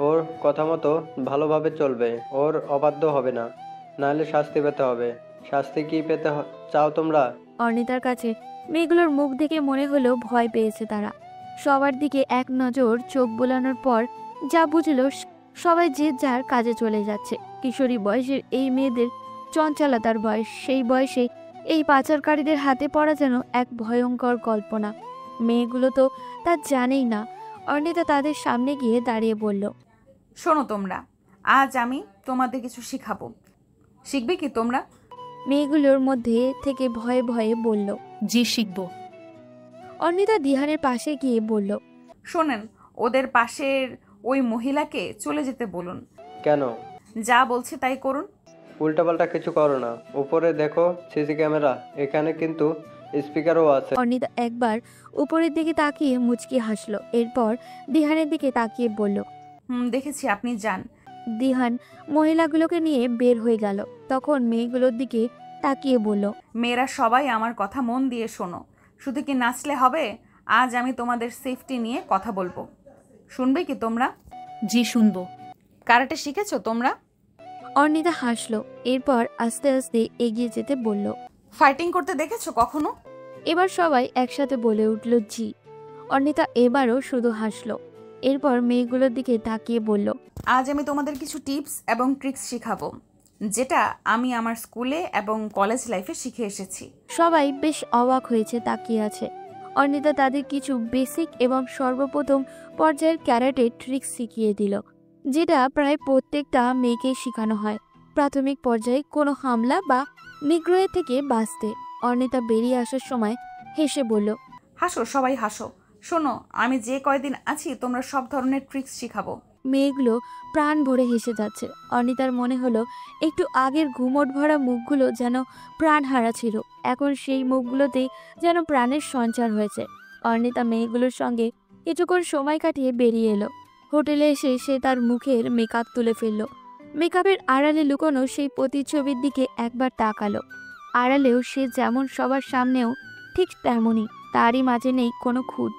ওর কথা মতো ভালোভাবে চলবে, ওর অবাধ্য হবে না, নাহলে শাস্তি পেতে হবে। শাস্তি কি পেতে চাও তোমরা? অর্ণিতার কাছে মেয়েগুলোর মুখ দেখে মনে হলো ভয় পেয়েছে তারা। সবার দিকে এক নজর চোখ বোলানোর পর যা বুঝলো সবাই যে যার কাজে চলে যাচ্ছে। কিশোরী বয়সের এই মেয়েদের চঞ্চলতার বয়স, সেই বয়সে এই পাচারকারীদের হাতে পড়া যেন এক ভয়ঙ্কর কল্পনা। মেয়েগুলো তো তা জানেই না। অর্ণিতা তাদের সামনে গিয়ে দাঁড়িয়ে বলল, শোনো তোমরা, আজ আমি তোমাদের কিছু শিখাবো, শিখবে কি তোমরা? মেয়েগুলোর মধ্যে থেকে ভয়ে ভয়ে বলল, জি শিখব। অর্ণিতা দিহানের পাশে গিয়ে বলল, শোনেন, ওদের পাশের ওই মহিলাকে চলে যেতে বলুন। কেন? যা বলছে তাই করুন। উল্টাপাল্টা কিছু করো না। উপরে দেখো সিসি ক্যামেরা, এখানে কিন্তু স্পিকারও আছে। অর্ণিতা একবার উপরের দিকে তাকিয়ে মুচকি হাসলো, এরপর দিহানের দিকে তাকিয়ে বলল, দেখেছি, আপনি যান। দিহান মহিলাগুলোকে নিয়ে বের হয়ে গেল। তখন মেয়েগুলোর দিকে তাকিয়ে বলল, মেয়েরা সবাই আমার কথা মন দিয়ে শোনো। শুধু কি নাচলে হবে? আজ আমি তোমাদের সেফটি নিয়ে কথা বলবো, শুনবে কি তোমরা? জি শুনবো। কারাটে শিখেছো তোমরা? অর্ণিতা হাসলো, এরপর আস্তে আস্তে এগিয়ে যেতে বলল, ফাইটিং করতে দেখেছো কখনো? এবার সবাই একসাথে বলে উঠল জি। অর্ণিতা এবারও শুধু হাসলো, এরপর মেয়েগুলোর দিকে তাকিয়ে বলল, আজ আমি তোমাদের কিছু টিপস এবং ট্রিক্স শিখাবো, যেটা আমি আমার স্কুলে এবং কলেজ লাইফে শিখে এসেছি। সবাই বেশ অবাক হয়েছে তাকিয়ে আছে। অর্ণিতা তাদের কিছু বেসিক এবং সর্বপ্রথম পর্যায়ের ক্যারাটে ট্রিক্স শিখিয়ে দিল, যেটা প্রায় প্রত্যেকটা মেয়েকেই শেখানো হয় প্রাথমিক পর্যায়ে কোনো হামলা বা নিগ্রহের থেকে বাঁচতে। অর্ণিতা বেরিয়ে আসার সময় হেসে বলল, হাসো সবাই হাসো। শোনো, আমি যে কয়দিন আছি তোমরা সব ধরনের ট্রিক্স শিখাবো। মেয়েগুলো প্রাণ ভরে হেসে যাচ্ছে। অর্ণিতার মনে হলো একটু আগের ঘুমট ভরা মুখগুলো যেন প্রাণ হারা ছিল, এখন সেই মুখগুলোতেই যেন প্রাণের সঞ্চার হয়েছে। অর্ণিতা মেয়েগুলোর সঙ্গে কিছুক্ষণ সময় কাটিয়ে বেরিয়ে এলো। হোটেলে এসে সে তার মুখের মেকআপ তুলে ফেলল। মেকআপের আড়ালে লুকোনো সেই প্রতিচ্ছবির দিকে একবার তাকালো। আড়ালেও সে যেমন, সবার সামনেও ঠিক তেমনই। তারই মাঝে নেই কোনো খুঁত,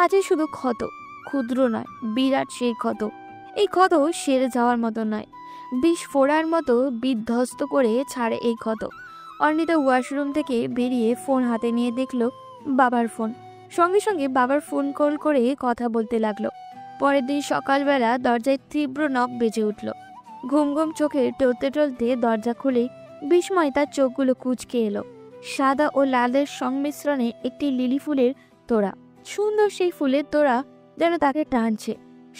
আছে শুধু ক্ষত। ক্ষুদ্র নয়, বিরাট সেই ক্ষত। এই ক্ষত সেরে যাওয়ার মতো নয়, বিষ ফোড়ার মতো বিধ্বস্ত করে ছাড়ে এই ক্ষত। অর্ণিতা ওয়াশরুম থেকে বেরিয়ে ফোন হাতে নিয়ে দেখলো বাবার ফোন। সঙ্গে সঙ্গে বাবার ফোন কল করে কথা বলতে লাগলো। পরের দিন সকালবেলা দরজায় তীব্র নখ বেজে উঠল। ঘুম ঘুম চোখে টলতে টলতে দরজা খুলে বিস্ময় তার চোখগুলো কুঁচকে এলো। সাদা ও লালের সংমিশ্রণে একটি লিলি ফুলের তোড়া। সুন্দর সেই ফুলের তোড়া যেন তাকে টানছে।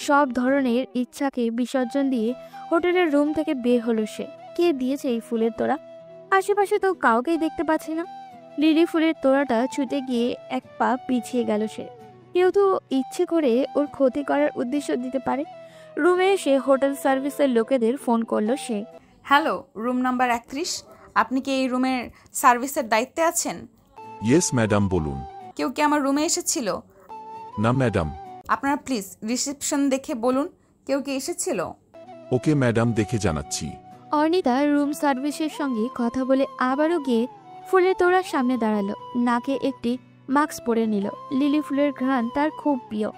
সব ধরনের ইচ্ছাকে বিসর্জন দিয়ে হোটেলের রুম থেকে বের হলো সে। কে দিয়েছে এই ফুলের তোড়া? আশেপাশে তো কাউকেই দেখতে পাচ্ছে না। লিলি ফুলের তোড়াটা ছুঁতে গিয়ে এক পা পিছিয়ে গেল সে। কেউ তো ইচ্ছে করে ওর ক্ষতি করার উদ্দেশ্য দিতে পারে। রুমে এসে হোটেল সার্ভিসের লোকেদের ফোন করলো সে। হ্যালো, রুম নাম্বার 31, আপনি কি এই রুমের সার্ভিসের দায়িত্বে আছেন? ইয়েস ম্যাডাম, বলুন। কেউ কি আমার রুমে এসেছিল? না ম্যাডাম। আপনারা প্লিজ রিসেপশন দেখে বলুন কেউ কি এসেছিল। ওকে ম্যাডাম, দেখে জানাচ্ছি। অর্ণিতা রুম সার্ভিসের সঙ্গে কথা বলে আবারও গিয়ে ফুলের তোড়ার সামনে দাঁড়ালো। নাকে একটি মাস্ক পরে নিল। লিলি ফুলের ঘ্রাণ তার খুব প্রিয়।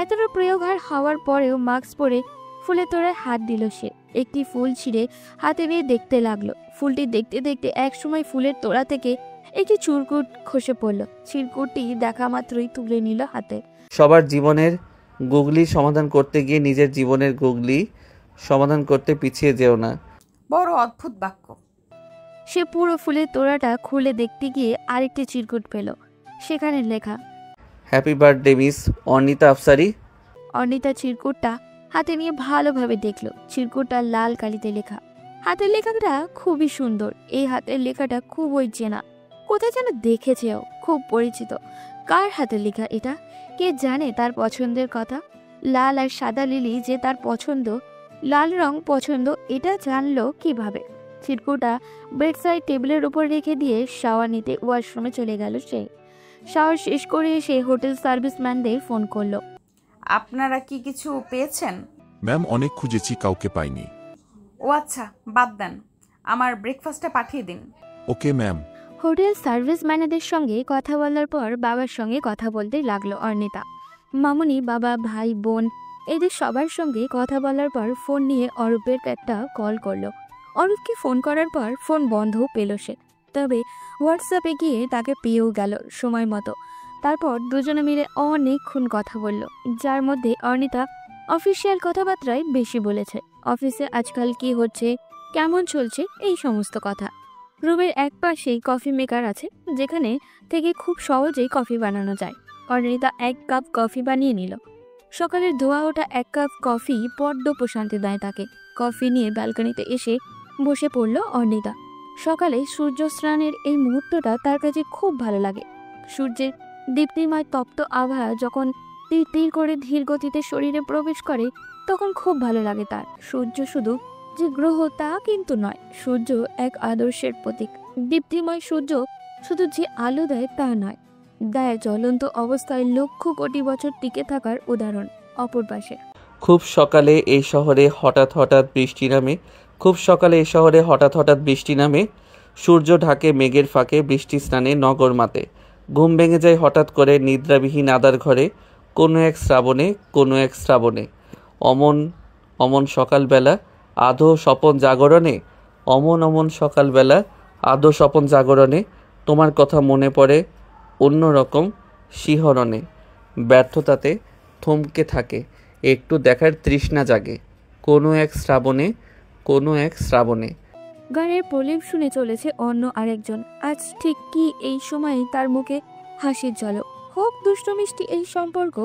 এতটা প্রিয় ঘ্রাণ হওয়ার পরেও মাস্ক পরে ফুলের তোড়ায় হাত দিল সে। একটি ফুল ছিঁড়ে হাতে নিয়ে দেখতে লাগলো। ফুলটি দেখতে দেখতে একসময় ফুলের তোড়া থেকে একটি চুরকুট খসে পড়ল। চিরকুটটি দেখা মাত্রই তুলে নিল হাতে। সবার জীবনের গুগলি সমাধান করতে গিয়ে নিজের জীবনের গুগলি সমাধান করতে পিছিয়ে যেও না। বড় অদ্ভুত বাক্য। সে পুরো ফুলের তোড়াটা খুলে দেখতে গিয়ে আরেকটি চিরকুট পেল। সেখানে লেখা, হ্যাপি বার্থডে মিস অর্নিতা আফসারি। অর্নিতা চিরকুটটা হাতে নিয়ে ভালোভাবে দেখল। চিরকুটটা লাল কালিতে লেখা। হাতের লেখাটা খুবই সুন্দর। এই হাতের লেখাটা খুবই চেনা, কোথায় যেন দেখেছেও, খুব পরিচিত। কার হাতের লেখা এটা? কে জানে তার পছন্দের কথা? লাল আর সাদা লিলি যে তার পছন্দ, লাল রং পছন্দ, এটা জানলো কিভাবে? চিরকুটটা বেডসাইড টেবিলের উপর রেখে দিয়ে শাওয়ার নিতে ওয়াশরুমে চলে গেল সে। শাওয়ার শেষ করে এসে হোটেল সার্ভিসম্যানদের ফোন করলো। আপনারা কি কিছু পেয়েছেন? ম্যাম, অনেক খুঁজেছি, কাউকে পাইনি। ও আচ্ছা, বাদ দেন, আমার ব্রেকফাস্টটা পাঠিয়ে দিন। Okay ma'am. হোটেল সার্ভিসম্যানেদের সঙ্গে কথা বলার পর বাবার সঙ্গে কথা বলতে লাগলো অর্নিতা। মামুনি, বাবা, ভাই, বোন এদের সবার সঙ্গে কথা বলার পর ফোন নিয়ে অরূপের একটা কল করলো। অরূপকে ফোন করার পর ফোন বন্ধ পেল সে, তবে হোয়াটসঅ্যাপে গিয়ে তাকে পেয়েও গেল সময় মতো। তারপর দুজনে মিলে অনেকক্ষণ কথা বলল, যার মধ্যে অর্নিতা অফিসিয়াল কথাবার্তায় বেশি বলেছে। অফিসে আজকাল কি হচ্ছে, কেমন চলছে, এই সমস্ত কথা। রুমের এক পাশেই কফি মেকার আছে, যেখানে থেকে খুব সহজেই কফি বানানো যায়। অর্নিতা 1 কাপ কফি বানিয়ে নিল। সকালের ধোয়া ওঠা 1 কাপ কফি বড্ড প্রশান্তি দেয় তাকে। কফি নিয়ে ব্যালকনিতে এসে বসে পড়ল অর্নিতা। সকালে সূর্য স্নানের এই মুহূর্তটা তার কাছে খুব ভালো লাগে। সূর্যের দীপ্তিময় তপ্ত আভা যখন তীর তীর করে ধীর গতিতে শরীরে প্রবেশ করে, তখন খুব ভালো লাগে তার। সূর্য শুধু যে গ্রহ তা কিন্তু নয়, সূর্য এক আদর্শের প্রতীক। দীপ্তিময় সূর্য শুধু যে আলো দেয় তা নয়, দেয় জ্বলন্ত অবস্থায় লক্ষ কোটি বছর টিকে থাকার উদাহরণ। অপর পাশে খুব সকালে এই শহরে হঠাৎ হঠাৎ বৃষ্টি নামে। খুব সকালে এই শহরে হঠাৎ হঠাৎ বৃষ্টি নামে। সূর্য ঢাকে মেঘের ফাঁকে, বৃষ্টি স্নানে নগর মাতে। ঘুম ভেঙে যায় হঠাৎ করে নিদ্রাবিহীন আদার ঘরে, কোনো এক শ্রাবণে, কোনো এক শ্রাবণে। অমন অমন সকালবেলা আধো স্বপন জাগরণে, অমন অমন সকালবেলা আধো স্বপন জাগরণে, তোমার কথা মনে পড়ে অন্যরকম শিহরণে। ব্যর্থতাতে থমকে থাকে, একটু দেখার তৃষ্ণা জাগে, কোনো এক শ্রাবণে, কোনো এক শ্রাবণে। গানের প্রলেপ শুনে চলেছে অন্য আরেকজন। আজ ঠিক কি এই সময় তার মুখে হাসির ঝলক। হোক দুষ্ট মিষ্টি এই সম্পর্ক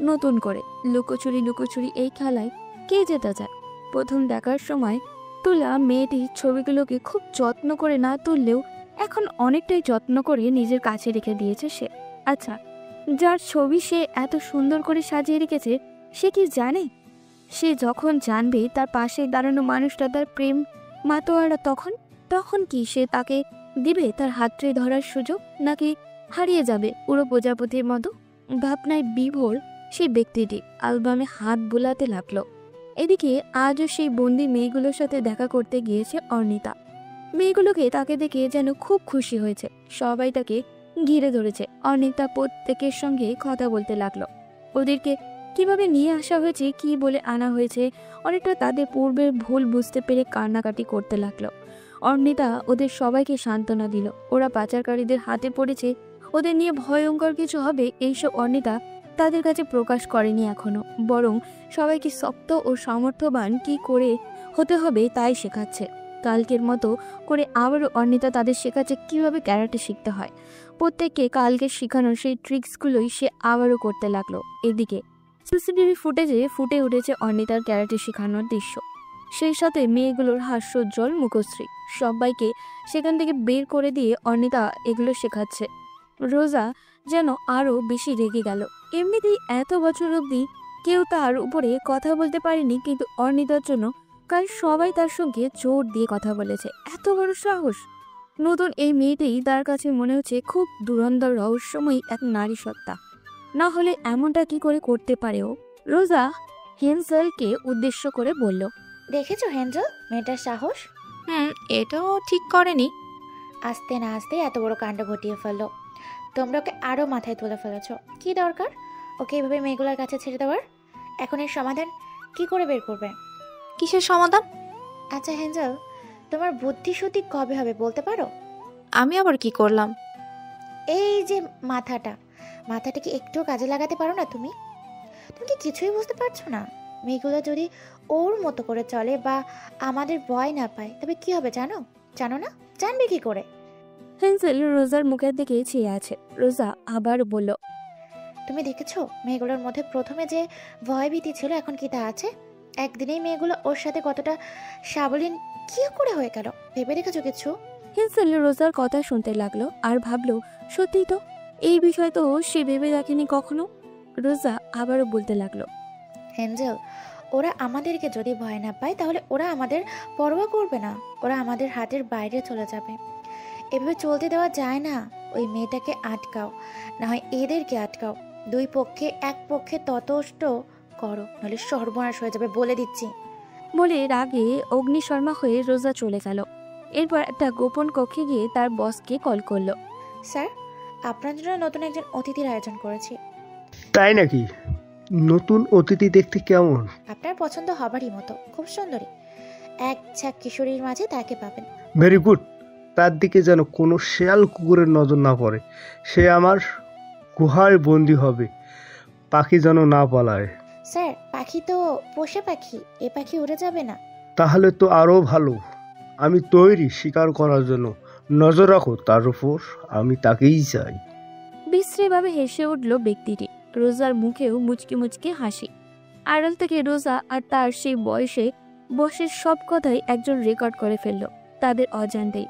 নতুন করে। লুকোচুরি লুকোচুরি এই খেলায় কে যেতে চায়? প্রথম দেখার সময় তোলা মেয়েটির ছবিগুলোকে খুব যত্ন করে না তুললেও এখন অনেকটাই যত্ন করে নিজের কাছে রেখে দিয়েছে সে। আচ্ছা, যার ছবি সে এত সুন্দর করে সাজিয়ে রেখেছে, সে কি জানে? সে যখন জানবে তার পাশে দাঁড়ানো মানুষটা তার প্রেম মাতোয়ারা, তখন কি সে তাকে দিবে তার হাতড়ে ধরার সুযোগ, নাকি হারিয়ে যাবে পুরো প্রজাপতির মতো? ভাবনায় বিভোর সেই ব্যক্তিটি অ্যালবামে হাত বোলাতে লাগলো। এদিকে আজও সেই বন্দি মেয়েগুলোর সাথে দেখা করতে গিয়েছে অর্নিতা। মেয়েগুলোকে তাকে দেখে যেন খুব খুশি হয়েছে, সবাই তাকে ঘিরে ধরেছে। অর্নিতা প্রত্যেকের সঙ্গে কথা বলতে লাগলো। ওদেরকে কিভাবে নিয়ে আসা হয়েছে, কি বলে আনা হয়েছে, অনেকটা তাদের পূর্বের ভুল বুঝতে পেরে কান্নাকাটি করতে লাগলো। অর্নিতা ওদের সবাইকে সান্ত্বনা দিল। ওরা পাচারকারীদের হাতে পড়েছে, ওদের নিয়ে ভয়ঙ্কর কিছু হবে এইসব অর্নিতা তাদের কাছে প্রকাশ করেনি এখনো, বরং সবাইকে শক্ত ও সামর্থ্যবান কি করে হতে হবে তাই শেখাচ্ছে। কালকের মতো করে আবারও অর্নিতা তাদের শেখাচ্ছে কিভাবে ক্যারাটে শিখতে হয়। প্রত্যেককে কালকে শেখানোর সেই ট্রিক্সগুলোই সে আবারও করতে লাগলো। এদিকে সিসিটিভি ফুটেজে ফুটে উঠেছে অর্নিতার ক্যারাটে শেখানোর দৃশ্য, সেই সাথে মেয়েগুলোর হাস্যোজ্জ্বল মুখশ্রী। সবাইকে সেখান থেকে বের করে দিয়ে অর্নিতা এগুলো শেখাচ্ছে। রোজা যেন আরও বেশি রেগে গেল। এমনিতেই এত বছর অবধি কেউ তার উপরে কথা বলতে পারেনি, কিন্তু অর্নিতার জন্য কাল সবাই তার সঙ্গে জোর দিয়ে কথা বলেছে। এত বড় সাহস! নতুন এই মেয়েটি তার কাছে মনে হচ্ছে খুব দুরন্তর রহস্যময়ী এক নারী সত্তা। না হলে এমনটা কি করে করতে পারে ও? রোজা হেনজেলকে উদ্দেশ্য করে বলল, দেখেছো হেনজেল, মেয়েটার সাহস? এটাও ঠিক করেনি। আস্তে না আস্তে এত বড় কাণ্ড ঘটিয়ে ফেললো। তোমরা ওকে আরও মাথায় তুলে ফেলেছ। কি দরকার ওকে এভাবে মেয়েগুলোর কাছে ছেড়ে দেওয়ার? এখন এর সমাধান কি করে বের করবে? কিসের সমাধান? আচ্ছা হেনজেল, তোমার বুদ্ধি শুদ্ধি কবে হবে বলতে পারো? আমি আবার কি করলাম? এই যে মাথাটা কি একটু কাজে লাগাতে পারো না তুমি? তুমি কি কিছুই বুঝতে পারছো না? মেয়েগুলো যদি ওর মতো করে চলে বা আমাদের ভয় না পায় তবে কি হবে জানো? জানো না? জানবে কি করে? হেন্সেল রোজার মুখের দিকে চেয়ে আছে। রোজা আবার বলল, তুমি দেখেছো মেয়েগুলোর মধ্যে প্রথমে যে ভয়ভীতি ছিল এখন কি তা আছে? একদিনেই মেয়েগুলো ওর সাথে কতটা সাবলীন কি করে হয়ে গেল ভেবে দেখেছো কিছু? হেন্সেল রোজার কথা শুনতে লাগলো আর ভাবলো সত্যি তো, এই বিষয় তো সে ভেবে দেখেনি কখনো। রোজা আবারও বলতে লাগলো, হেঞ্জেল, ওরা আমাদেরকে যদি ভয় না পায় তাহলে ওরা আমাদের পরোয়া করবে না, ওরা আমাদের হাতের বাইরে চলে যাবে। এভাবে চলতে দেওয়া যায় না। ওই মেয়েটাকে আটকাও, না হয় এদেরকে আটকাও। দুই পক্ষে এক পক্ষে ততষ্ট করো, নাহলে সর্বনাশ হয়ে যাবে বলে দিচ্ছি। বলে রাগে অগ্নিশর্মা হয়ে রোজা চলে গেল। এরপর একটা গোপন কক্ষে গিয়ে তার বসকে কল করলো। স্যার, আপনার জন্য নতুন একজন অতিথির আয়োজন করেছি। তাই নাকি? নতুন অতিথি দেখতে কেমন? আপনার পছন্দ হবারই মতো, খুব সুন্দরী। এক ঝাঁক কিশোরীর মাঝে তাকে পাবেন। Very good. তার দিকে যেন কোনো শেয়াল কুকুরের নজর না পড়ে। সে আমার গুহায় বন্দি হবে, পাখি যেন না পালায়। স্যার, পাখি তো পোষা পাখি, এ পাখি উড়ে যাবে না। তাহলে তো আরো ভালো। আমি তৈরি শিকার করার জন্য। নজর রাখো তার উপর, আমি তাকেই চাই। বিশ্রীভাবে হেসে উঠল ব্যক্তিটি। রোজার মুখেও মুচকি মুচকি হাসি। আড়াল থেকে রোজা আর তার সেই বয়সে বসের সব কথাই একজন রেকর্ড করে ফেলল তাদের অজান্তেই।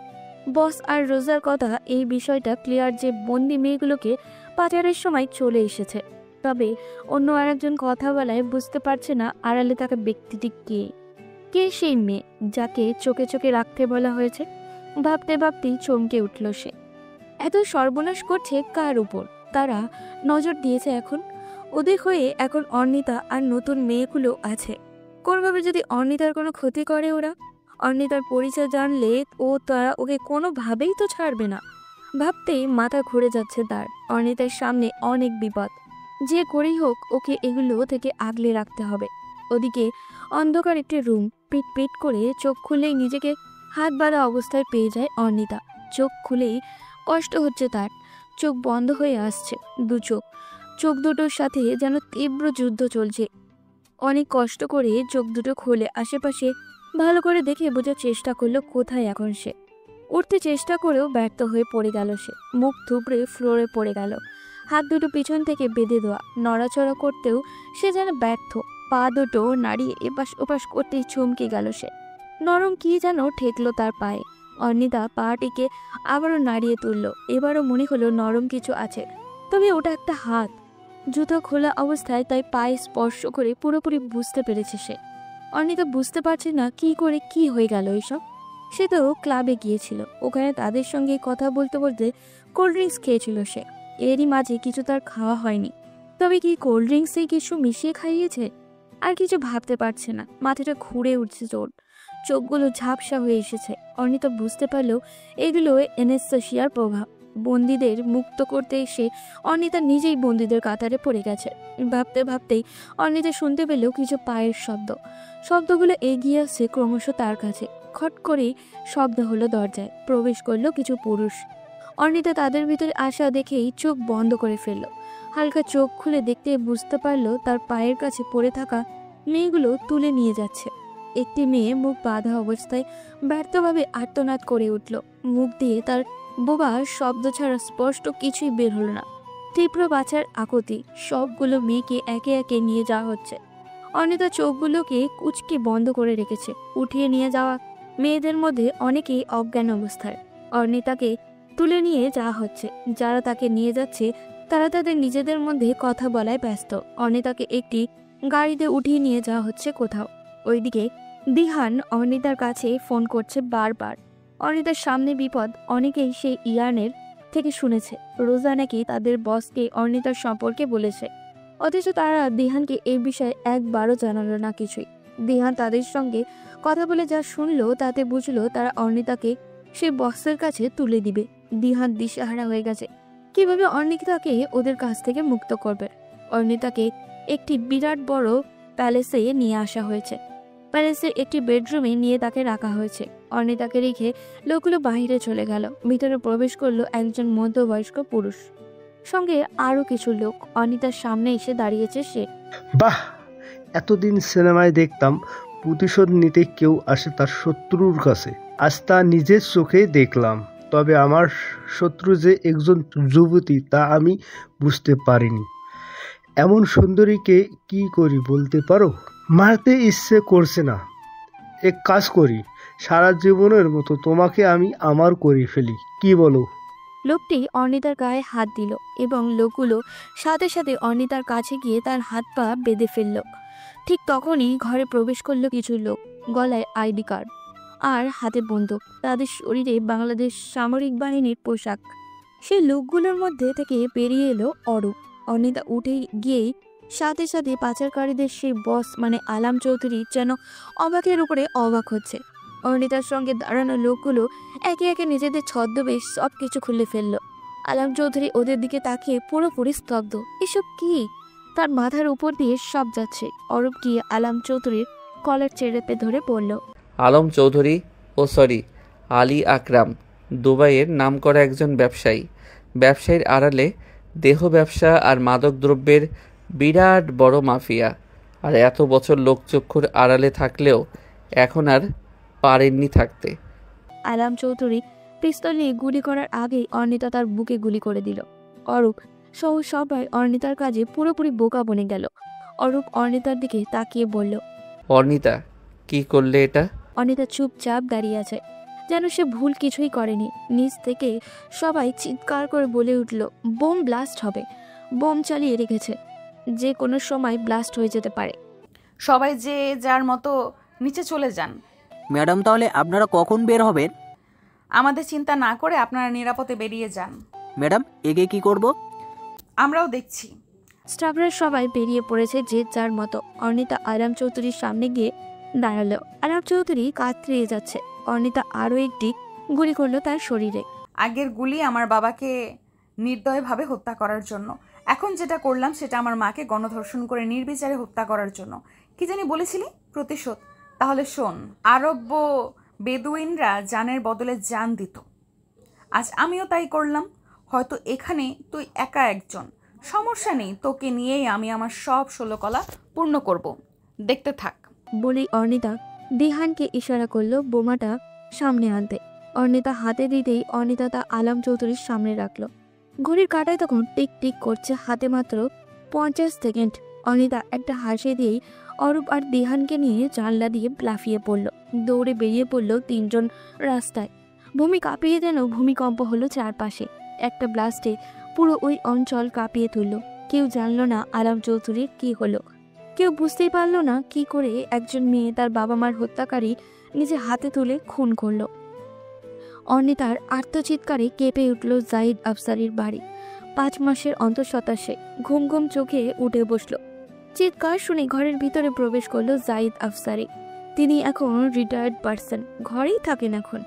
বস আর রোজার কথা এই বিষয়টা ক্লিয়ার যে বন্দি মেয়েগুলোকে পাচারের সময় চলে এসেছে। তবে অন্য আরেকজন কথা বলায় বুঝতে পারছে না আড়ালে থাকা ব্যক্তিটি কে। কে সেই মেয়ে যাকে চোখে চোখে রাখতে বলা হয়েছে? ভাবতে ভাবতেই চমকে উঠল সে। এত সর্বনাশ করছে কার উপর তারা নজর দিয়েছে এখন? ওদের হয়ে এখন অর্ণিতা আর নতুন মেয়েগুলো আছে। কোনোভাবে যদি অর্ণিতার কোনো ক্ষতি করে ওরা, অর্ণিতার পরিচয় জানলে তারা ওকে কোনোভাবেই তো ছাড়বে না। ভাবতেই মাথা ঘুরে যাচ্ছে তার। অর্ণিতার সামনে অনেক বিপদ, যে করেই হোক ওকে এগুলো থেকে আগলে রাখতে হবে। ওদিকে অন্ধকার একটি রুম। পিট পিট করে চোখ খুলেই নিজেকে হাত বাঁধা অবস্থায় পেয়ে যায় অর্ণিতা। চোখ খুলেই কষ্ট হচ্ছে তার, চোখ বন্ধ হয়ে আসছে দু চোখ দুটোর সাথে যেন তীব্র যুদ্ধ চলছে। অনেক কষ্ট করে চোখ দুটো খুলে আশেপাশে ভালো করে দেখে বোঝার চেষ্টা করলো কোথায় এখন সে। উঠতে চেষ্টা করেও ব্যর্থ হয়ে পড়ে গেল সে। মুখ থুবড়ে ফ্লোরে পড়ে গেল। হাত দুটো পিছন থেকে বেঁধে দেওয়া। নড়াচড়া করতেও সে যেন ব্যর্থ। পা দুটো নাড়িয়ে এপাশ ওপাশ করতেই চমকে গেল সে। নরম কি যেন ঠেকলো তার পায়ে। অর্ণিতা পাটিকে আবারও নাড়িয়ে তুলল। এবারও মনে হলো নরম কিছু আছে, তবে ওটা একটা হাত। জুতো খোলা অবস্থায় তাই পায়ে স্পর্শ করে পুরোপুরি বুঝতে পেরেছে সে। অর্ণিতা বুঝতে পারছে না কি করে কি হয়ে গেল এইসব। সে তো ক্লাবে গিয়েছিল, ওখানে তাদের সঙ্গে কথা বলতে বলতে কোল্ড ড্রিঙ্কস খেয়েছিল সে। এরই মাঝে কিছু তার খাওয়া হয়নি। তবে কি কোল্ড ড্রিঙ্কসে কিছু মিশিয়ে খাইয়েছে? আর কিছু ভাবতে পারছে না, মাথাটা ঘুরে উঠছে জোর, চোখগুলো ঝাপসা হয়ে এসেছে। অর্ণিতা বুঝতে পারলেও এগুলো এনেস্থেশিয়ার প্রভাব। বন্দীদের মুক্ত করতে এসে অর্ণিতা নিজেই বন্দীদের কাতারে পড়ে গেছে। ভাবতে ভাবতেই অর্ণিতা শুনতে পেলেও কিছু পায়ের শব্দগুলো এগিয়ে আসছে ক্রমশ তার কাছে। খট করে শব্দ হলো দরজায়। প্রবেশ করলো কিছু পুরুষ। অর্ণিতা তাদের ভিতরে আসা দেখেই চোখ বন্ধ করে ফেলল। হালকা চোখ খুলে দেখতে বুঝতে পারলো তার পায়ের কাছে পড়ে থাকা মেয়েগুলো তুলে নিয়ে যাচ্ছে। একটি মেয়ে মুখ বাঁধা অবস্থায় ব্যর্থভাবে আর্তনাদ করে উঠল। মুখ দিয়ে তার বোবা শব্দ ছাড়া স্পষ্ট কিছুই বের হলো না। তীব্র বাছার আকুতি। সবগুলো মেয়েকে একে একে নিয়ে যাওয়া হচ্ছে। অর্ণিতা চোখগুলোকে কুচকে বন্ধ করে রেখেছে। উঠিয়ে নিয়ে যাওয়া মেয়েদের মধ্যে অনেকেই অজ্ঞান অবস্থায়। অর্ণিতাকে তুলে নিয়ে যাওয়া হচ্ছে। যারা তাকে নিয়ে যাচ্ছে তারা তাদের নিজেদের মধ্যে কথা বলায় ব্যস্ত। অর্ণিতাকে একটি গাড়িতে উঠিয়ে নিয়ে যাওয়া হচ্ছে কোথাও। ওইদিকে দিহান অর্ণিতার কাছে ফোন করছে বারবার। অর্ণিতার সামনে বিপদ অনেকেই সেই ইয়ানের থেকে শুনেছে। রোজা নাকি তাদের বসকে অর্ণিতার সম্পর্কে বলেছে, অথচ তারা দিহানকে এই বিষয়ে একবারও জানালো না কিছুই। দিহান তাদের সঙ্গে কথা বলে যা শুনলো তাতে বুঝলো তারা অর্ণিতাকে সেই বসের কাছে তুলে দিবে। দিহান দিশেহারা হয়ে গেছে কিভাবে অর্ণিতাকে ওদের কাছ থেকে মুক্ত করবে। অর্ণিতাকে একটি বিরাট বড় প্যালেসে নিয়ে আসা হয়েছে। প্যালেসের একটি বেডরুমে নিয়ে তাকে রাখা হয়েছে। অর্ণিতাকে রেখে লোকগুলো বাহিরে চলে গেল। ভিতরে প্রবেশ করলো একজন মধ্যবয়স্ক পুরুষ, সঙ্গে আরো কিছু লোক। অর্ণিতার সামনে এসে দাঁড়িয়েছে সে। বাহ, এতদিন সিনেমায় দেখতাম প্রতিশোধ নিতে কেউ আসে তার শত্রুর কাছে, আজ তা নিজের চোখেই দেখলাম। তবে আমার শত্রু যে একজন যুবতী তা আমি বুঝতে পারিনি। এমন সুন্দরীকে কি করি বলতে পারো? মারতে ইচ্ছে করছে না, এক কাজ করি, সারা জীবনের মতো তোমাকে আমি আমার করে ফেলি, কি বলো? লোকটি অর্ণিতার গায়ে হাত দিল এবং লোকগুলো সাথে সাথে অর্ণিতার কাছে গিয়ে তার হাত পা বেঁধে ফেলল। ঠিক তখনই ঘরে প্রবেশ করলো কিছু লোক, গলায় আইডি কার্ড আর হাতে বন্দুক, তাদের শরীরে বাংলাদেশ সামরিক বাহিনীর পোশাক। সেই লোকগুলোর মধ্যে থেকে বেরিয়ে এলো অরূপ। অর্ণিতা উঠে গিয়েই সাথে সাথে পাচারকারীদের সেই বস মানে আলাম চৌধুরী যেন অবাকের উপরে অবাক হচ্ছে। অর্ণিতার সঙ্গে দাঁড়ানো লোকগুলো একে একে নিজেদের ছদ্মবেশ সব কিছু খুলে ফেললো। আলাম চৌধুরী ওদের দিকে তাকিয়ে পুরোপুরি স্তব্ধ। এসব কি? তার মাথার উপর দিয়ে সব যাচ্ছে। অরূপ গিয়ে আলাম চৌধুরীর কলার চেপে ধরে পড়ল। আলম চৌধুরী, ও সরি, আলী আকরাম, দুবাইয়ের নামকরা একজন ব্যবসায়ী। ব্যবসায়ীর আড়ালে দেহ ব্যবসা আর মাদক দ্রব্যের বিরাট বড় মাফিয়া। আর এত বছর লোকচক্ষুর আড়ালে থাকলেও এখন আর পারেননি থাকতে। আলাম চৌধুরী পিস্তল নিয়ে গুলি করার আগেই অর্ণিতা তার বুকে গুলি করে দিল। অরূপ সহ সবাই অর্ণিতার কাজে পুরোপুরি বোকা বনে গেল। অরূপ অর্ণিতার দিকে তাকিয়ে বলল, অর্ণিতা, কি করলে এটা? অর্ণিতা চুপচাপ দাঁড়িয়ে আছে, যেন সে ভুল কিছুই করেনি। নিচ থেকে সবাই চিৎকার করে বলে উঠল, বোম ব্লাস্ট হবে, বোম চালিয়ে রেখেছে, যে কোনো সময় ব্লাস্ট হয়ে যেতে পারে। সবাই যে যার মতো নিচে চলে যান। ম্যাডাম, তাহলে আপনারা কখন বের হবেন? আমাদের চিন্তা না করে আপনারা নিরাপদে বেরিয়ে যান। ম্যাডাম, এগে কি করব? আমরাও দেখছি। স্টাফরা সবাই বেরিয়ে পড়েছে যে যার মতো। অর্ণিতা আলাম চৌধুরীর সামনে গিয়ে দাঁড়ালো। আলাম চৌধুরী কাতরিয়ে যাচ্ছে। অর্ণিতা আরও একটি গুলি করলো তার শরীরে। আগের গুলি আমার বাবাকে নির্দয়ভাবে হত্যা করার জন্য, এখন যেটা করলাম সেটা আমার মাকে গণধর্ষণ করে নির্বিচারে হত্যা করার জন্য। কি জানি বলেছিলি? প্রতিশোধ। তাহলে শোন, আরব্য বেদুইনরা জানের বদলে জান দিত, আজ আমিও তাই করলাম। হয়তো এখানে তুই একা একজন, সমস্যা নেই, তোকে নিয়েই আমি আমার সব 16 কলা পূর্ণ করব, দেখতে থাক। বলেই অর্ণিতা দিহানকে ইশারা করলো বোমাটা সামনে আনতে। অর্ণিতা হাতে দিতেই অর্ণিতা তা আলাম চৌধুরীর সামনে রাখলো। ঘড়ির কাঁটায় তখন টিক টিক করছে, হাতে মাত্র 50 সেকেন্ড। অর্ণিতা একটা হাসি দিয়েই অরূপ আর দিহানকে নিয়ে জানলা দিয়ে লাফিয়ে পড়ল। দৌড়ে বেরিয়ে পড়ল তিনজন রাস্তায়। ভূমি কাঁপিয়ে যেন ভূমিকম্প হলো চারপাশে। একটা ব্লাস্টে পুরো ওই অঞ্চল কাঁপিয়ে তুলল। কেউ জানল না আলাম চৌধুরীর কি হলো, কেউ বুঝতেই পারল না কি করে একজন মেয়ে তার বাবা মার হত্যাকারী নিজে হাতে তুলে খুন করল। অর্ণিতার আর্তচিৎকারে কেঁপে উঠল জাহিদ আফসারির বাড়ি। 5 মাসের অন্তঃসত্ত্বা সে ঘুম ঘুম চোখে উঠে বসল। চিৎকার শুনে ঘরের ভিতরে প্রবেশ করলো জাহিদ আফসারি। তিনি এখন রিটায়ার্ড পার্সন, ঘরেই থাকেন এখন।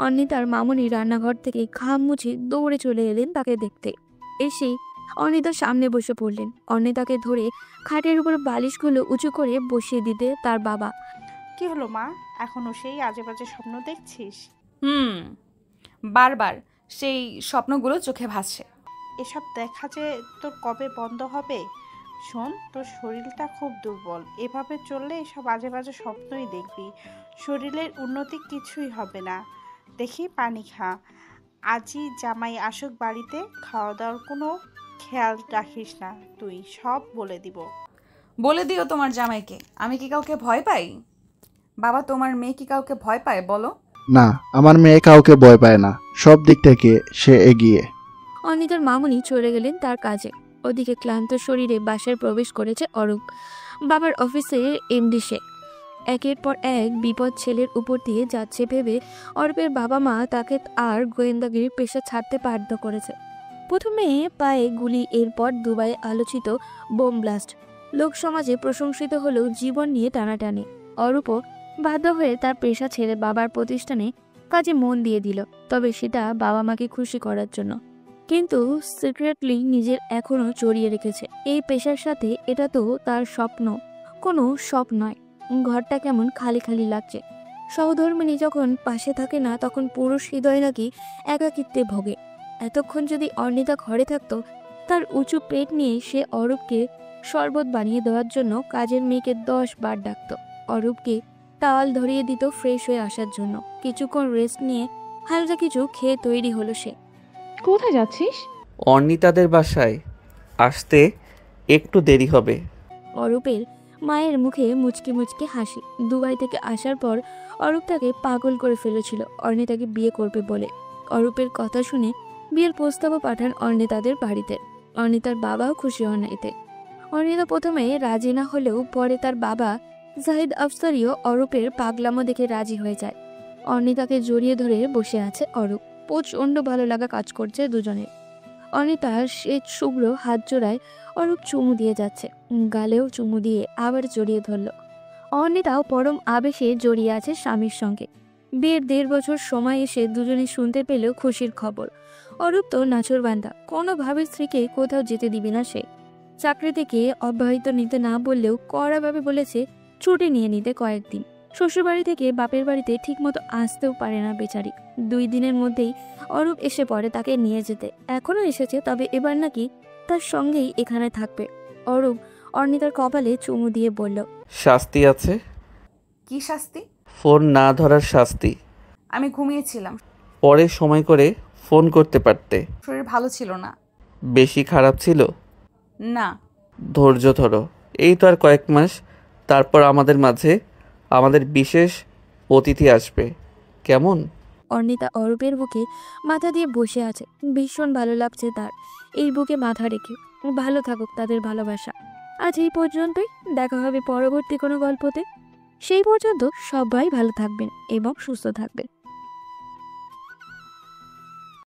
অর্ণিতার মামুনি রান্নাঘর থেকে ঘাম মুছে দৌড়ে চলে এলেন তাকে দেখতে। এসেই অর্ণিতার সামনে বসে পড়লেন। অর্ণিতাকে ধরে খাটের উপর বালিশগুলো উঁচু করে বসিয়ে দিতে তার বাবা। কি হলো মা, এখনো সেই আজে বাজে স্বপ্ন দেখছিস? বারবার সেই স্বপ্নগুলো চোখে ভাসছে। এসব দেখা যে তোর কবে বন্ধ হবে? শোন, তোর শরীরটা খুব দুর্বল, এভাবে চললে এসব আজে বাজে স্বপ্নই দেখবি, শরীরের উন্নতি কিছুই হবে না। দেখি পানি খা। আজই জামাই আসুক বাড়িতে, খাওয়া দাওয়ার কোনো খেয়াল রাখিস না, তুই সব বলে দিব। বলে দিও তোমার জামাইকে। আমি কি কাউকে ভয় পাই? বাবা, তোমার মেয়ে কি কাউকে ভয় পায় বলো? না, আমার মেয়ে কাউকে ভয় পায় না, সব দিক থেকে সে এগিয়ে। অর্ণিতার মামুনি চলে গেলেন তার কাজে। ওদিকে ক্লান্ত শরীরে বাসায় প্রবেশ করেছে অরূপ। বাবার অফিসে এমডি সে। একের পর এক বিপদ ছেলের উপর দিয়ে যাচ্ছে ভেবে অরূপের বাবা মা তাকে আর গোয়েন্দাগিরির পেশা ছাড়তে বাধ্য করেছে। প্রথমে পায়ে গুলি, এরপর দুবাইয়ে আলোচিত বোম ব্লাস্ট। লোক সমাজে প্রশংসিত হলেও জীবন নিয়ে টানাটানি। অরূপও বাধ্য হয়ে তার পেশা ছেড়ে বাবার প্রতিষ্ঠানে কাজে মন দিয়ে দিল, তবে সেটা বাবা মাকে খুশি করার জন্য। কিন্তু সিক্রেটলি নিজের এখনও জড়িয়ে রেখেছে এই পেশার সাথে। এটা তো তার স্বপ্ন, কোনো স্বপ্ন নয়। ঘরটা কেমন খালি খালি লাগছে। সহধর্মিণী যখন পাশে থাকে না, তখন পুরুষ হৃদয় নাকি একাকিত্বে ভোগে। এতক্ষণ যদি অর্ণিতা ঘরে থাকতো, তার উঁচু পেট নিয়ে সে অরূপকে শরবত বানিয়ে দেওয়ার জন্য কাজের মেয়েকে 10 বার ডাকত। অরূপকে টাওয়াল ধরিয়ে দিত ফ্রেশ হয়ে আসার জন্য। কিছুক্ষণ রেস্ট নিয়ে হালকা কিছু খেয়ে তৈরি হলো সে। কোথায় যাচ্ছিস? অর্ণিতাদের বাসায় আসতে একটু দেরি হবে। অরূপের মায়ের মুখে মুচকি মুচকি হাসি। দুবাই থেকে আসার পর অরূপ তাকে পাগল করে ফেলেছিল অর্ণিতাকে বিয়ে করবে বলে। অরূপের কথা শুনে বিয়ের প্রস্তাবও পাঠান অর্ণিতাদের বাড়িতে। অর্ণিতার বাবাও খুশি হন এতে। অর্ণিতা প্রথমে রাজি না হলেও পরে তার বাবা জাহিদ আফসারিও অরূপের পাগলামো দেখে রাজি হয়ে যায়। অর্ণিতাকে জড়িয়ে ধরে বসে আছে অরূপ। প্রচণ্ড ভালো লাগা কাজ করছে দুজনের। অর্ণিতা শ্বেত শুভ্র হাত জোড়ায় অরূপ চুমু দিয়ে যাচ্ছে, গালেও চুমু দিয়ে আবার জড়িয়ে ধরল। অর্ণিতাও পরম আবেশে জড়িয়ে আছে স্বামীর সঙ্গে। বিয়ের 1.5 বছর সময় এসে দুজনে শুনতে পেল খুশির খবর। অরূপ তো নাছোড়বান্দা, কোনোভাবে স্ত্রীকে কোথাও যেতে দিবি না সে। চাকরি থেকে অব্যাহতি নিতে না বললেও কড়াভাবে বলেছে ছুটি নিয়ে নিতে কয়েকদিন। শ্বশুরবাড়ি থেকে বাপের বাড়িতে ঠিকমতো আসতেও পারে না বেচারি। 2 দিনের মধ্যেই অরূপ এসে পড়ে তাকে নিয়ে যেতে। এখনো এসেছে, তবে এবার নাকি তার সঙ্গেই এখানে থাকবে। অরূপ অর্ণিতার কপালে চুমু দিয়ে বলল, শাস্তি আছে। কি শাস্তি? ফোন না ধরার শাস্তি। আমি ঘুমিয়েছিলাম। পরে সময় করে ফোন করতে পারতে। শরীর ভালো ছিল না। বেশি খারাপ ছিল? না। ধৈর্য ধরো, এই তো আর কয়েক মাস, তারপর আমাদের মাঝে আমাদের বিশেষ অতিথি আসবে। কেমন? অর্ণিতা অরূপের বুকে মাথা দিয়ে বসে আছে। ভীষণ ভালো লাগছে তার এই বুকে মাথা রেখে। ভালো থাকুক তাদের ভালোবাসা। আজ এই পর্যন্তই, দেখা হবে পরবর্তী কোনো গল্পতে। সেই পর্যন্ত সবাই ভালো থাকবেন এবং সুস্থ থাকবেন।